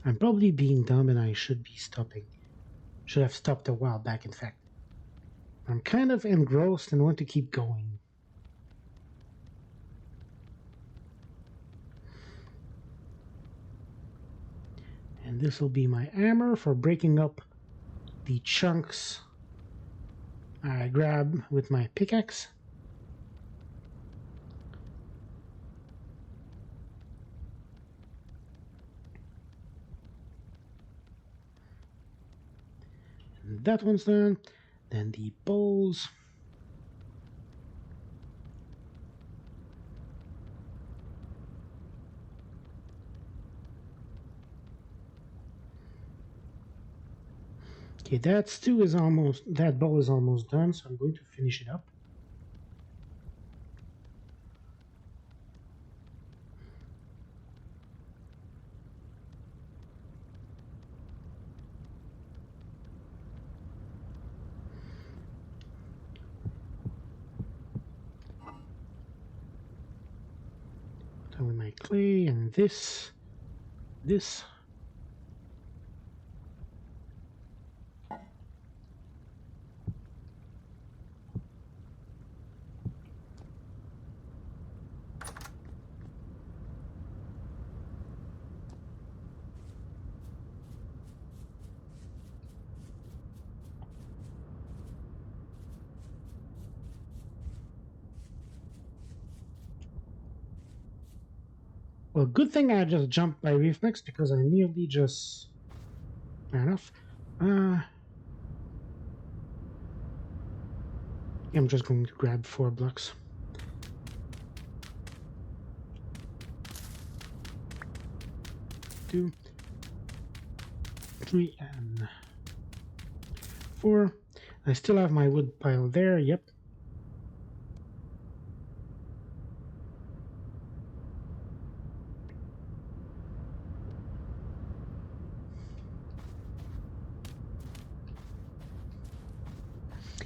S1: I'm probably being dumb and I should be stopping. Should have stopped a while back, in fact. I'm kind of engrossed and want to keep going. And this will be my hammer for breaking up the chunks I grab with my pickaxe. And that one's done. Then the bowls. Okay, that bowl is almost done, so I'm going to finish it up. Done with my clay and this. Well, good thing I just jumped by reflex because I nearly just... Fair enough. I'm just going to grab 4 blocks. Two, 3, and 4. I still have my wood pile there, yep.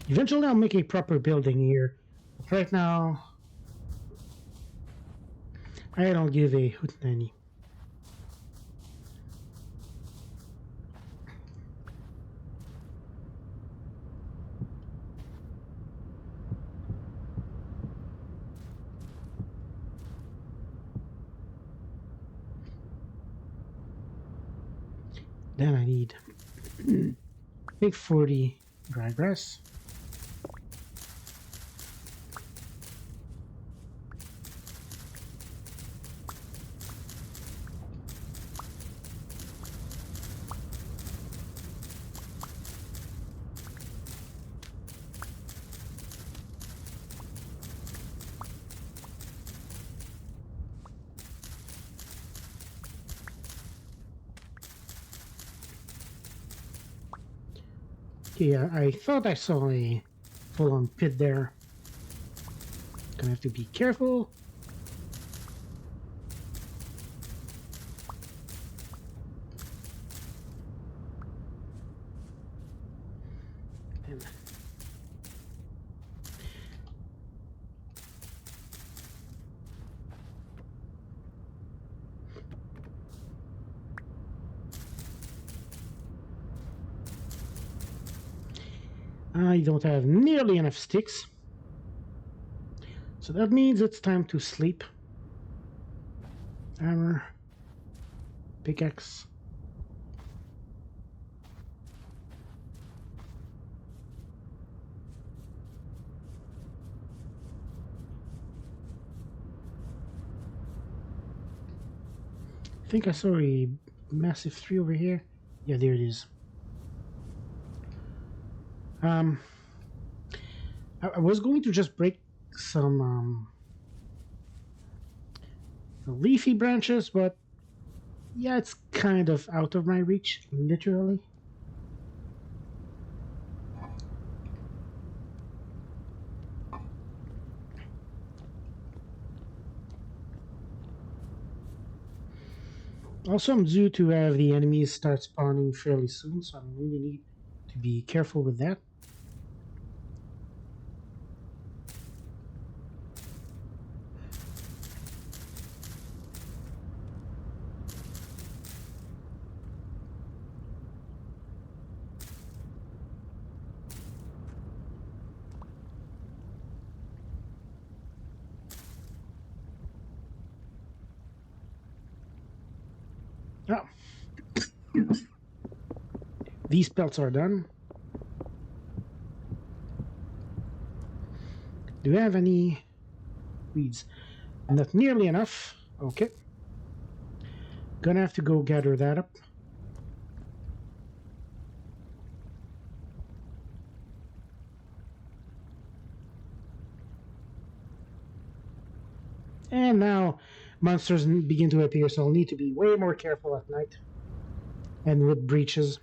S1: Eventually I'll make a proper building here. But right now, I don't give a hoot nanny. Then I need big 40 dry grass. Yeah, I thought I saw a full-on pit there. Gonna have to be careful. And I don't have nearly enough sticks. So that means it's time to sleep. Hammer. Pickaxe. I think I saw a massive tree over here. Yeah, there it is. I was going to just break some leafy branches, but yeah, it's kind of out of my reach, literally. Also, I'm due to have the enemies start spawning fairly soon, so I really need to be careful with that. Oh, these pelts are done. Do you have any weeds? Not nearly enough. Okay. Gonna have to go gather that up. And now monsters begin to appear, so I'll need to be way more careful at night. And with breaches.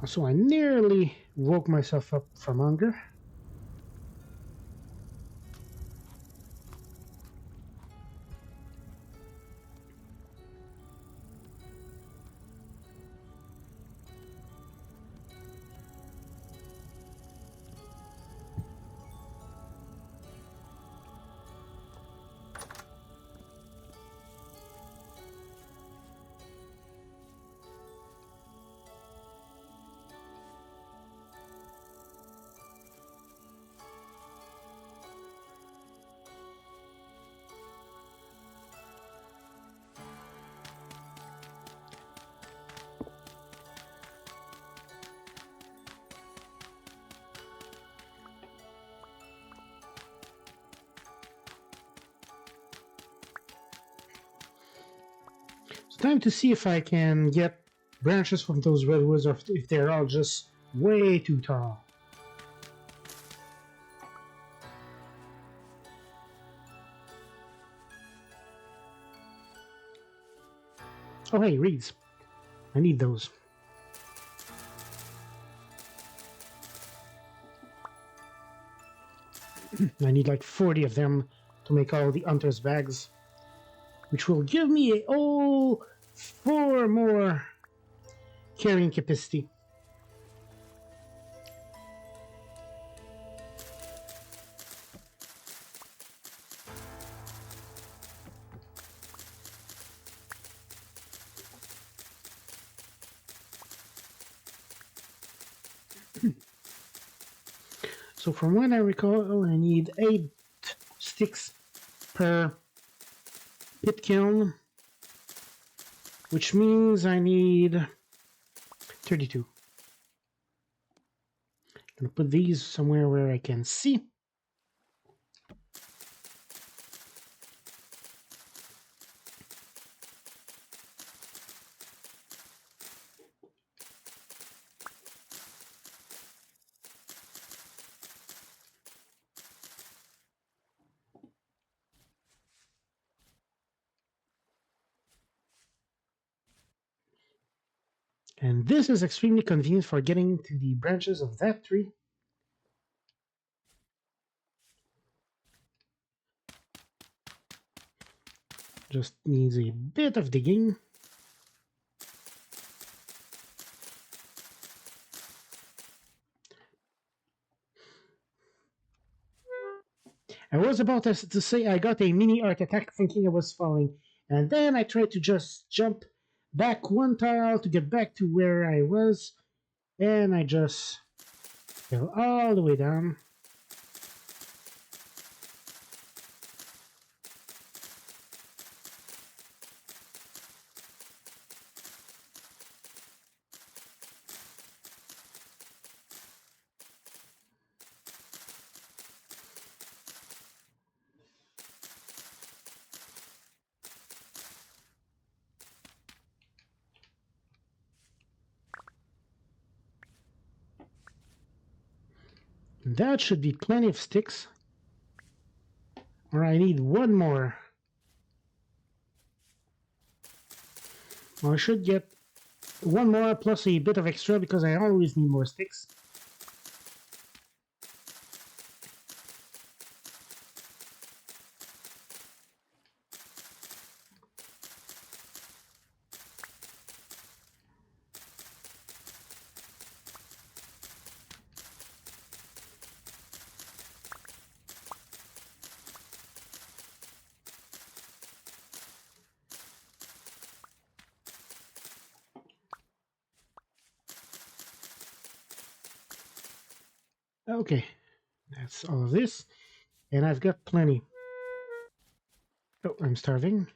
S1: Also, I nearly woke myself up from hunger. It's time to see if I can get branches from those redwoods or if they're all just way too tall. Oh, hey, reeds. I need those. I need like 40 of them to make all the hunter's bags, which will give me a 4 more carrying capacity. So from what I recall, I need 8 sticks per pit kiln, which means I need 32. I'm gonna put these somewhere where I can see. And this is extremely convenient for getting to the branches of that tree. Just needs a bit of digging. I was about to say I got a mini heart attack thinking I was falling, and then I tried to just jump back one tile to get back to where I was, and I just fell all the way down. That should be plenty of sticks. Or I need one more. Well, I should get one more plus a bit of extra because I always need more sticks. Okay, that's all of this. And I've got plenty. Oh, I'm starving.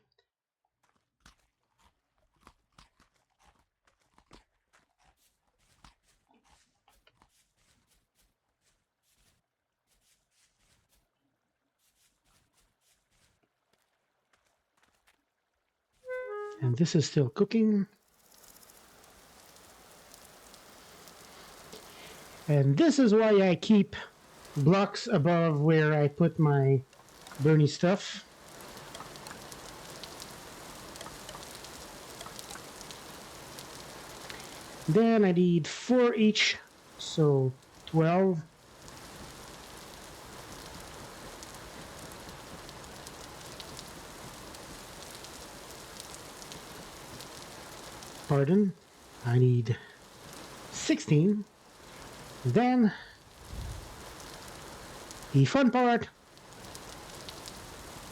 S1: And this is still cooking. And this is why I keep blocks above where I put my burny stuff. Then I need 4 each, so 12. Pardon, I need 16. Then the fun part,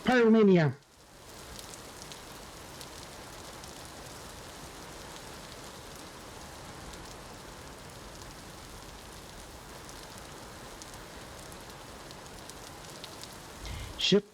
S1: pyromania. Shit.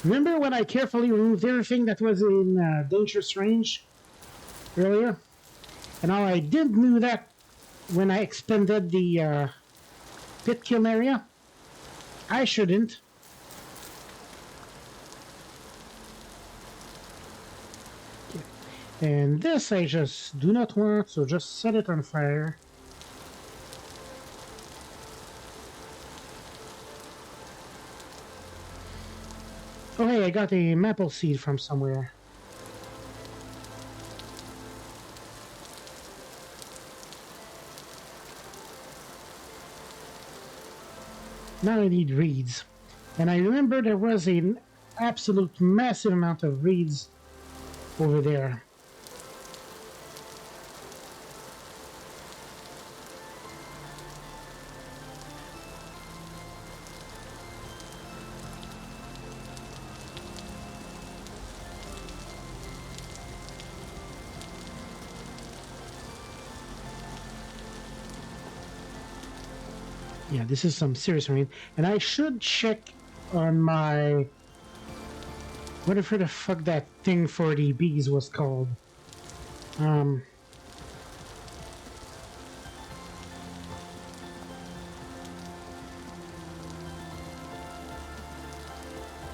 S1: Remember when I carefully removed everything that was in dangerous range earlier? And now I didn't do that when I expanded the pit kiln area. I shouldn't. And this I just do not want, so just set it on fire. Oh hey, I got a maple seed from somewhere. Now I need reeds. And I remember there was an absolute massive amount of reeds over there. Yeah, this is some serious rain. And I should check on my... whatever the fuck that thing for the bees was called.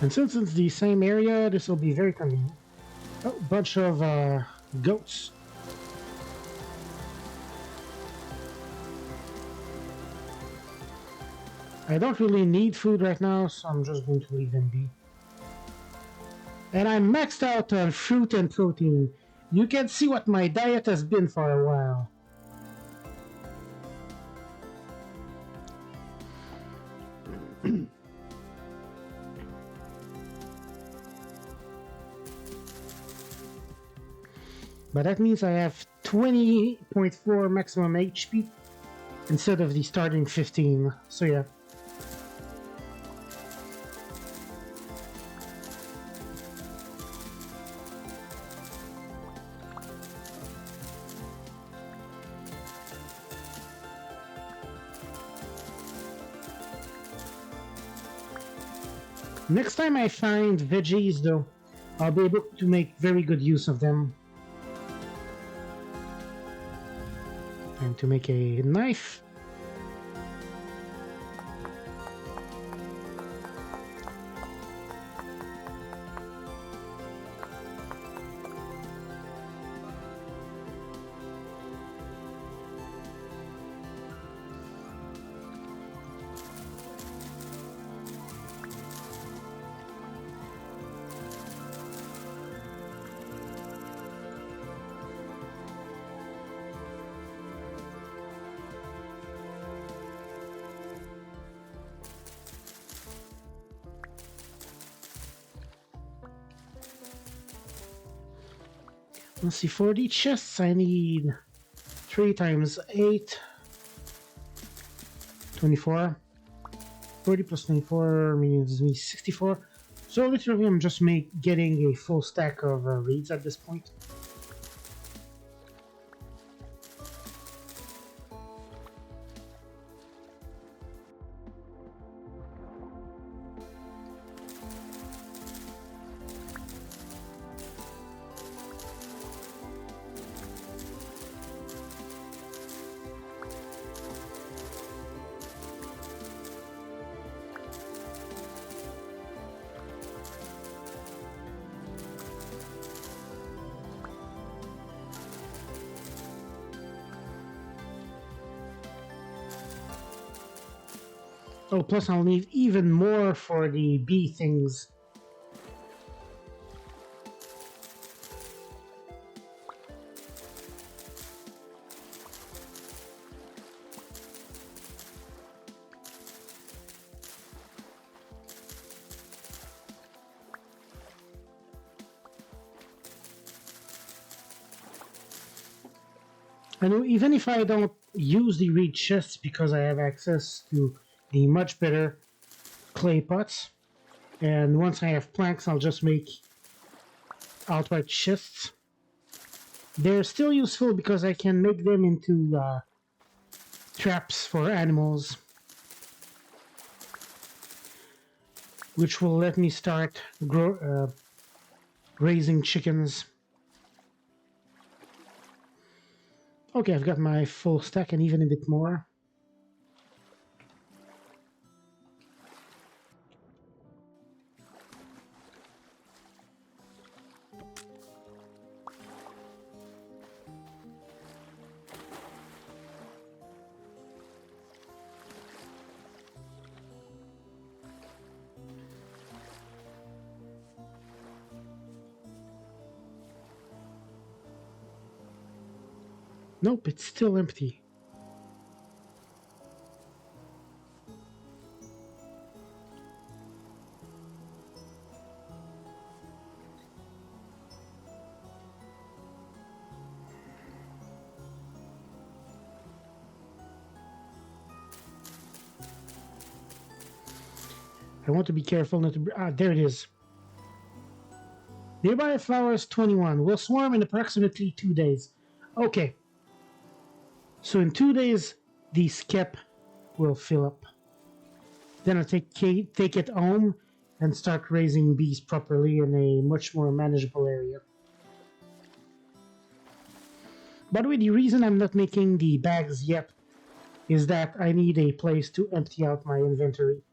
S1: And since it's the same area, this will be very convenient. Oh, bunch of goats. I don't really need food right now, so I'm just going to leave them be. And I'm maxed out on fruit and protein. You can see what my diet has been for a while. But that means I have 20.4 maximum HP instead of the starting 15. So yeah. Next time I find veggies though, I'll be able to make very good use of them. And to make a knife. Let's see, for the chests I need 3 times 8, 24. 40 plus 24 means me 64. So literally I'm just getting a full stack of reeds at this point. Oh, plus I'll need even more for the bee things. And even if I don't use the reed chests because I have access to the much better clay pots, and once I have planks I'll just make outright chests. They're still useful because I can make them into traps for animals, which will let me start raising chickens. Okay, I've got my full stack and even a bit more. Nope, it's still empty. I want to be careful not to... there it is. Nearby flowers 21 will swarm in approximately 2 days. Okay. So in 2 days, the skep will fill up. Then I'll take it home and start raising bees properly in a much more manageable area. By the way, the reason I'm not making the bags yet is that I need a place to empty out my inventory.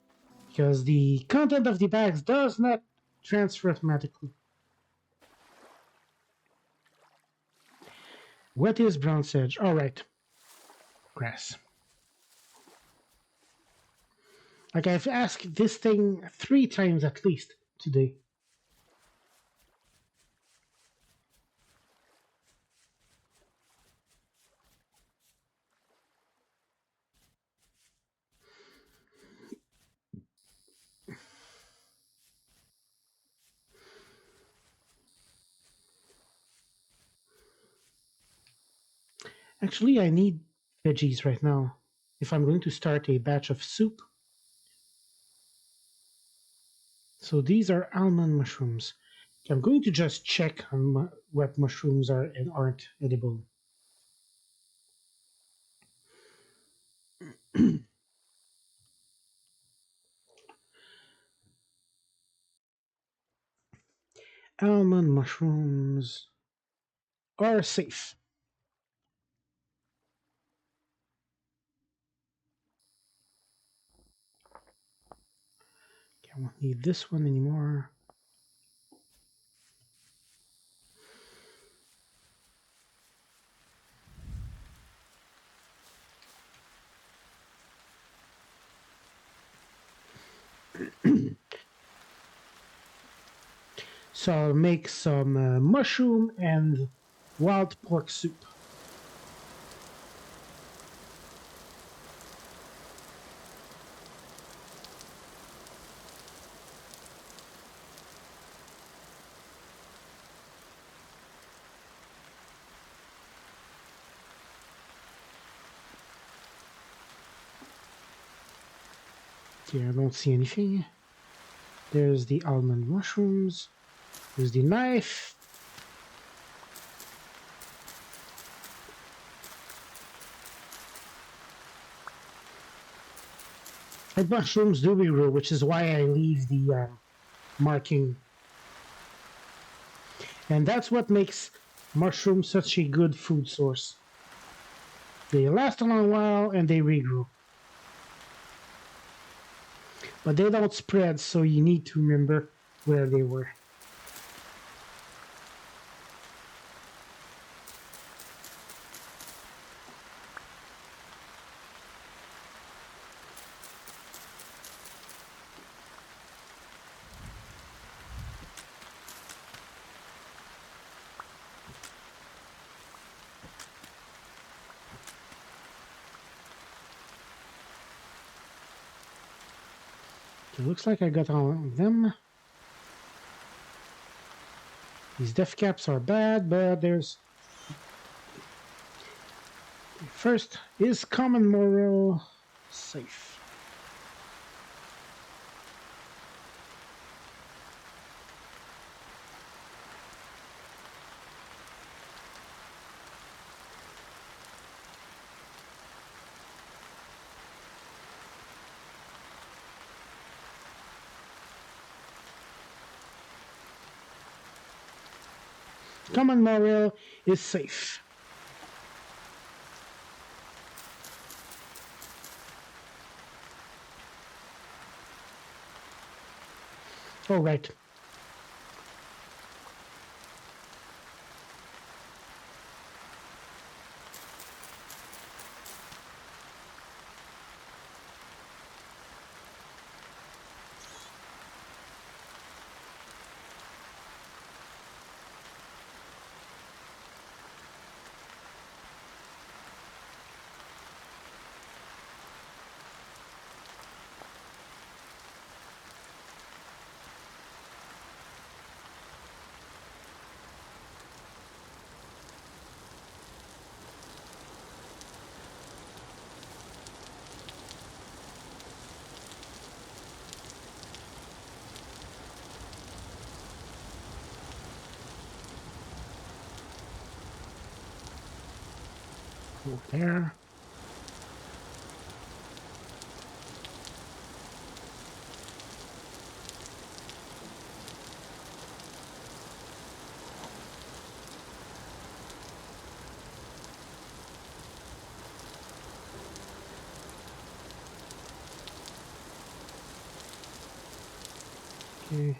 S1: because the content of the bags does not transfer automatically. What is brown sedge? All right, grass. Like I've asked this thing 3 times at least today. Actually, I need veggies right now if I'm going to start a batch of soup. So these are almond mushrooms. I'm going to just check on what mushrooms are and aren't edible. Almond mushrooms are safe. Okay, I won't need this one anymore. So I'll make some mushroom and wild pork soup. Here, I don't see anything. There's the almond mushrooms. There's the knife. And mushrooms do regrow, which is why I leave the marking. And that's what makes mushrooms such a good food source. They last a long while and they regrow. But they don't spread, so you need to remember where they were. It looks like I got all of them. These def caps are bad, but there's... First, is common moral safe? Common moral is safe. All right. Over there. Okay.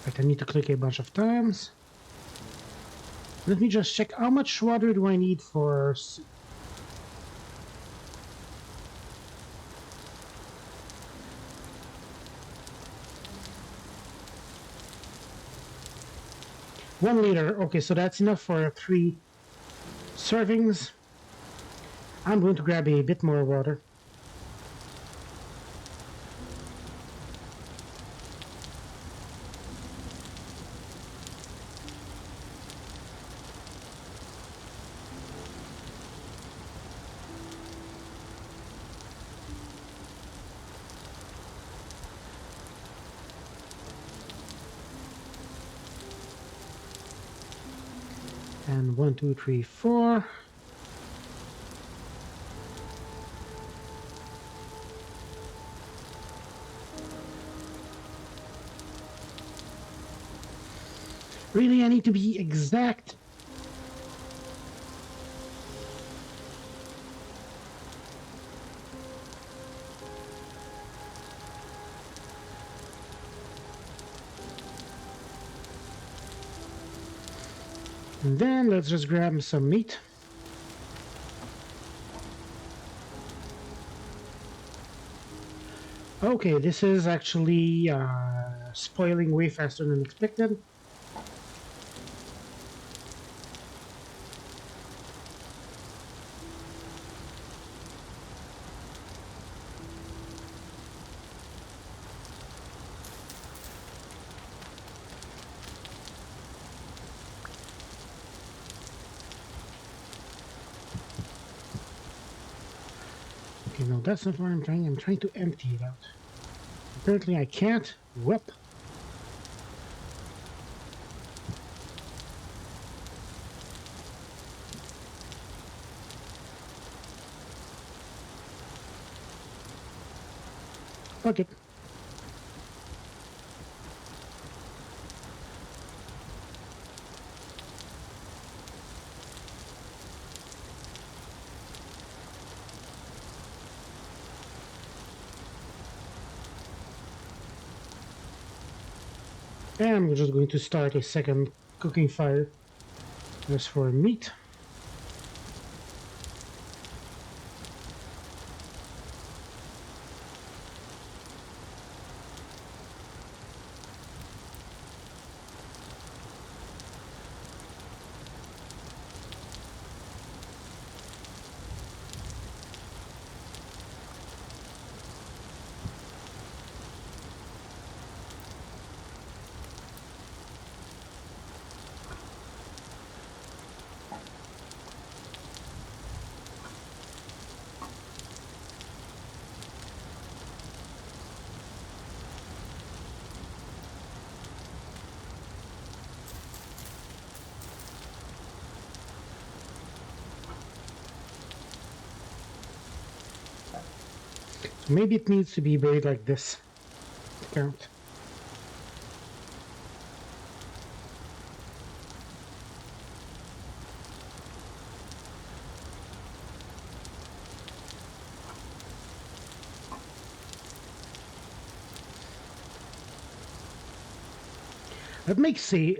S1: Right, I need to click a bunch of times. Let me just check how much water do I need for... 1 liter. Okay, so that's enough for 3 servings. I'm going to grab a bit more water. And 1, 2, 3, 4. Really, I need to be exact. And then let's just grab some meat. Okay, this is actually spoiling way faster than expected. Okay, no, that's not what I'm trying. I'm trying to empty it out. Apparently I can't. Whoop. Okay. And I'm just going to start a second cooking fire. As for meat, so maybe it needs to be buried like this to count.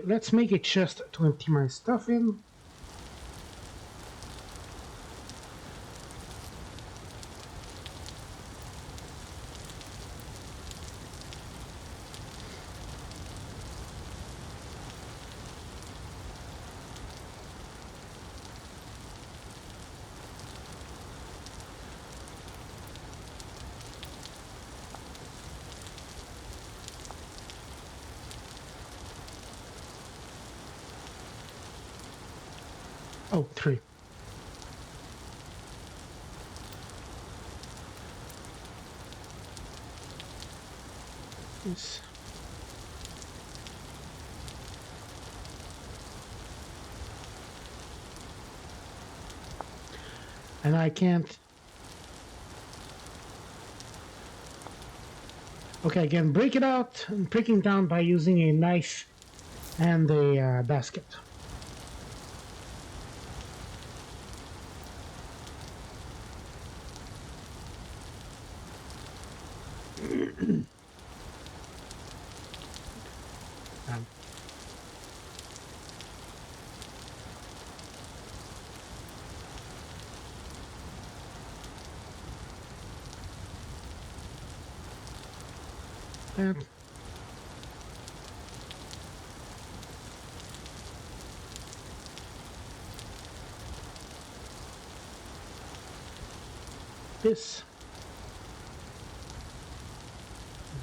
S1: Let's make a chest to empty my stuff in. Oh, three. Yes. And I can't. Okay, again, break it out and breaking down by using a knife and a basket. um, that. This.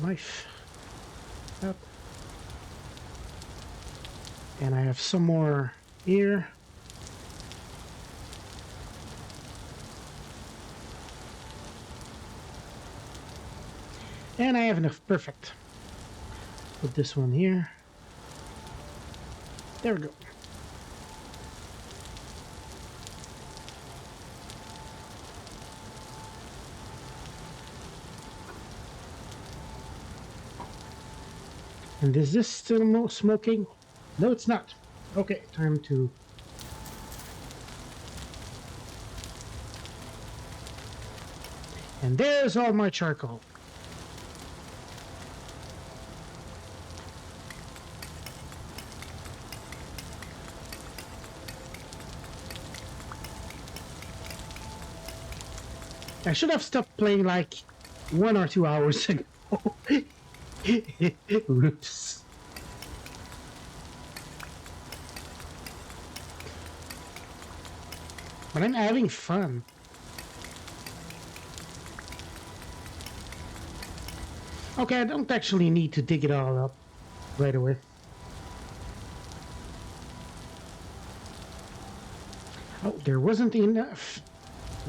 S1: Knife. That. And I have some more here. And I have enough. Perfect. Put this one here. There we go. And is this still smoking? No, it's not. Okay, time to... And there's all my charcoal. I should have stopped playing like 1 or 2 hours ago. Oops. But I'm having fun. Okay, I don't actually need to dig it all up right away. Oh, there wasn't enough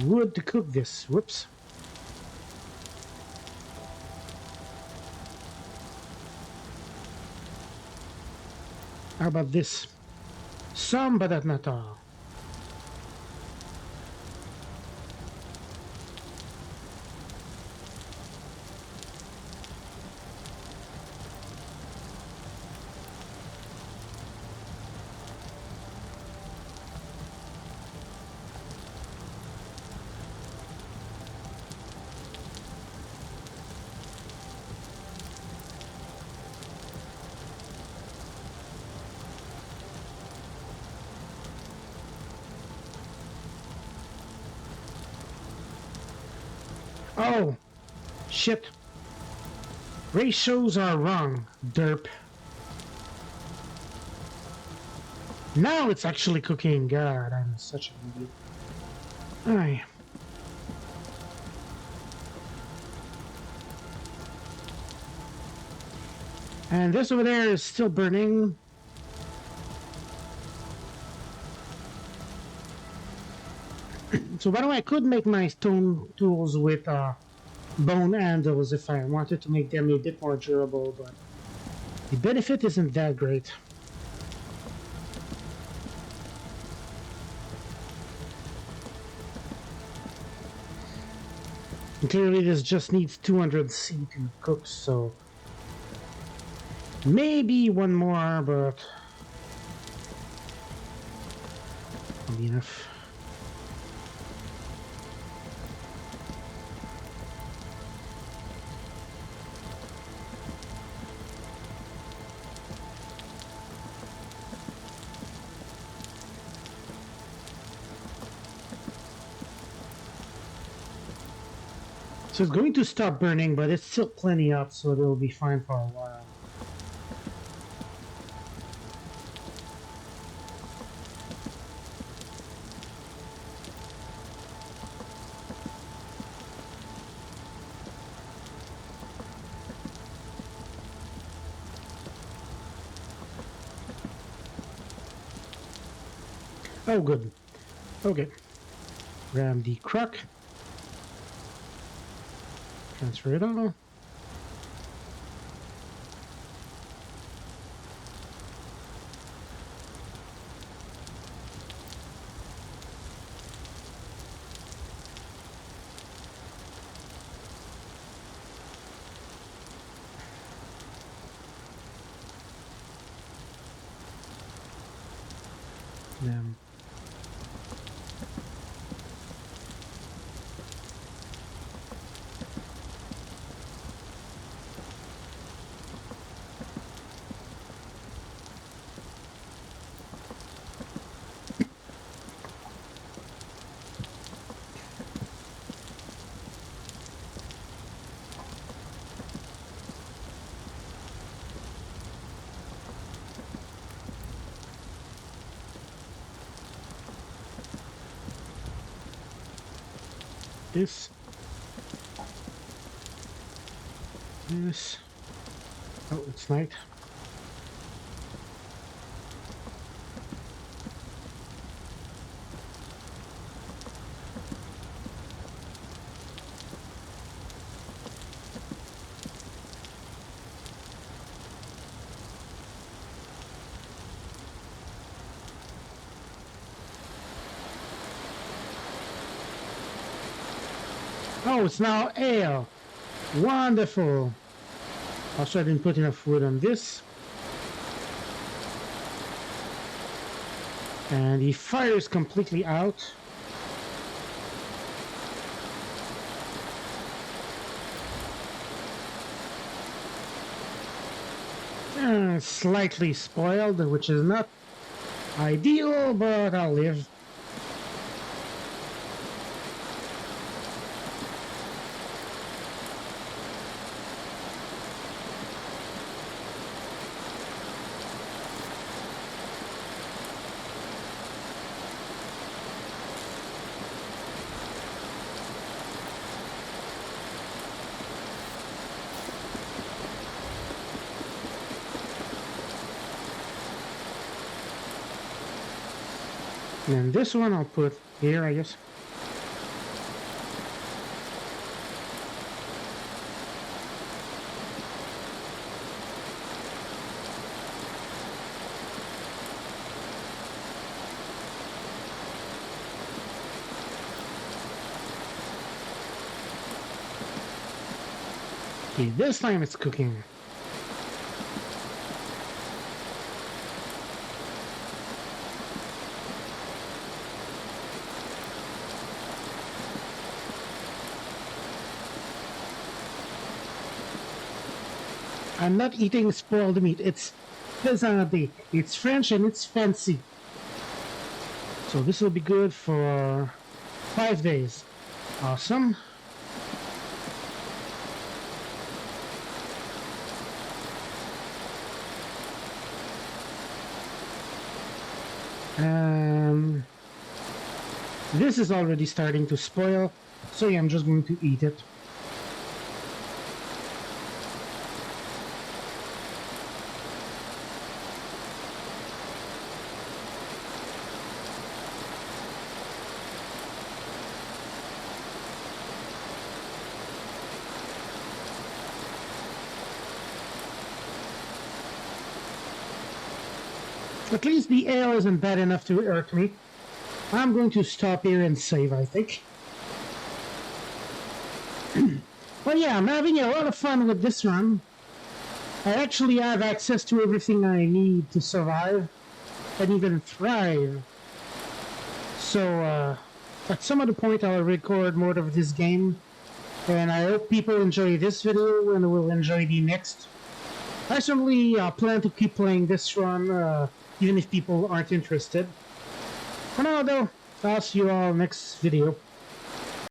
S1: wood to cook this. Whoops. How about this? Some, but not all. Oh, shit. Ratios are wrong, derp. Now it's actually cooking. God, I'm such an idiot. Alright. And this over there is still burning. So by the way, I could make my stone tools with bone handles if I wanted to make them a bit more durable, but the benefit isn't that great. And clearly this just needs 200 C to cook, so maybe one more, but that'll be enough. So it's going to stop burning, but it's still plenty up, so it'll be fine for a while. Oh, good. Okay. Grab the crock. Transfer it all. Then this. This. Oh, it's night. Oh, it's now ale. Wonderful. Also, I didn't put enough wood on this. And the fire is completely out. Slightly spoiled, which is not ideal, but I'll live. And this one I'll put here, I guess. Okay, this time it's cooking. I'm not eating spoiled meat. It's pesante. It's French and it's fancy. So this will be good for 5 days. Awesome. This is already starting to spoil, so yeah, I'm just going to eat it. At least the ale isn't bad enough to hurt me. I'm going to stop here and save, I think. But yeah, I'm having a lot of fun with this run. I actually have access to everything I need to survive and even thrive. So, at some other point I'll record more of this game. And I hope people enjoy this video and will enjoy the next. I certainly plan to keep playing this run, even if people aren't interested. For now though, I'll see you all next video.